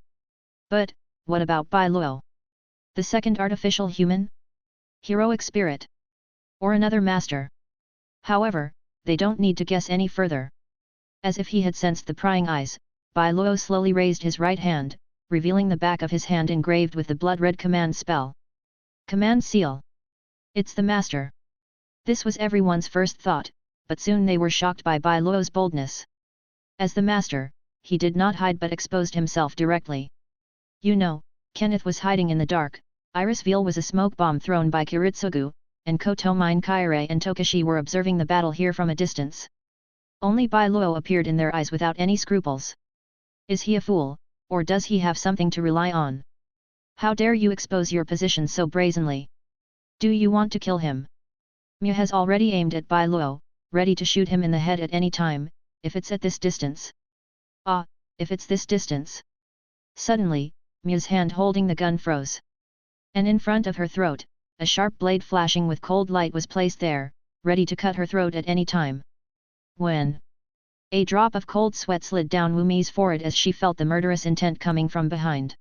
But, what about Bai Luo? The second artificial human? Heroic spirit? Or another master? However, they don't need to guess any further. As if he had sensed the prying eyes, Bai Luo slowly raised his right hand, revealing the back of his hand engraved with the blood-red command spell. Command seal. It's the master. This was everyone's first thought, but soon they were shocked by Bai Luo's boldness. As the master, he did not hide but exposed himself directly. You know, Kenneth was hiding in the dark, Iris Veal was a smoke bomb thrown by Kiritsugu, and Koto Mine Kaire and Tokashi were observing the battle here from a distance. Only Bai Luo appeared in their eyes without any scruples. Is he a fool, or does he have something to rely on? How dare you expose your position so brazenly? Do you want to kill him? Mia has already aimed at Bai Luo, ready to shoot him in the head at any time, if it's at this distance. Ah, if it's this distance. Suddenly, Mia's hand holding the gun froze. And in front of her throat, a sharp blade flashing with cold light was placed there, ready to cut her throat at any time. When A drop of cold sweat slid down Wumi's forehead as she felt the murderous intent coming from behind.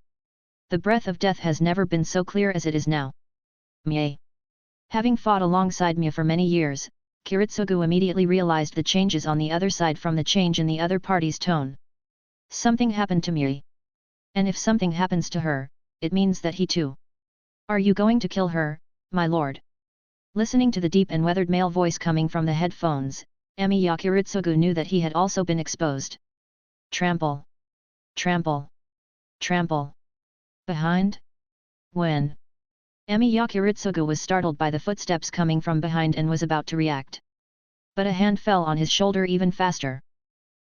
The breath of death has never been so clear as it is now. Mie. Having fought alongside Mie for many years, Kiritsugu immediately realized the changes on the other side from the change in the other party's tone. Something happened to Mie. And if something happens to her, it means that he too. Are you going to kill her, my lord? Listening to the deep and weathered male voice coming from the headphones, Emiya Kiritsugu knew that he had also been exposed. Trample. Trample. Trample. Behind? When? Emiya Kiritsugu was startled by the footsteps coming from behind and was about to react. But a hand fell on his shoulder even faster.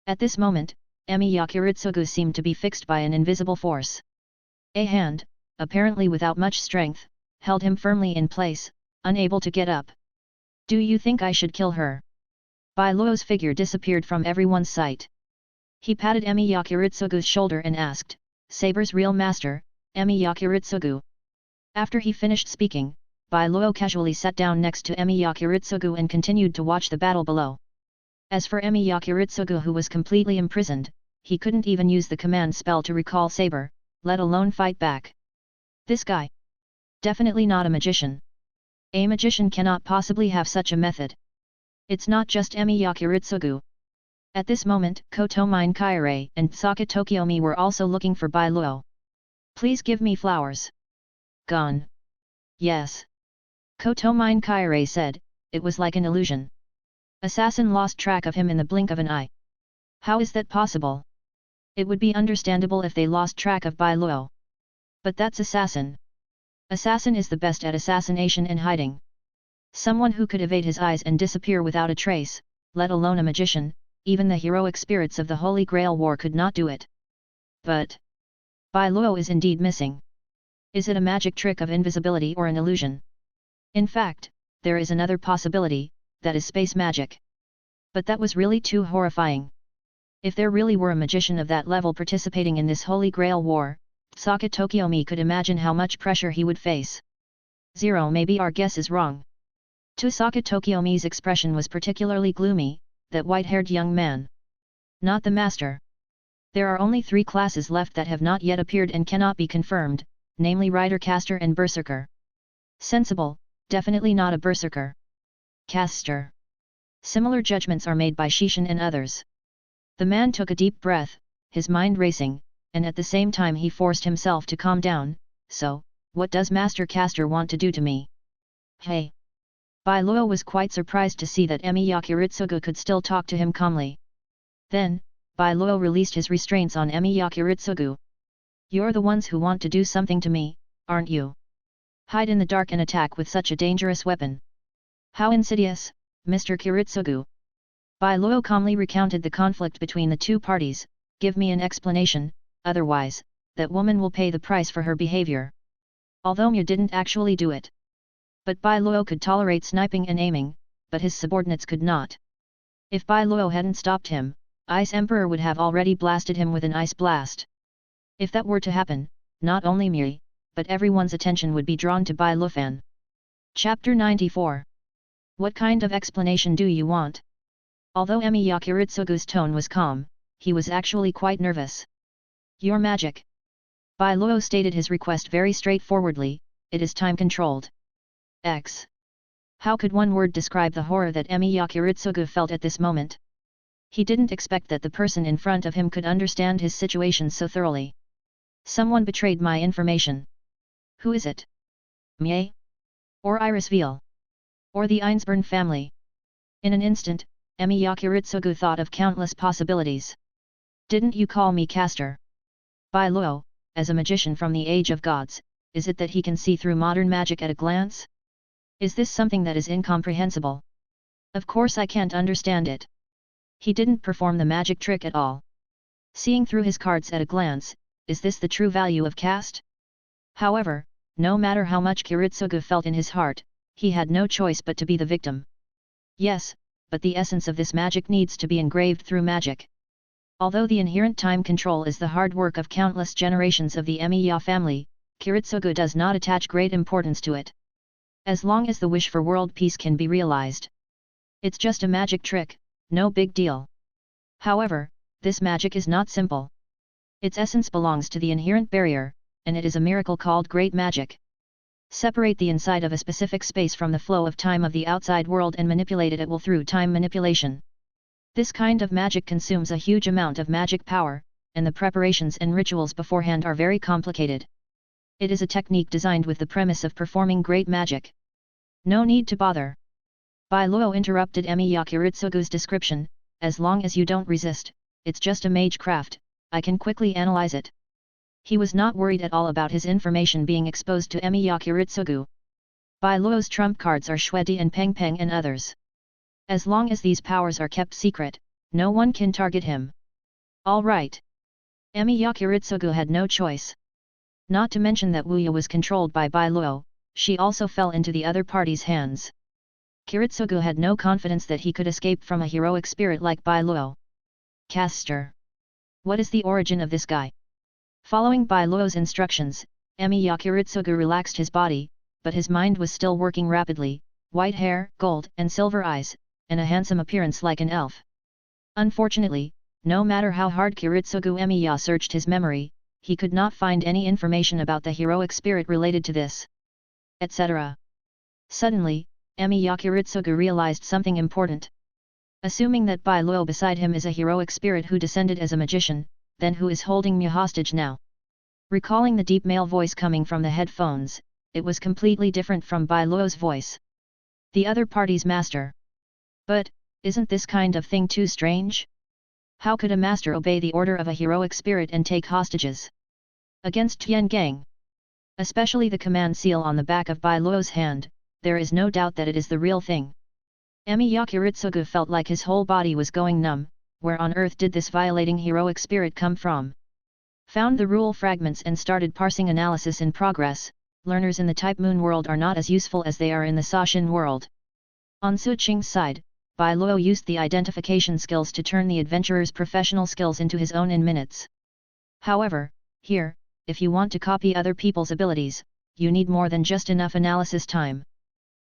At this moment, Emiya Kiritsugu seemed to be fixed by an invisible force. A hand, apparently without much strength, held him firmly in place, unable to get up. Do you think I should kill her? Bai Luo's figure disappeared from everyone's sight. He patted Emiya Kiritsugu's shoulder and asked, Saber's real master, Emiya Kiritsugu. After he finished speaking, Bai Luo casually sat down next to Emiya Kiritsugu and continued to watch the battle below. As for Emiya Kiritsugu, who was completely imprisoned, he couldn't even use the command spell to recall Saber, let alone fight back. This guy. Definitely not a magician. A magician cannot possibly have such a method. It's not just Emiya Kiritsugu. At this moment, Kotomine Kaire and Saka Tokiomi were also looking for Bai Luo. Please give me flowers. Gone. Yes. Kotomine Kaire said, it was like an illusion. Assassin lost track of him in the blink of an eye. How is that possible? It would be understandable if they lost track of Bai Luo. But that's assassin. Assassin is the best at assassination and hiding. Someone who could evade his eyes and disappear without a trace, let alone a magician, even the heroic spirits of the Holy Grail War could not do it. But Bai Luo is indeed missing. Is it a magic trick of invisibility or an illusion? In fact, there is another possibility, that is space magic. But that was really too horrifying. If there really were a magician of that level participating in this Holy Grail War, Saka Tokiomi could imagine how much pressure he would face. 0 Maybe our guess is wrong. To Saka Tokiomi's expression was particularly gloomy, that white-haired young man. Not the master. There are only 3 classes left that have not yet appeared and cannot be confirmed, namely Rider Caster and Berserker. Sensible, definitely not a Berserker. Caster. Similar judgments are made by Shishin and others. The man took a deep breath, his mind racing, and at the same time he forced himself to calm down. So, what does Master Caster want to do to me? Hey! Bai Luo was quite surprised to see that Emiya Kiritsugu could still talk to him calmly. Then, Bai Luo released his restraints on Emiya Kiritsugu. You're the ones who want to do something to me, aren't you? Hide in the dark and attack with such a dangerous weapon. How insidious, Mr. Kiritsugu. Bai Luo calmly recounted the conflict between the two parties. Give me an explanation, otherwise, that woman will pay the price for her behavior. Although Mia didn't actually do it. But Bai Luo could tolerate sniping and aiming, but his subordinates could not. If Bai Luo hadn't stopped him, Ice Emperor would have already blasted him with an ice blast. If that were to happen, not only Mia, but everyone's attention would be drawn to Bai Luofan. Chapter 94. What kind of explanation do you want? Although Emiya Kiritsugu's tone was calm, he was actually quite nervous. Your magic. Bai Luo stated his request very straightforwardly, it is time-controlled. X. How could one word describe the horror that Emiya Kiritsugu felt at this moment? He didn't expect that the person in front of him could understand his situation so thoroughly. Someone betrayed my information. Who is it? Mie? Or Iris Veal? Or the Einsburn family? In an instant, Emiya Kiritsugu thought of countless possibilities. Didn't you call me Caster? Bai Luo, as a magician from the Age of Gods, is it that he can see through modern magic at a glance? Is this something that is incomprehensible? Of course I can't understand it. He didn't perform the magic trick at all. Seeing through his cards at a glance, is this the true value of caste? However, no matter how much Kiritsugu felt in his heart, he had no choice but to be the victim. Yes, but the essence of this magic needs to be engraved through magic. Although the inherent time control is the hard work of countless generations of the Emiya family, Kiritsugu does not attach great importance to it. As long as the wish for world peace can be realized. It's just a magic trick, no big deal. However, this magic is not simple. Its essence belongs to the inherent barrier, and it is a miracle called Great Magic. Separate the inside of a specific space from the flow of time of the outside world and manipulate it at will through time manipulation. This kind of magic consumes a huge amount of magic power, and the preparations and rituals beforehand are very complicated. It is a technique designed with the premise of performing great magic. No need to bother. Bai Luo interrupted Emi Yakuritsugu's description, as long as you don't resist, it's just a mage craft, I can quickly analyze it. He was not worried at all about his information being exposed to Emi Yakuritsugu. Bai Luo's trump cards are Shuedi and Peng Peng and others. As long as these powers are kept secret, no one can target him. All right. Emi Yakuritsugu had no choice. Not to mention that Wuya was controlled by Bai Luo, she also fell into the other party's hands. Kiritsugu had no confidence that he could escape from a heroic spirit like Bai Luo. Caster. What is the origin of this guy? Following Bai Luo's instructions, Emi Yakuritsugu relaxed his body, but his mind was still working rapidly, white hair, gold and silver eyes, and a handsome appearance like an elf. Unfortunately, no matter how hard Kiritsugu Emiya searched his memory, he could not find any information about the heroic spirit related to this, etc. Suddenly, Emi Yakuritsugu realized something important. Assuming that Bai Luo beside him is a heroic spirit who descended as a magician, then who is holding me hostage now? Recalling the deep male voice coming from the headphones, it was completely different from Bai Luo's voice. The other party's master. But, isn't this kind of thing too strange? How could a master obey the order of a heroic spirit and take hostages? Against Tian Gang. Especially the command seal on the back of Bai Luo's hand, there is no doubt that it is the real thing. Emi Yakuritsugu felt like his whole body was going numb. Where on earth did this violating heroic spirit come from? Found the rule fragments and started parsing analysis in progress. Learners in the Type Moon world are not as useful as they are in the Sashin world. On Su Qing's side, Bai Luo used the identification skills to turn the adventurer's professional skills into his own in minutes. However, here, if you want to copy other people's abilities, you need more than just enough analysis time.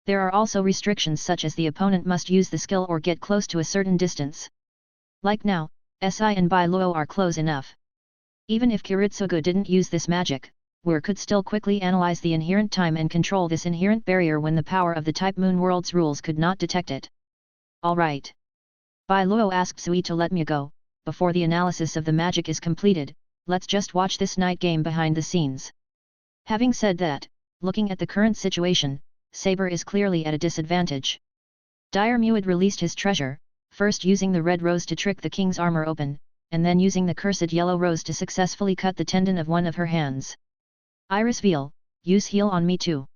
There are also restrictions such as the opponent must use the skill or get close to a certain distance. Like now, Si and Bai Luo are close enough. Even if Kiritsugu didn't use this magic, Wer could still quickly analyze the inherent time and control this inherent barrier when the power of the Type Moon world's rules could not detect it. Alright. Bai Luo asked Sui to let me go. Before the analysis of the magic is completed, let's just watch this night game behind the scenes. Having said that, looking at the current situation, Saber is clearly at a disadvantage. Dire Muid released his treasure, first using the red rose to trick the king's armor open, and then using the cursed yellow rose to successfully cut the tendon of one of her hands. Iris Veil, use heal on me too.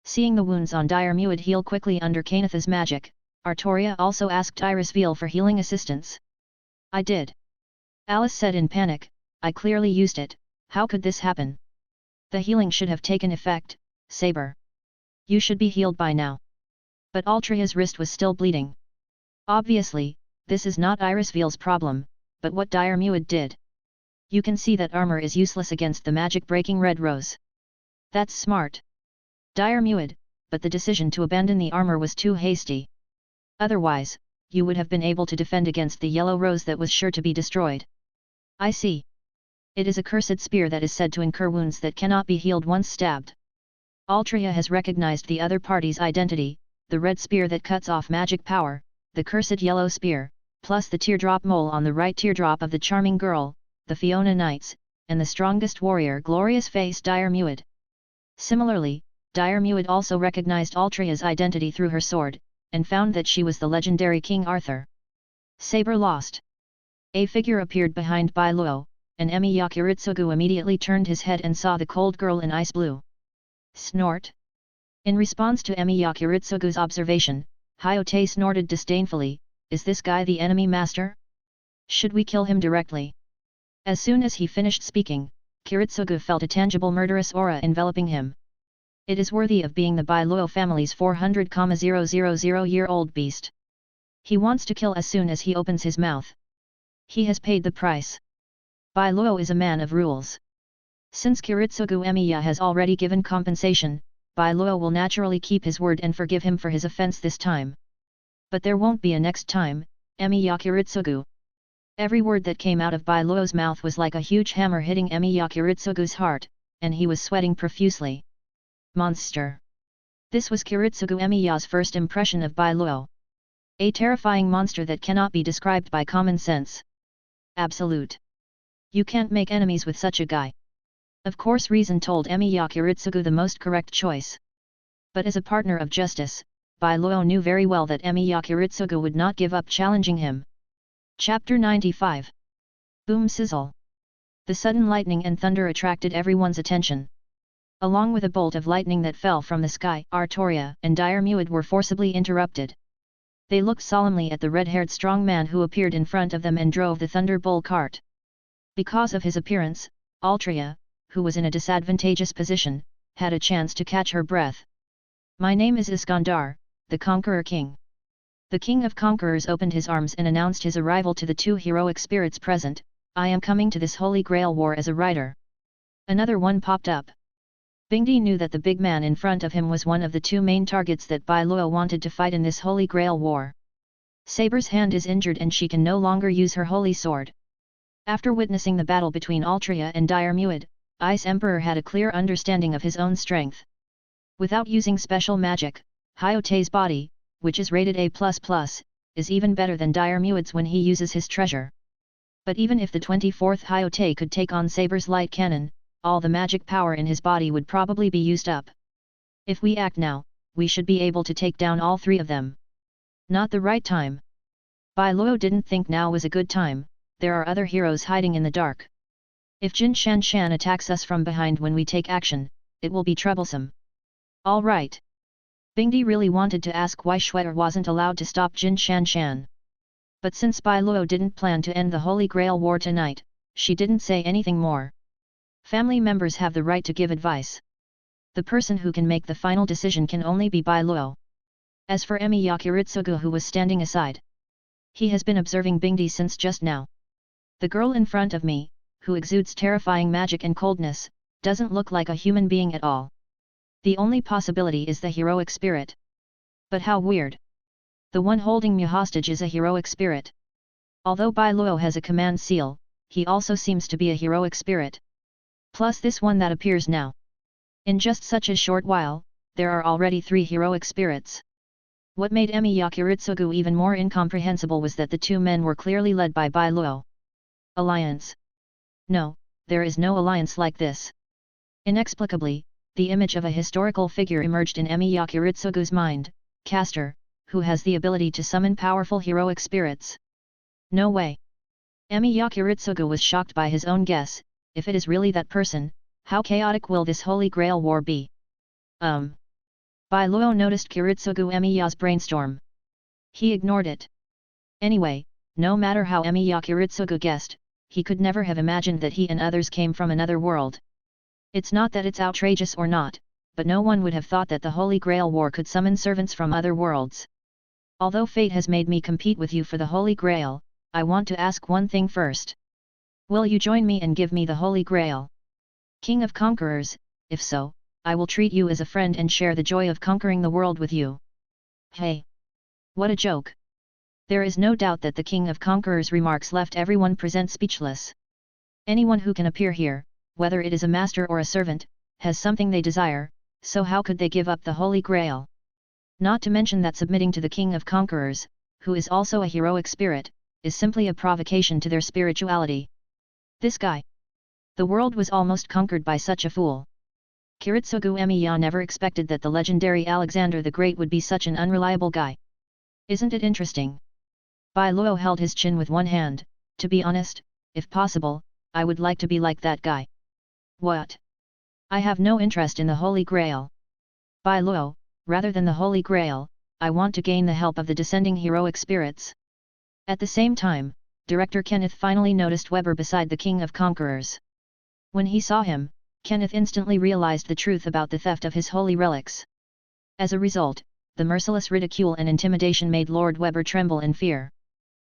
Seeing the wounds on Dire Muid heal quickly under Kanatha's magic, Artoria also asked Iris Veil for healing assistance. I did. Alice said in panic, I clearly used it, how could this happen? The healing should have taken effect, Saber. You should be healed by now. But Altria's wrist was still bleeding. Obviously, this is not Iris Veil's problem, but what Dire Muid did. You can see that armor is useless against the magic-breaking red rose. That's smart. Dire Muid, but the decision to abandon the armor was too hasty. Otherwise, you would have been able to defend against the yellow rose that was sure to be destroyed. I see. It is a cursed spear that is said to incur wounds that cannot be healed once stabbed. Altria has recognized the other party's identity, the red spear that cuts off magic power, the cursed yellow spear, plus the teardrop mole on the right teardrop of the charming girl, the Fiona Knights, and the strongest warrior glorious face Dire Muid. Similarly, Dire Muid also recognized Altria's identity through her sword, and found that she was the legendary King Arthur. Saber lost. A figure appeared behind Bai Luo, and Emi Yakuritsugu immediately turned his head and saw the cold girl in ice blue. Snort. In response to Emi Yakuritsugu's observation, Hyote snorted disdainfully, is this guy the enemy master? Should we kill him directly? As soon as he finished speaking, Kiritsugu felt a tangible murderous aura enveloping him. It is worthy of being the Bai Luo family's 400,000-year-old beast. He wants to kill as soon as he opens his mouth. He has paid the price. Bai Luo is a man of rules. Since Kiritsugu Emiya has already given compensation, Bai Luo will naturally keep his word and forgive him for his offense this time. But there won't be a next time, Emi Yakuritsugu. Every word that came out of Bai Luo's mouth was like a huge hammer hitting Emi Yakiritsugu's heart, and he was sweating profusely. Monster! This was Kiritsugu Emiya's first impression of Bai Luo. A terrifying monster that cannot be described by common sense. Absolute. You can't make enemies with such a guy. Of course reason told Emi Yakiritsugu the most correct choice. But as a partner of justice, Bai Luo knew very well that Emi Yakiritsugu would not give up challenging him. Chapter 95. Boom Sizzle. The sudden lightning and thunder attracted everyone's attention. Along with a bolt of lightning that fell from the sky, Artoria and Dire Muid were forcibly interrupted. They looked solemnly at the red-haired strong man who appeared in front of them and drove the Thunder Bull cart. Because of his appearance, Altria, who was in a disadvantageous position, had a chance to catch her breath. My name is Iskandar, the Conqueror King. The King of Conquerors opened his arms and announced his arrival to the two heroic spirits present. I am coming to this Holy Grail war as a rider. Another one popped up. Bingdi knew that the big man in front of him was one of the two main targets that Bai Luo wanted to fight in this Holy Grail war. Saber's hand is injured and she can no longer use her holy sword. After witnessing the battle between Altria and Dire Muid, Ice Emperor had a clear understanding of his own strength. Without using special magic, Hyote's body, which is rated A++, is even better than Dire Muid's when he uses his treasure. But even if the 24th Hyote could take on Saber's light cannon, all the magic power in his body would probably be used up. If we act now, we should be able to take down all three of them. Not the right time. Bai Luo didn't think now was a good time. There are other heroes hiding in the dark. If Jin Shan Shan attacks us from behind when we take action, it will be troublesome. All right. Bingdi really wanted to ask why Shwetter wasn't allowed to stop Jin Shan Shan. But since Bai Luo didn't plan to end the Holy Grail war tonight, she didn't say anything more. Family members have the right to give advice. The person who can make the final decision can only be Bai Luo. As for Emi Yakiritsugu, who was standing aside, he has been observing Bingdi since just now. The girl in front of me, who exudes terrifying magic and coldness, doesn't look like a human being at all. The only possibility is the heroic spirit. But how weird. The one holding me hostage is a heroic spirit. Although Bai Luo has a command seal, he also seems to be a heroic spirit. Plus this one that appears now. In just such a short while, there are already 3 heroic spirits. What made Emi Yakiritsugu even more incomprehensible was that the two men were clearly led by Bai Luo. Alliance. No, there is no alliance like this. Inexplicably, the image of a historical figure emerged in Emi Yakiritsugu's mind, Castor, who has the ability to summon powerful heroic spirits. No way. Emi Yakiritsugu was shocked by his own guess. If it is really that person, how chaotic will this Holy Grail war be? Bai Luo noticed Kiritsugu Emiya's brainstorm. He ignored it. Anyway, no matter how Emiya Kiritsugu guessed, he could never have imagined that he and others came from another world. It's not that it's outrageous or not, but no one would have thought that the Holy Grail war could summon servants from other worlds. Although fate has made me compete with you for the Holy Grail, I want to ask one thing first. Will you join me and give me the Holy Grail? King of Conquerors, if so, I will treat you as a friend and share the joy of conquering the world with you. Hey! What a joke! There is no doubt that the King of Conquerors' remarks left everyone present speechless. Anyone who can appear here, whether it is a master or a servant, has something they desire, so how could they give up the Holy Grail? Not to mention that submitting to the King of Conquerors, who is also a heroic spirit, is simply a provocation to their spirituality. This guy. The world was almost conquered by such a fool. Kiritsugu Emiya never expected that the legendary Alexander the Great would be such an unreliable guy. Isn't it interesting? Bai Luo held his chin with one hand. To be honest, if possible, I would like to be like that guy. What? I have no interest in the Holy Grail. Bai Luo, rather than the Holy Grail, I want to gain the help of the descending heroic spirits. At the same time, Director Kenneth finally noticed Weber beside the King of Conquerors. When he saw him, Kenneth instantly realized the truth about the theft of his holy relics. As a result, the merciless ridicule and intimidation made Lord Weber tremble in fear.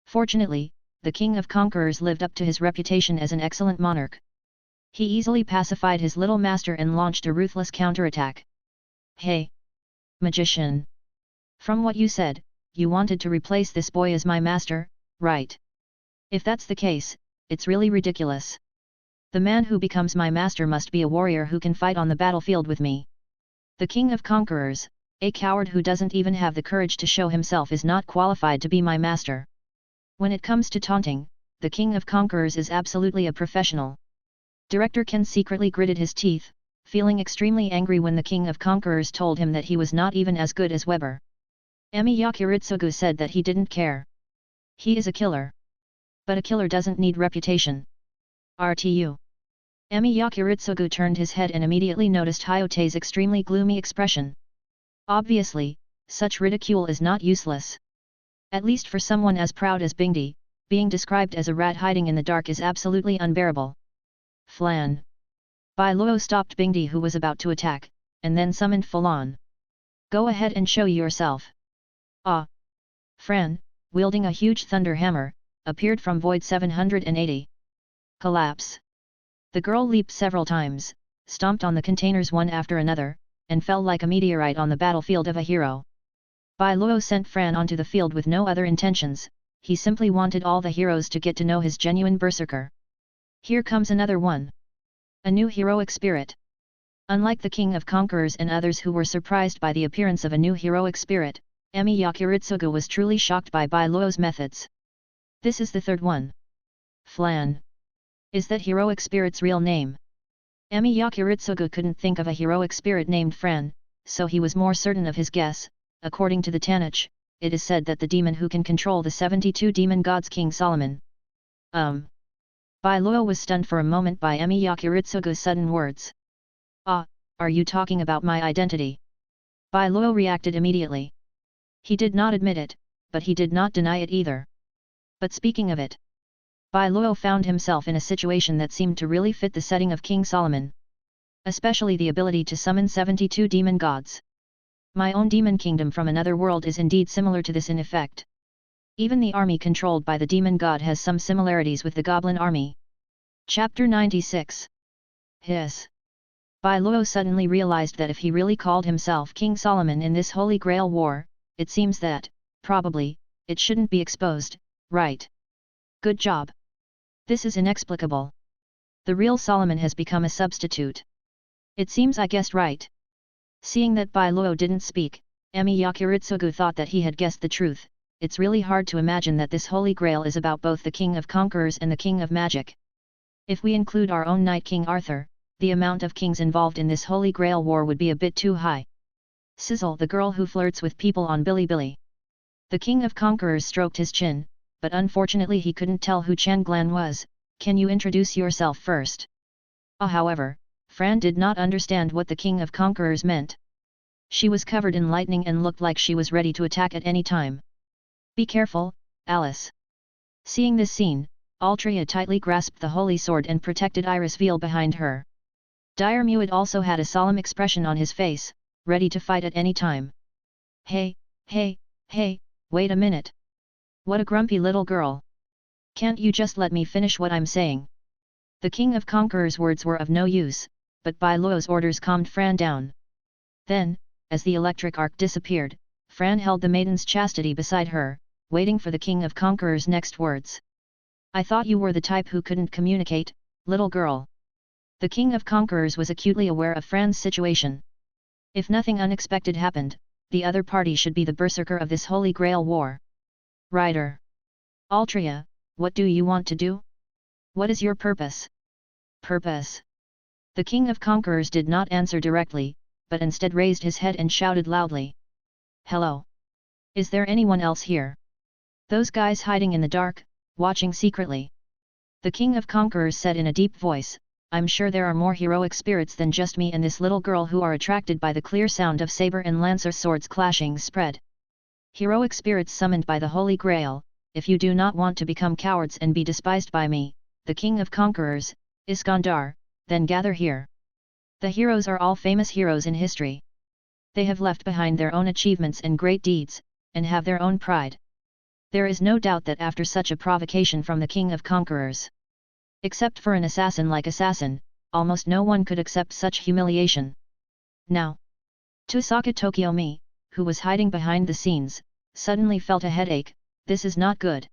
Fortunately, the King of Conquerors lived up to his reputation as an excellent monarch. He easily pacified his little master and launched a ruthless counterattack. Hey! Magician! From what you said, you wanted to replace this boy as my master, right? If that's the case, it's really ridiculous. The man who becomes my master must be a warrior who can fight on the battlefield with me. The king of conquerors, a coward who doesn't even have the courage to show himself, is not qualified to be my master. When it comes to taunting, the king of conquerors is absolutely a professional. Director Ken secretly gritted his teeth, feeling extremely angry when the king of conquerors told him that he was not even as good as Weber. Emi Yakuritsugu said that he didn't care. He is a killer. But a killer doesn't need reputation. RTU. Emi Yakuritsugu turned his head and immediately noticed Hyote's extremely gloomy expression. Obviously, such ridicule is not useless. At least for someone as proud as Bingdi, being described as a rat hiding in the dark is absolutely unbearable. Flan. Bai Luo stopped Bingdi, who was about to attack, and then summoned Falan. Go ahead and show yourself. Ah! Fran, wielding a huge thunder hammer, appeared from Void 780. Collapse. The girl leaped several times, stomped on the containers one after another, and fell like a meteorite on the battlefield of a hero. Bai Luo sent Fran onto the field with no other intentions, he simply wanted all the heroes to get to know his genuine berserker. Here comes another one. A new heroic spirit. Unlike the king of conquerors and others who were surprised by the appearance of a new heroic spirit, Emi Yakuritsugu was truly shocked by Bai Luo's methods. This is the third one. Flan. Is that heroic spirit's real name? Emi Yakuritsugu couldn't think of a heroic spirit named Fran, so he was more certain of his guess. According to the Tanich, it is said that the demon who can control the 72 demon gods King Solomon. Bai Luo was stunned for a moment by Emi Yakuritsugu's sudden words. Ah, are you talking about my identity? Bai Luo reacted immediately. He did not admit it, but he did not deny it either. But speaking of it, Bai Luo found himself in a situation that seemed to really fit the setting of King Solomon. Especially the ability to summon 72 demon gods. My own demon kingdom from another world is indeed similar to this in effect. Even the army controlled by the demon god has some similarities with the goblin army. Chapter 96. Hiss. Bai Luo suddenly realized that if he really called himself King Solomon in this Holy Grail war, it seems that, probably, it shouldn't be exposed, right? Good job. This is inexplicable. The real Solomon has become a substitute. It seems I guessed right. Seeing that Bai Luo didn't speak, Emi Yakuritsugu thought that he had guessed the truth. It's really hard to imagine that this Holy Grail is about both the King of Conquerors and the King of Magic. If we include our own Knight King Arthur, the amount of kings involved in this Holy Grail war would be a bit too high. Sizzle, the girl who flirts with people on Bilibili. The King of Conquerors stroked his chin, but unfortunately he couldn't tell who Changlan was. Can you introduce yourself first? However, Fran did not understand what the King of Conquerors meant. She was covered in lightning and looked like she was ready to attack at any time. Be careful, Alice. Seeing this scene, Altria tightly grasped the holy sword and protected Iris Veil behind her. Dire Muid also had a solemn expression on his face, ready to fight at any time. Hey, wait a minute. What a grumpy little girl. Can't you just let me finish what I'm saying? The King of Conquerors' words were of no use, but Bai Luo's orders calmed Fran down. Then, as the electric arc disappeared, Fran held the maiden's chastity beside her, waiting for the King of Conquerors' next words. I thought you were the type who couldn't communicate, little girl. The King of Conquerors was acutely aware of Fran's situation. If nothing unexpected happened, the other party should be the berserker of this Holy Grail war. Rider. Altria, what do you want to do? What is your purpose? Purpose. The King of Conquerors did not answer directly, but instead raised his head and shouted loudly. Hello. Is there anyone else here? Those guys hiding in the dark, watching secretly. The King of Conquerors said in a deep voice, I'm sure there are more heroic spirits than just me and this little girl who are attracted by the clear sound of saber and lancer swords clashing spread. Heroic spirits summoned by the Holy Grail, if you do not want to become cowards and be despised by me, the King of Conquerors, Iskandar, then gather here. The heroes are all famous heroes in history. They have left behind their own achievements and great deeds, and have their own pride. There is no doubt that after such a provocation from the King of Conquerors, except for an assassin like Assassin, almost no one could accept such humiliation. Now, Tusaka Tokiomi, who was hiding behind the scenes, suddenly felt a headache. This is not good.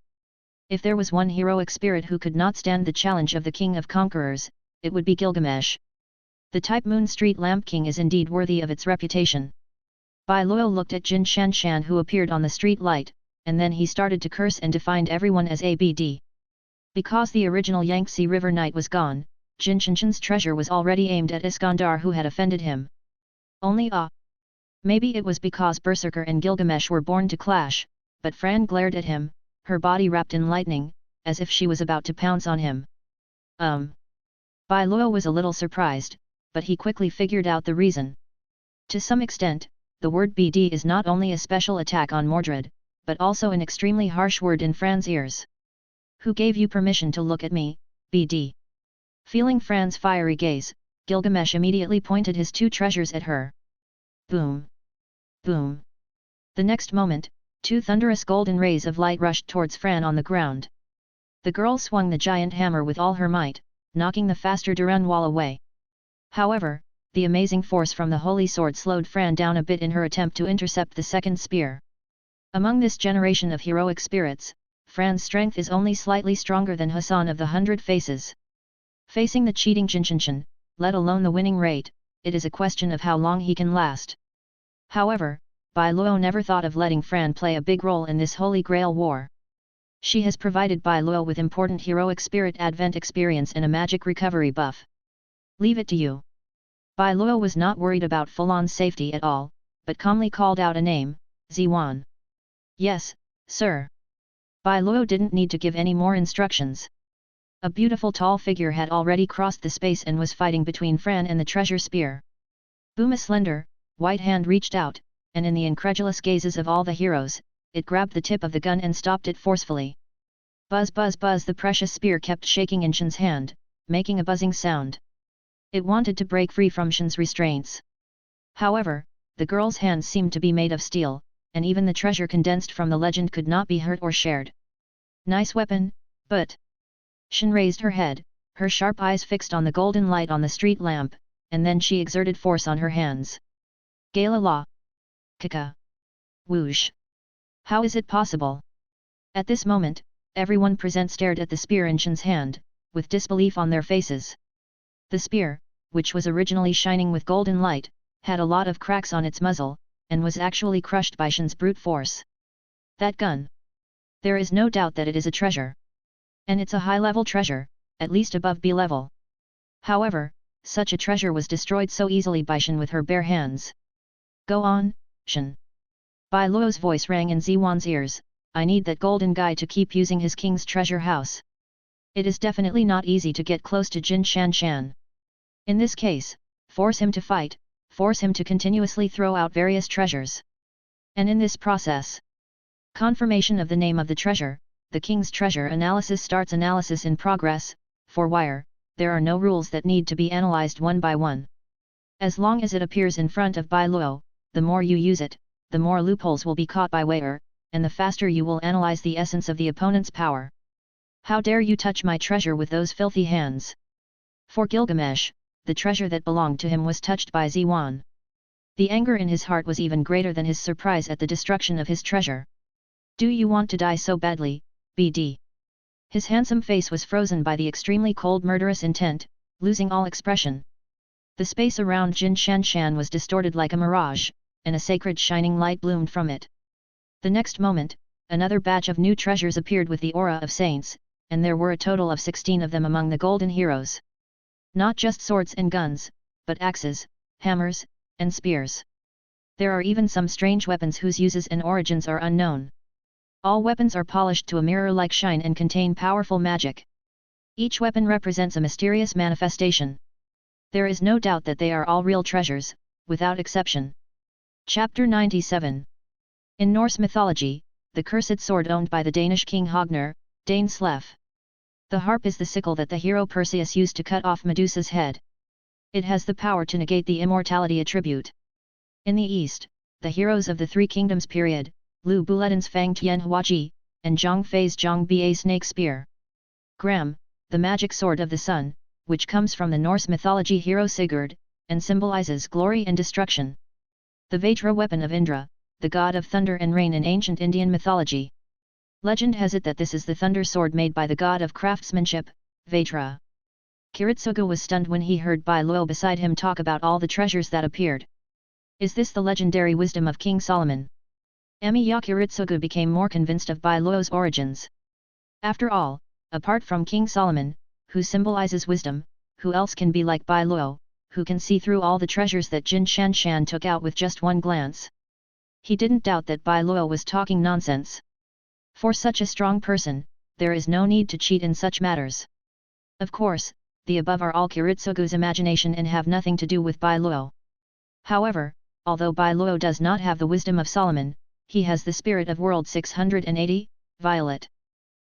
If there was one heroic spirit who could not stand the challenge of the King of Conquerors, it would be Gilgamesh. The type Moon Street Lamp King is indeed worthy of its reputation. Bai Luo looked at Jin Shanshan who appeared on the street light, and then he started to curse and defined everyone as ABD. Because the original Yangtze River Knight was gone, Jin Shanshan's treasure was already aimed at Iskandar who had offended him. Only maybe it was because Berserker and Gilgamesh were born to clash, but Fran glared at him, her body wrapped in lightning, as if she was about to pounce on him. Bai Luo was a little surprised, but he quickly figured out the reason. To some extent, the word BD is not only a special attack on Mordred, but also an extremely harsh word in Fran's ears. Who gave you permission to look at me, BD? Feeling Fran's fiery gaze, Gilgamesh immediately pointed his two treasures at her. Boom! Boom! The next moment, two thunderous golden rays of light rushed towards Fran on the ground. The girl swung the giant hammer with all her might, knocking the faster Duran wall away. However, the amazing force from the holy sword slowed Fran down a bit in her attempt to intercept the second spear. Among this generation of heroic spirits, Fran's strength is only slightly stronger than Hassan of the 100 Faces. Facing the cheating Jin Shanshan, let alone the winning rate, it is a question of how long he can last. However, Bai Luo never thought of letting Fran play a big role in this Holy Grail war. She has provided Bai Luo with important heroic spirit advent experience and a magic recovery buff. Leave it to you. Bai Luo was not worried about full-on safety at all, but calmly called out a name, Ziwan. Yes, sir. Bai Luo didn't need to give any more instructions. A beautiful tall figure had already crossed the space and was fighting between Fran and the treasure spear. Boom! A slender, white hand reached out, and in the incredulous gazes of all the heroes, it grabbed the tip of the gun and stopped it forcefully. Buzz buzz buzz, the precious spear kept shaking in Shen's hand, making a buzzing sound. It wanted to break free from Shen's restraints. However, the girl's hands seemed to be made of steel, and even the treasure condensed from the legend could not be hurt or shared. Nice weapon, but... Shen raised her head, her sharp eyes fixed on the golden light on the street lamp, and then she exerted force on her hands. Gala la! Kaka! Whoosh! How is it possible? At this moment, everyone present stared at the spear in Shen's hand, with disbelief on their faces. The spear, which was originally shining with golden light, had a lot of cracks on its muzzle, and was actually crushed by Shen's brute force. That gun! There is no doubt that it is a treasure. And it's a high-level treasure, at least above B level. However, such a treasure was destroyed so easily by Shen with her bare hands. Go on, Shen. Bai Luo's voice rang in Ziwan's ears, I need that golden guy to keep using his king's treasure house. It is definitely not easy to get close to Jin Shanshan. In this case, force him to fight, force him to continuously throw out various treasures. And in this process, confirmation of the name of the treasure, the king's treasure analysis starts. Analysis in progress. For wire, there are no rules that need to be analyzed one by one. As long as it appears in front of Bai Luo, the more you use it, the more loopholes will be caught by Weir, and the faster you will analyze the essence of the opponent's power. How dare you touch my treasure with those filthy hands? For Gilgamesh, the treasure that belonged to him was touched by Ziwan. The anger in his heart was even greater than his surprise at the destruction of his treasure. Do you want to die so badly, BD? His handsome face was frozen by the extremely cold murderous intent, losing all expression. The space around Jin Shanshan was distorted like a mirage, and a sacred shining light bloomed from it. The next moment, another batch of new treasures appeared with the aura of saints, and there were a total of 16 of them among the golden heroes. Not just swords and guns, but axes, hammers, and spears. There are even some strange weapons whose uses and origins are unknown. All weapons are polished to a mirror-like shine and contain powerful magic. Each weapon represents a mysterious manifestation. There is no doubt that they are all real treasures, without exception. Chapter 97. In Norse mythology, the cursed sword owned by the Danish king Hogner, Dane Slef. The harp is the sickle that the hero Perseus used to cut off Medusa's head. It has the power to negate the immortality attribute. In the east, the heroes of the Three Kingdoms period, Lu Buletin's Fang Tian Huaji, and Zhang Fei's Zhang Ba Snake Spear. Gram, the magic sword of the sun, which comes from the Norse mythology hero Sigurd, and symbolizes glory and destruction. The Vajra weapon of Indra, the god of thunder and rain in ancient Indian mythology. Legend has it that this is the thunder sword made by the god of craftsmanship, Vetra. Kiritsugu was stunned when he heard Bai Luo beside him talk about all the treasures that appeared. Is this the legendary wisdom of King Solomon? Emiya Kiritsugu became more convinced of Bai Luo's origins. After all, apart from King Solomon, who symbolizes wisdom, who else can be like Bai Luo, who can see through all the treasures that Jin Shanshan took out with just one glance? He didn't doubt that Bai Luo was talking nonsense. For such a strong person, there is no need to cheat in such matters. Of course, the above are all Kiritsugu's imagination and have nothing to do with Bai Luo. However, although Bai Luo does not have the wisdom of Solomon, he has the spirit of World 680, Violet.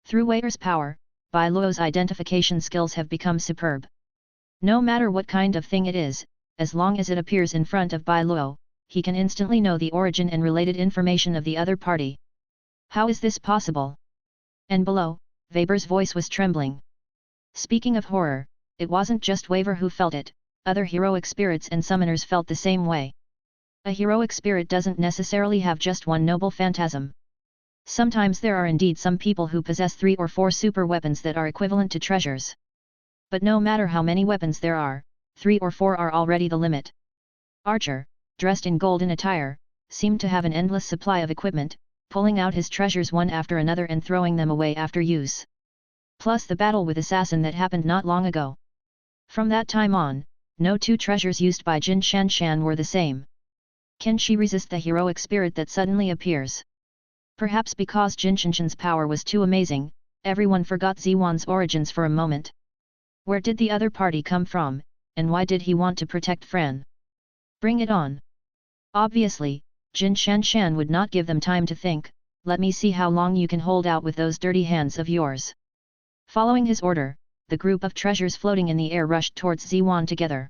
Through Weir's power, Bai Luo's identification skills have become superb. No matter what kind of thing it is, as long as it appears in front of Bai Luo, he can instantly know the origin and related information of the other party. How is this possible? And below, Weber's voice was trembling. Speaking of horror, it wasn't just Weber who felt it, other heroic spirits and summoners felt the same way. A heroic spirit doesn't necessarily have just one noble phantasm. Sometimes there are indeed some people who possess 3 or 4 super weapons that are equivalent to treasures. But no matter how many weapons there are, 3 or 4 are already the limit. Archer, dressed in golden attire, seemed to have an endless supply of equipment, pulling out his treasures one after another and throwing them away after use. Plus the battle with assassin that happened not long ago. From that time on, no 2 treasures used by Jin Shanshan were the same. Can she resist the heroic spirit that suddenly appears? Perhaps because Jin Shanshan's power was too amazing, everyone forgot Ziwan's origins for a moment. Where did the other party come from, and why did he want to protect Fran? Bring it on. Obviously, Jin Shanshan would not give them time to think. Let me see how long you can hold out with those dirty hands of yours. Following his order, the group of treasures floating in the air rushed towards Ziwan together.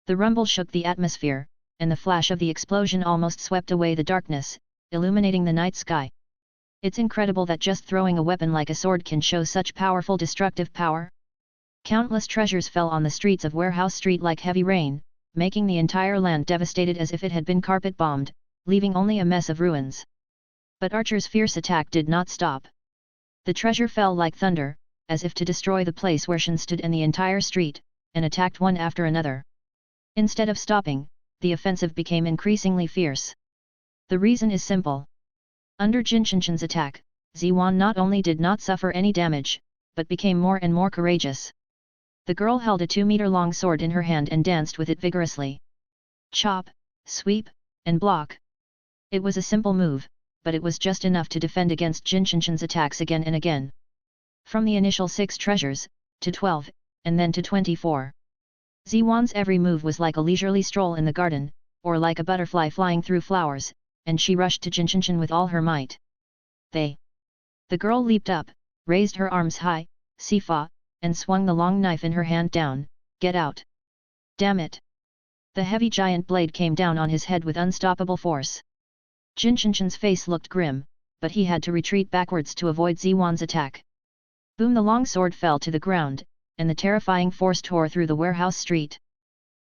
The rumble shook the atmosphere, and the flash of the explosion almost swept away the darkness, illuminating the night sky. It's incredible that just throwing a weapon like a sword can show such powerful destructive power. Countless treasures fell on the streets of Warehouse Street like heavy rain, making the entire land devastated as if it had been carpet-bombed, leaving only a mess of ruins. But Archer's fierce attack did not stop. The treasure fell like thunder, as if to destroy the place where Shen stood and the entire street, and attacked one after another. Instead of stopping, the offensive became increasingly fierce. The reason is simple. Under Jin Shanshan's attack, Ziwan not only did not suffer any damage, but became more and more courageous. The girl held a 2-meter-long sword in her hand and danced with it vigorously. Chop, sweep, and block. It was a simple move, but it was just enough to defend against Jin Shanshan's attacks again and again. From the initial 6 treasures, to 12, and then to 24. Ziwan's every move was like a leisurely stroll in the garden, or like a butterfly flying through flowers, and she rushed to Jin Shanshan with all her might. The girl leaped up, raised her arms high, Sifa, and swung the long knife in her hand down. Get out! Damn it! The heavy giant blade came down on his head with unstoppable force. Jin Shanshan's face looked grim, but he had to retreat backwards to avoid Ziwan's attack. Boom! The long sword fell to the ground, and the terrifying force tore through the Warehouse Street.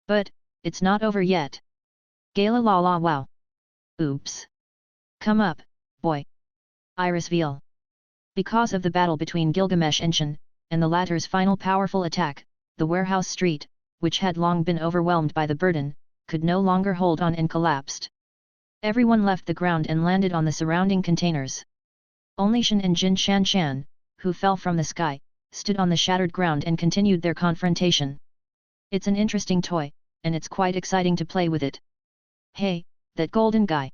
But, it's not over yet. Gala la la wow! Oops! Come up, boy! Iris Veal. Because of the battle between Gilgamesh and Shen, and the latter's final powerful attack, the Warehouse Street, which had long been overwhelmed by the burden, could no longer hold on and collapsed. Everyone left the ground and landed on the surrounding containers. Only Shen and Jin Shanshan, who fell from the sky, stood on the shattered ground and continued their confrontation. It's an interesting toy, and it's quite exciting to play with it. Hey, that golden guy!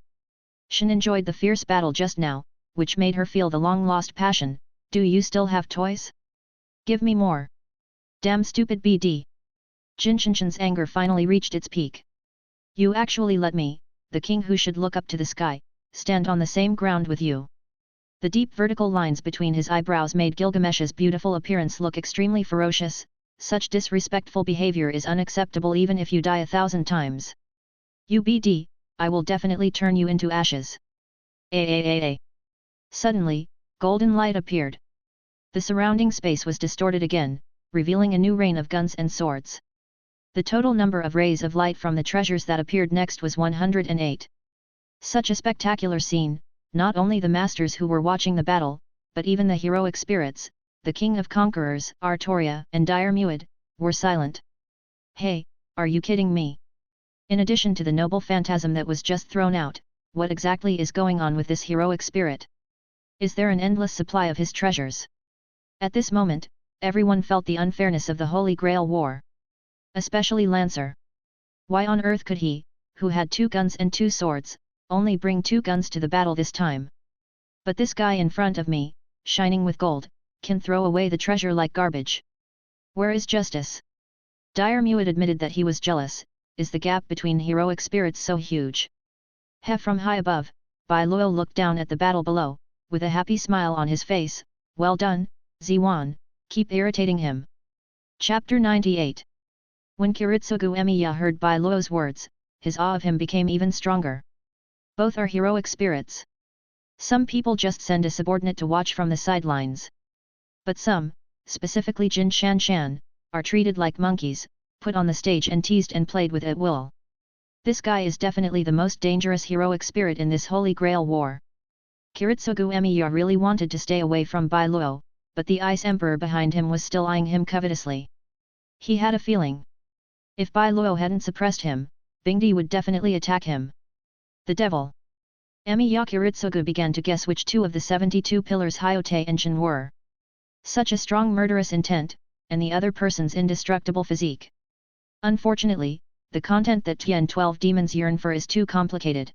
Shen enjoyed the fierce battle just now, which made her feel the long-lost passion. Do you still have toys? Give me more! Damn stupid BD! Jin Shanshan's anger finally reached its peak. You actually let me, the king who should look up to the sky, stand on the same ground with you. The deep vertical lines between his eyebrows made Gilgamesh's beautiful appearance look extremely ferocious. Such disrespectful behavior is unacceptable even if you die 1,000 times. You BD, I will definitely turn you into ashes. Suddenly, golden light appeared. The surrounding space was distorted again, revealing a new rain of guns and swords. The total number of rays of light from the treasures that appeared next was 108. Such a spectacular scene. Not only the masters who were watching the battle, but even the heroic spirits, the king of conquerors, Artoria, and Dire Muid, were silent. Hey, are you kidding me? In addition to the noble phantasm that was just thrown out, what exactly is going on with this heroic spirit? Is there an endless supply of his treasures? At this moment, everyone felt the unfairness of the Holy Grail War. Especially Lancer. Why on earth could he, who had 2 guns and 2 swords, only bring 2 guns to the battle this time? But this guy in front of me, shining with gold, can throw away the treasure like garbage. Where is justice? Dire Muid admitted that he was jealous. Is the gap between heroic spirits so huge? From high above, Bai Luo looked down at the battle below, with a happy smile on his face. Well done, Ziwan, keep irritating him. Chapter 98. When Kiritsugu Emiya heard Bai Luo's words, his awe of him became even stronger. Both are heroic spirits. Some people just send a subordinate to watch from the sidelines. But some, specifically Jin Shanshan, are treated like monkeys, put on the stage and teased and played with at will. This guy is definitely the most dangerous heroic spirit in this Holy Grail War. Kiritsugu Emiya really wanted to stay away from Bai Luo, but the Ice Emperor behind him was still eyeing him covetously. He had a feeling. If Bai Luo hadn't suppressed him, Bingdi would definitely attack him. The devil! Emiya Kiritsugu began to guess which 2 of the 72 pillars Hyote and Shin were. Such a strong murderous intent, and the other person's indestructible physique. Unfortunately, the content that Tian 12 demons yearn for is too complicated.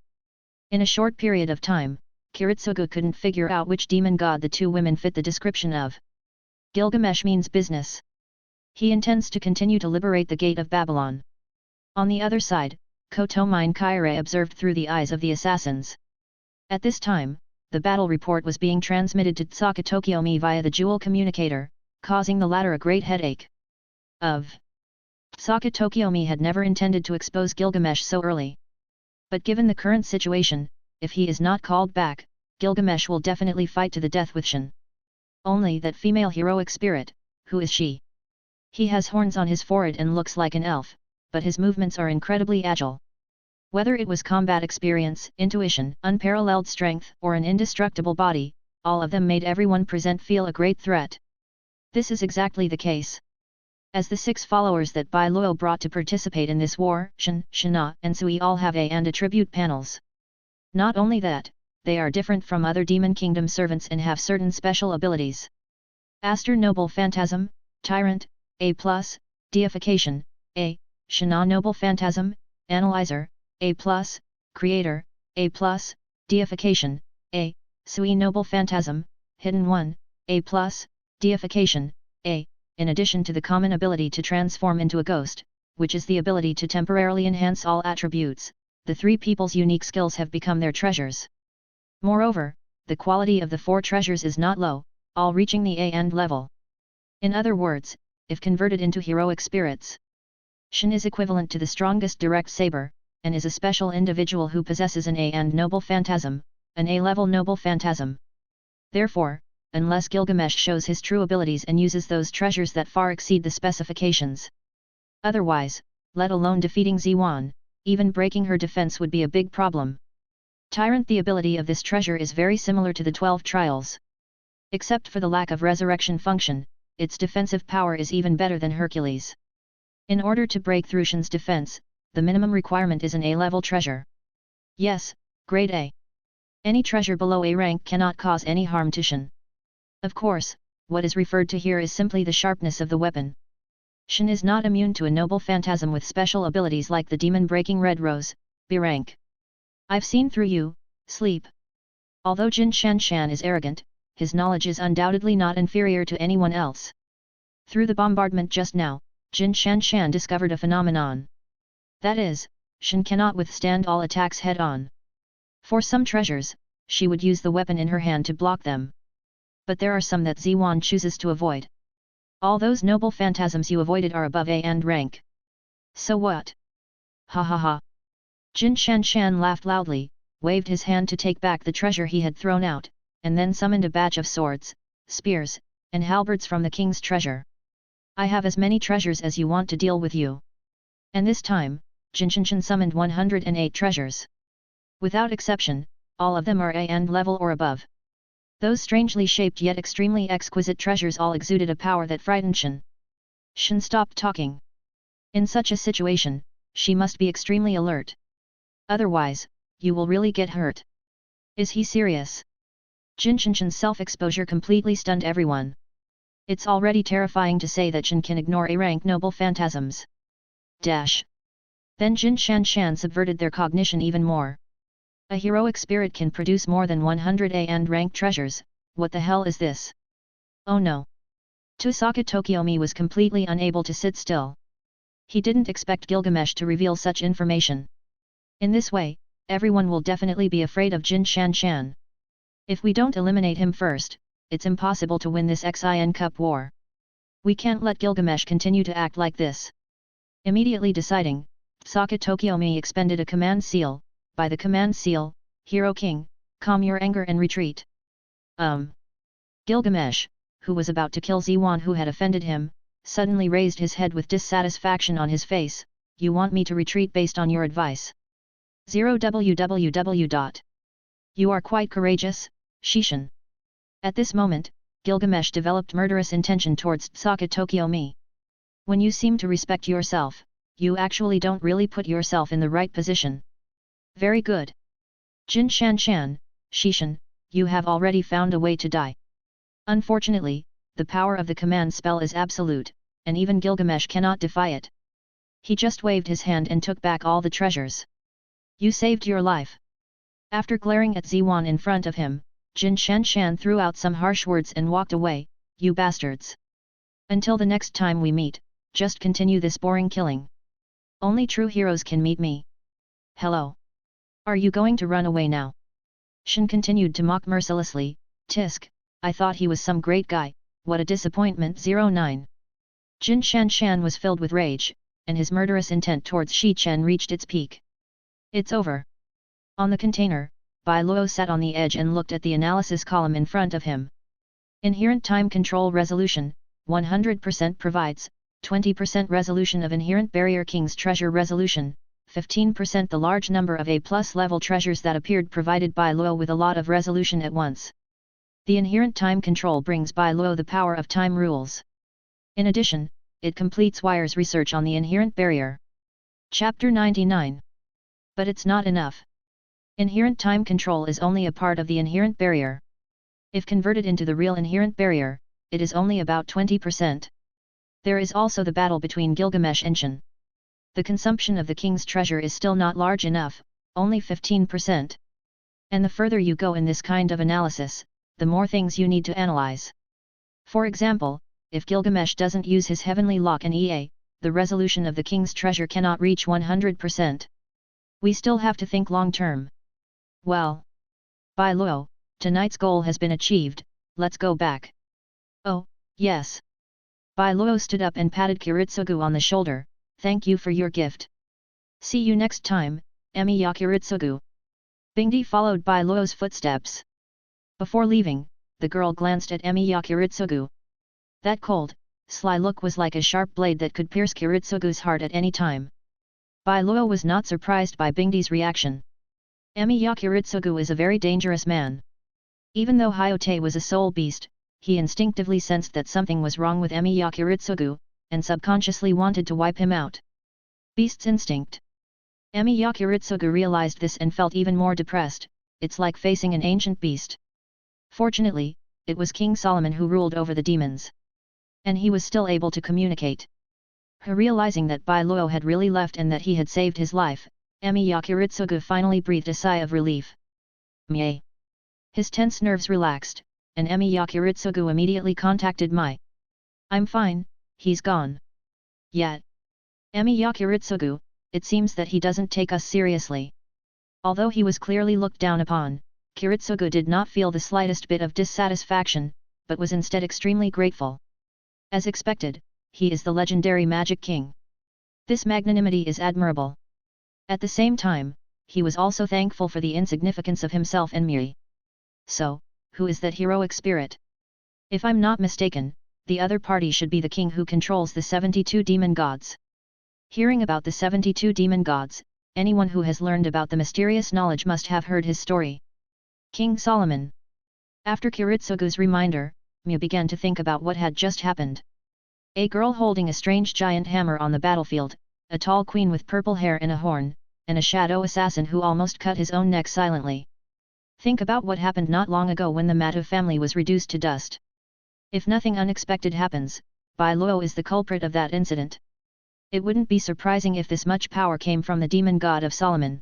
In a short period of time, Kiritsugu couldn't figure out which demon god the 2 women fit the description of. Gilgamesh means business. He intends to continue to liberate the gate of Babylon. On the other side, Kotomine Kaire observed through the eyes of the assassins. At this time, the battle report was being transmitted to Tsaka Tokyomi via the jewel communicator, causing the latter a great headache. Tsaka Tokyomi had never intended to expose Gilgamesh so early. But given the current situation, if he is not called back, Gilgamesh will definitely fight to the death with Shin. Only that female heroic spirit, who is she? He has horns on his forehead and looks like an elf, but his movements are incredibly agile. Whether it was combat experience, intuition, unparalleled strength, or an indestructible body, all of them made everyone present feel a great threat. This is exactly the case. As the 6 followers that Bai Luo brought to participate in this war, Shin, Shina, and Sui all have A and attribute panels. Not only that, they are different from other Demon Kingdom servants and have certain special abilities. Aster Noble Phantasm, Tyrant, A+, Deification, A, Shina Noble Phantasm, Analyzer, A+, Creator, A+, Deification, A, Sui Noble Phantasm, Hidden One, A+, Deification, A, in addition to the common ability to transform into a ghost, which is the ability to temporarily enhance all attributes. The 3 people's unique skills have become their treasures. Moreover, the quality of the 4 treasures is not low, all reaching the A and level. In other words, if converted into heroic spirits, Shin is equivalent to the strongest direct saber, and is a special individual who possesses an A and noble phantasm, an A-level noble phantasm. Therefore, unless Gilgamesh shows his true abilities and uses those treasures that far exceed the specifications. Otherwise, let alone defeating Ziwan, even breaking her defense would be a big problem. Tyrant. The ability of this treasure is very similar to the 12 trials. Except for the lack of resurrection function, its defensive power is even better than Hercules. In order to break through Shin's defense, the minimum requirement is an A-level treasure. Yes, grade A. Any treasure below A rank cannot cause any harm to Shin. Of course, what is referred to here is simply the sharpness of the weapon. Shin is not immune to a noble phantasm with special abilities like the demon-breaking Red Rose, B rank. I've seen through you, sleep. Although Jin Shanshan is arrogant, his knowledge is undoubtedly not inferior to anyone else. Through the bombardment just now, Jin Shanshan discovered a phenomenon. That is, Shin cannot withstand all attacks head-on. For some treasures, she would use the weapon in her hand to block them. But there are some that Ziwan chooses to avoid. All those noble phantasms you avoided are above A and rank. So what? Ha ha ha. Jin Shanshan laughed loudly, waved his hand to take back the treasure he had thrown out, and then summoned a batch of swords, spears, and halberds from the king's treasure. I have as many treasures as you want to deal with you. And this time, Jin Shanshan summoned 108 treasures. Without exception, all of them are A and level or above. Those strangely shaped yet extremely exquisite treasures all exuded a power that frightened Shen. Shen stopped talking. In such a situation, she must be extremely alert. Otherwise, you will really get hurt. Is he serious? Jin Shen's self-exposure completely stunned everyone. It's already terrifying to say that Shen can ignore A-rank noble phantasms. Dash. Then Jin Shan subverted their cognition even more. A heroic spirit can produce more than 100 A and rank treasures, what the hell is this? Oh no. Tusaka Tokiomi was completely unable to sit still. He didn't expect Gilgamesh to reveal such information. In this way, everyone will definitely be afraid of Jin Shan. If we don't eliminate him first, it's impossible to win this Xin Cup war. We can't let Gilgamesh continue to act like this. Immediately deciding, Tusaka Tokiomi expended a command seal. By the command seal, Hero King, calm your anger and retreat. Gilgamesh, who was about to kill Ziwan who had offended him, suddenly raised his head with dissatisfaction on his face. You want me to retreat based on your advice? 0www. You are quite courageous, Shishin. At this moment, Gilgamesh developed murderous intention towards Tusaka Tokiomi. When you seem to respect yourself, you actually don't really put yourself in the right position. Very good. Jin Shan, Shishin, you have already found a way to die. Unfortunately, the power of the command spell is absolute, and even Gilgamesh cannot defy it. He just waved his hand and took back all the treasures. You saved your life. After glaring at Ziwan in front of him, Jin Shan threw out some harsh words and walked away. You bastards. Until the next time we meet, just continue this boring killing. Only true heroes can meet me. Hello. Are you going to run away now? Shen continued to mock mercilessly. Tisk, I thought he was some great guy, what a disappointment. 09. Jin Shan was filled with rage, and his murderous intent towards Shi Chen reached its peak. It's over. On the container, Bai Luo sat on the edge and looked at the analysis column in front of him. Inherent time control resolution, 100% provides, 20% resolution of inherent barrier king's treasure resolution, 15% the large number of A+ level treasures that appeared provided Bai Luo with a lot of resolution at once. The inherent time control brings Bai Luo the power of time rules. In addition, it completes Wire's research on the inherent barrier. Chapter 99. But it's not enough. Inherent time control is only a part of the inherent barrier. If converted into the real inherent barrier, it is only about 20%. There is also the battle between Gilgamesh and Shen. The consumption of the king's treasure is still not large enough, only 15%. And the further you go in this kind of analysis, the more things you need to analyze. For example, if Gilgamesh doesn't use his heavenly lock and EA, the resolution of the king's treasure cannot reach 100%. We still have to think long term. Well. Bai Luo, tonight's goal has been achieved, let's go back. Oh, yes. Bai Luo stood up and patted Kiritsugu on the shoulder. Thank you for your gift. See you next time, Emi Yakiritsugu. Bingdi followed Bai Luo's footsteps. Before leaving, the girl glanced at Emi Yakiritsugu. That cold, sly look was like a sharp blade that could pierce Kiritsugu's heart at any time. Bai Luo was not surprised by Bingdi's reaction. Emi Yakiritsugu is a very dangerous man. Even though Hyote was a soul beast, he instinctively sensed that something was wrong with Emi Yakiritsugu, and subconsciously wanted to wipe him out. Beast's instinct. Emi Yakiritsugu realized this and felt even more depressed. It's like facing an ancient beast. Fortunately, it was King Solomon who ruled over the demons. And he was still able to communicate. Realizing that Bai Luo had really left and that he had saved his life, Emi Yakiritsugu finally breathed a sigh of relief. Mie. His tense nerves relaxed, and Emi Yakiritsugu immediately contacted Mai. I'm fine, he's gone. Yet. Emi Yakiritsugu, it seems that he doesn't take us seriously. Although he was clearly looked down upon, Kiritsugu did not feel the slightest bit of dissatisfaction, but was instead extremely grateful. As expected, he is the legendary Magic King. This magnanimity is admirable. At the same time, he was also thankful for the insignificance of himself and Miri. So, who is that heroic spirit? If I'm not mistaken, the other party should be the king who controls the 72 demon gods. Hearing about the 72 demon gods, anyone who has learned about the mysterious knowledge must have heard his story. King Solomon. After Kiritsugu's reminder, Miu began to think about what had just happened. A girl holding a strange giant hammer on the battlefield, a tall queen with purple hair and a horn, and a shadow assassin who almost cut his own neck silently. Think about what happened not long ago when the Matu family was reduced to dust. If nothing unexpected happens, Bai Luo is the culprit of that incident. It wouldn't be surprising if this much power came from the demon god of Solomon.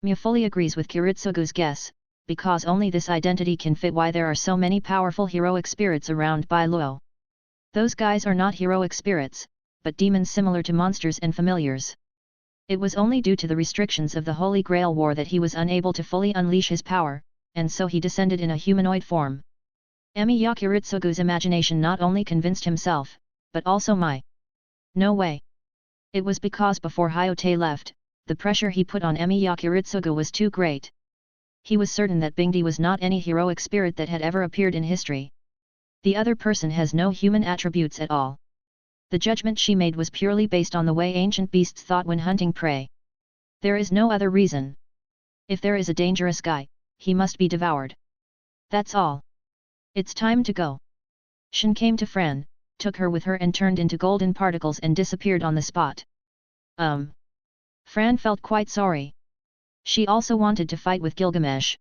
Miu fully agrees with Kiritsugu's guess, because only this identity can fit why there are so many powerful heroic spirits around Bai Luo. Those guys are not heroic spirits, but demons similar to monsters and familiars. It was only due to the restrictions of the Holy Grail War that he was unable to fully unleash his power, and so he descended in a humanoid form. Emiya Kiritsugu's imagination not only convinced himself, but also Mai. No way. It was because before Hyote left, the pressure he put on Emiya Kiritsugu was too great. He was certain that Bingdi was not any heroic spirit that had ever appeared in history. The other person has no human attributes at all. The judgment she made was purely based on the way ancient beasts thought when hunting prey. There is no other reason. If there is a dangerous guy, he must be devoured. That's all. It's time to go. Shen came to Fran, took her with her and turned into golden particles and disappeared on the spot. Fran felt quite sorry. She also wanted to fight with Gilgamesh.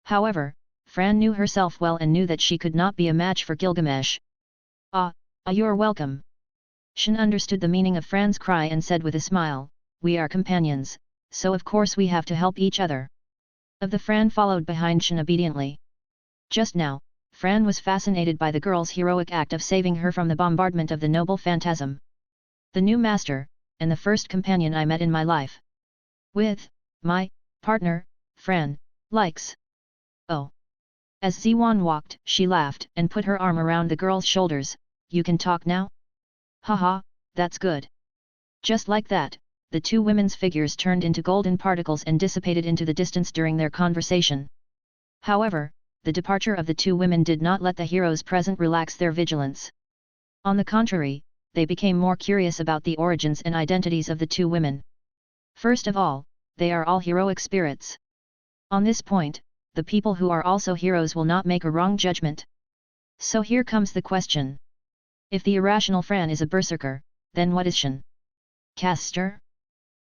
However, Fran knew herself well and knew that she could not be a match for Gilgamesh. You're welcome. Shen understood the meaning of Fran's cry and said with a smile, we are companions, so of course we have to help each other. Of the Fran followed behind Shen obediently. Just now, Fran was fascinated by the girl's heroic act of saving her from the bombardment of the noble phantasm. The new master, and the first companion I met in my life. With my partner, Fran, likes. Oh. As Ziwan walked, she laughed and put her arm around the girl's shoulders. You can talk now? Haha, that's good. Just like that, the two women's figures turned into golden particles and dissipated into the distance during their conversation. However, the departure of the two women did not let the heroes present relax their vigilance. On the contrary, they became more curious about the origins and identities of the two women. First of all, they are all heroic spirits. On this point, the people who are also heroes will not make a wrong judgment. So here comes the question. If the irrational Fran is a berserker, then what is Shen? Caster?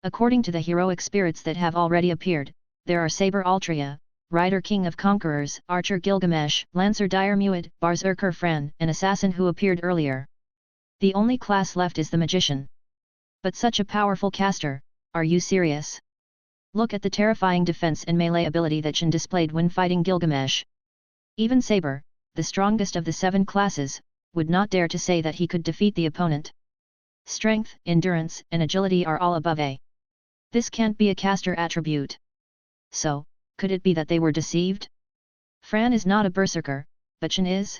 According to the heroic spirits that have already appeared, there are Saber Altria, Rider King of Conquerors, Archer Gilgamesh, Lancer Dire Muid, Berserker Fran, and Assassin who appeared earlier. The only class left is the Magician. But such a powerful caster, are you serious? Look at the terrifying defense and melee ability that Shen displayed when fighting Gilgamesh. Even Saber, the strongest of the 7 classes, would not dare to say that he could defeat the opponent. Strength, endurance, and agility are all above A. This can't be a caster attribute. So, could it be that they were deceived? Fran is not a berserker, but Shen is?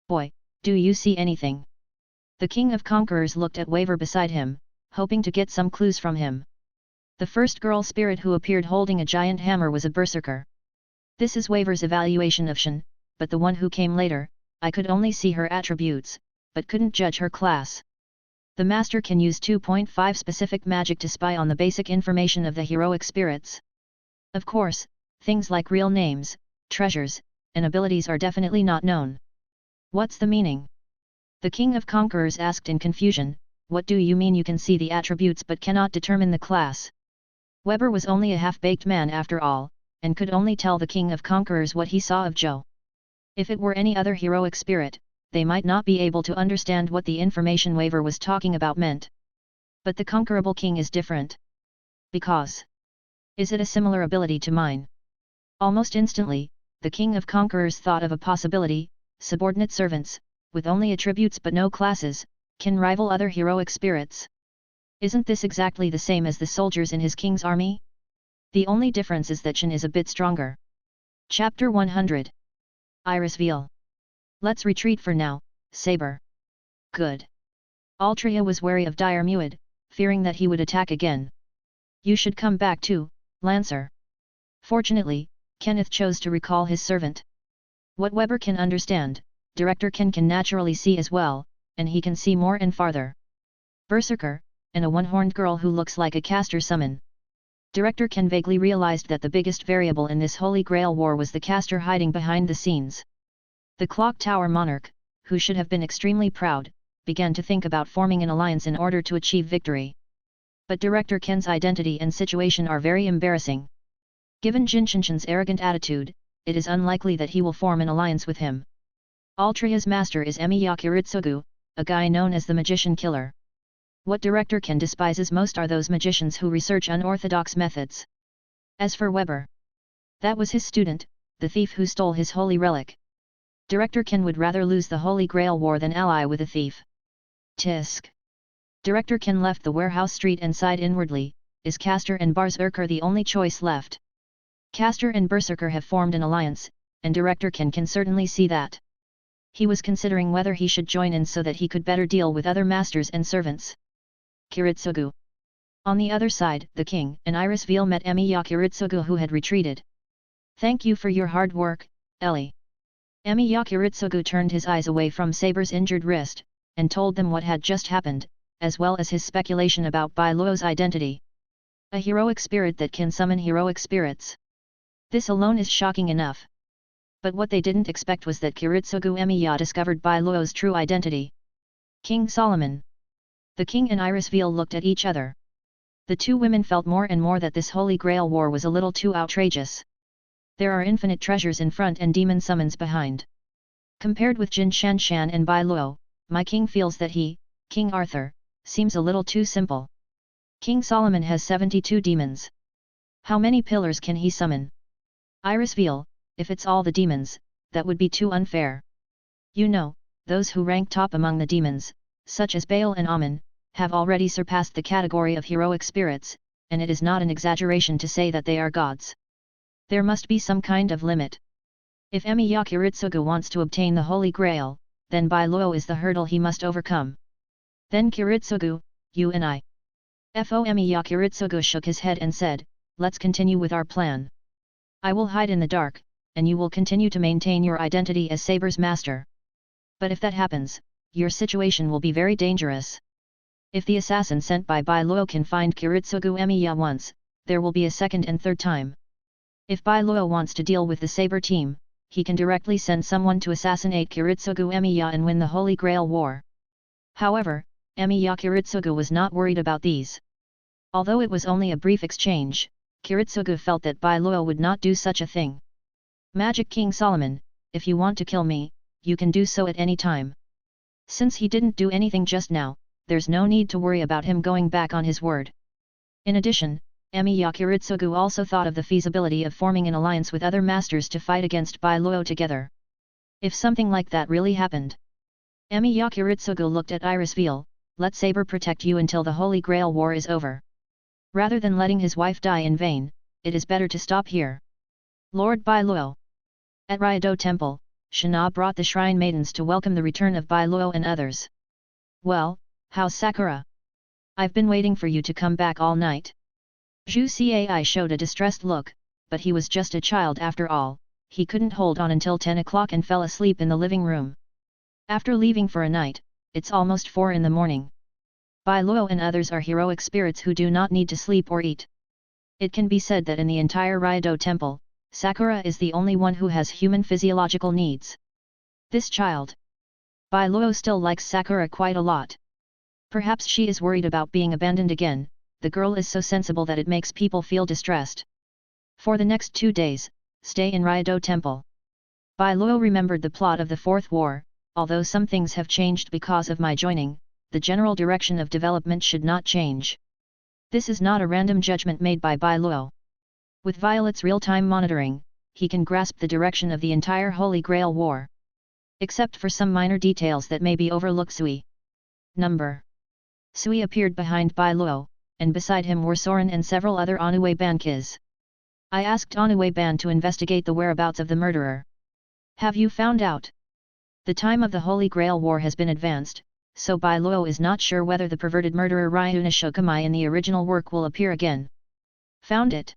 Boy, do you see anything? The King of Conquerors looked at Waver beside him, hoping to get some clues from him. The first girl spirit who appeared holding a giant hammer was a berserker. This is Waver's evaluation of Shen, but the one who came later, I could only see her attributes, but couldn't judge her class. The master can use 2.5 specific magic to spy on the basic information of the heroic spirits. Of course, things like real names, treasures, and abilities are definitely not known. What's the meaning? The King of Conquerors asked in confusion, what do you mean you can see the attributes but cannot determine the class? Weber was only a half-baked man after all, and could only tell the King of Conquerors what he saw of Zhou. If it were any other heroic spirit, they might not be able to understand what the information Waver was talking about meant. But the Conquerable King is different. Because. Is it a similar ability to mine? Almost instantly, the King of Conquerors thought of a possibility: subordinate servants, with only attributes but no classes, can rival other heroic spirits. Isn't this exactly the same as the soldiers in his king's army? The only difference is that Shen is a bit stronger. Chapter 100. Iris Veil. Let's retreat for now, Saber. Good. Altria was wary of Dire Muid, fearing that he would attack again. You should come back too, Lancer. Fortunately, Kenneth chose to recall his servant. What Weber can understand, Director Ken can naturally see as well, and he can see more and farther. Berserker, and a one-horned girl who looks like a caster summon. Director Ken vaguely realized that the biggest variable in this Holy Grail war was the caster hiding behind the scenes. The Clock Tower monarch, who should have been extremely proud, began to think about forming an alliance in order to achieve victory. But Director Ken's identity and situation are very embarrassing. Given Jin Shinshin's arrogant attitude, it is unlikely that he will form an alliance with him. Altria's master is Emiya Kiritsugu, a guy known as the Magician Killer. What Director Ken despises most are those magicians who research unorthodox methods. As for Weber, that was his student, the thief who stole his holy relic. Director Ken would rather lose the Holy Grail war than ally with a thief. Tisk. Director Ken left the warehouse street and sighed inwardly, is Caster and Berserker the only choice left? Caster and Berserker have formed an alliance, and Director Ken can certainly see that. He was considering whether he should join in so that he could better deal with other masters and servants. Kiritsugu. On the other side, the king and Iris Veal met Emiya Kiritsugu who had retreated. Thank you for your hard work, Ellie. Emiya Kiritsugu turned his eyes away from Saber's injured wrist, and told them what had just happened, as well as his speculation about Bai Luo's identity. A heroic spirit that can summon heroic spirits. This alone is shocking enough. But what they didn't expect was that Kiritsugu Emiya discovered Bai Luo's true identity. King Solomon. The king and Iris Veal looked at each other. The two women felt more and more that this Holy Grail war was a little too outrageous. There are infinite treasures in front and demon summons behind. Compared with Jin Shanshan and Bai Luo, my king feels that he, King Arthur, seems a little too simple. King Solomon has 72 demons. How many pillars can he summon? Iris Veal, if it's all the demons, that would be too unfair. You know, those who rank top among the demons, such as Baal and Amun, have already surpassed the category of heroic spirits, and it is not an exaggeration to say that they are gods. There must be some kind of limit. If Emiya Kiritsugu wants to obtain the Holy Grail, then Bai Luo is the hurdle he must overcome. Then Kiritsugu, you and I. Emiya Kiritsugu shook his head and said, let's continue with our plan. I will hide in the dark, and you will continue to maintain your identity as Saber's master. But if that happens, your situation will be very dangerous. If the assassin sent by Bai Luo can find Kiritsugu Emiya once, there will be a second and third time. If Bai Luo wants to deal with the Saber team, he can directly send someone to assassinate Kiritsugu Emiya and win the Holy Grail war. However, Emiya Kiritsugu was not worried about these. Although it was only a brief exchange, Kiritsugu felt that Bai Luo would not do such a thing. Magic King Solomon, if you want to kill me, you can do so at any time. Since he didn't do anything just now, there's no need to worry about him going back on his word. In addition, Emiya Kiritsugu also thought of the feasibility of forming an alliance with other masters to fight against Bai Luo together. If something like that really happened. Emiya Kiritsugu looked at Iris Veal, let Saber protect you until the Holy Grail war is over. Rather than letting his wife die in vain, it is better to stop here. Lord Bai Luo. At Ryado Temple, Shana brought the shrine maidens to welcome the return of Bai Luo and others. Well, how's Sakura? I've been waiting for you to come back all night. Zhu Cai showed a distressed look, but he was just a child after all, he couldn't hold on until 10 o'clock and fell asleep in the living room. After leaving for a night, it's almost 4 in the morning. Bai Luo and others are heroic spirits who do not need to sleep or eat. It can be said that in the entire Ryado Temple, Sakura is the only one who has human physiological needs. This child. Bai Luo still likes Sakura quite a lot. Perhaps she is worried about being abandoned again, the girl is so sensible that it makes people feel distressed. For the next 2 days, stay in Ryado Temple. Bai Luo remembered the plot of the Fourth War, although some things have changed because of my joining, the general direction of development should not change. This is not a random judgment made by Bai Luo. With Violet's real-time monitoring, he can grasp the direction of the entire Holy Grail war. Except for some minor details that may be overlooked. Sui. Number. Sui appeared behind Bai Luo, and beside him were Soren and several other Onue Bankis. I asked Onue Ban to investigate the whereabouts of the murderer. Have you found out? The time of the Holy Grail war has been advanced, so Bai Luo is not sure whether the perverted murderer Ryuna Shokamai in the original work will appear again. Found it.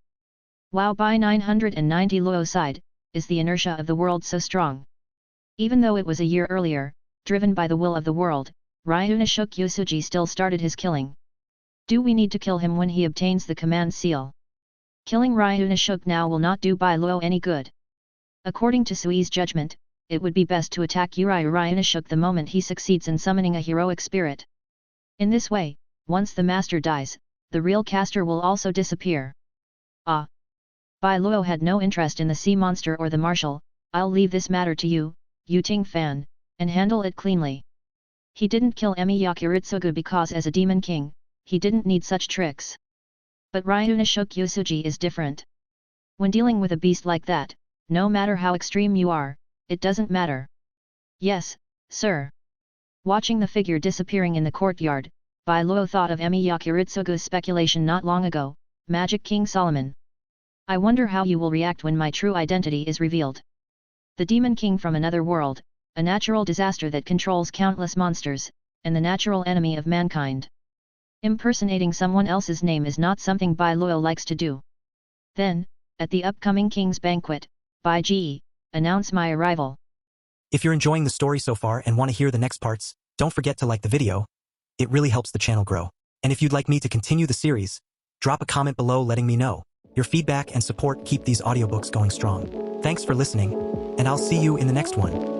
Wow, by 990 Luo side, is the inertia of the world so strong? Even though it was a year earlier, driven by the will of the world, Ryuna Shuk Yusuji still started his killing. Do we need to kill him when he obtains the command seal? Killing Ryunashuk now will not do Bai Luo any good. According to Sui's judgment, it would be best to attack Ryunashuk the moment he succeeds in summoning a heroic spirit. In this way, once the master dies, the real caster will also disappear. Ah! Bai Luo had no interest in the sea monster or the marshal. I'll leave this matter to you, Yu Ting Fan, and handle it cleanly. He didn't kill Emi Yakuritsugu because as a demon king, he didn't need such tricks. But Ryunashuk Yusuji is different. When dealing with a beast like that, no matter how extreme you are, it doesn't matter. Yes, sir. Watching the figure disappearing in the courtyard, Bai Luo thought of Emi Yakuritsugu's speculation not long ago, Magic King Solomon. I wonder how you will react when my true identity is revealed. The demon king from another world, a natural disaster that controls countless monsters, and the natural enemy of mankind. Impersonating someone else's name is not something Bai Luo likes to do. Then, at the upcoming King's Banquet, Bai Ji, announce my arrival. If you're enjoying the story so far and want to hear the next parts, don't forget to like the video. It really helps the channel grow. And if you'd like me to continue the series, drop a comment below letting me know. Your feedback and support keep these audiobooks going strong. Thanks for listening, and I'll see you in the next one.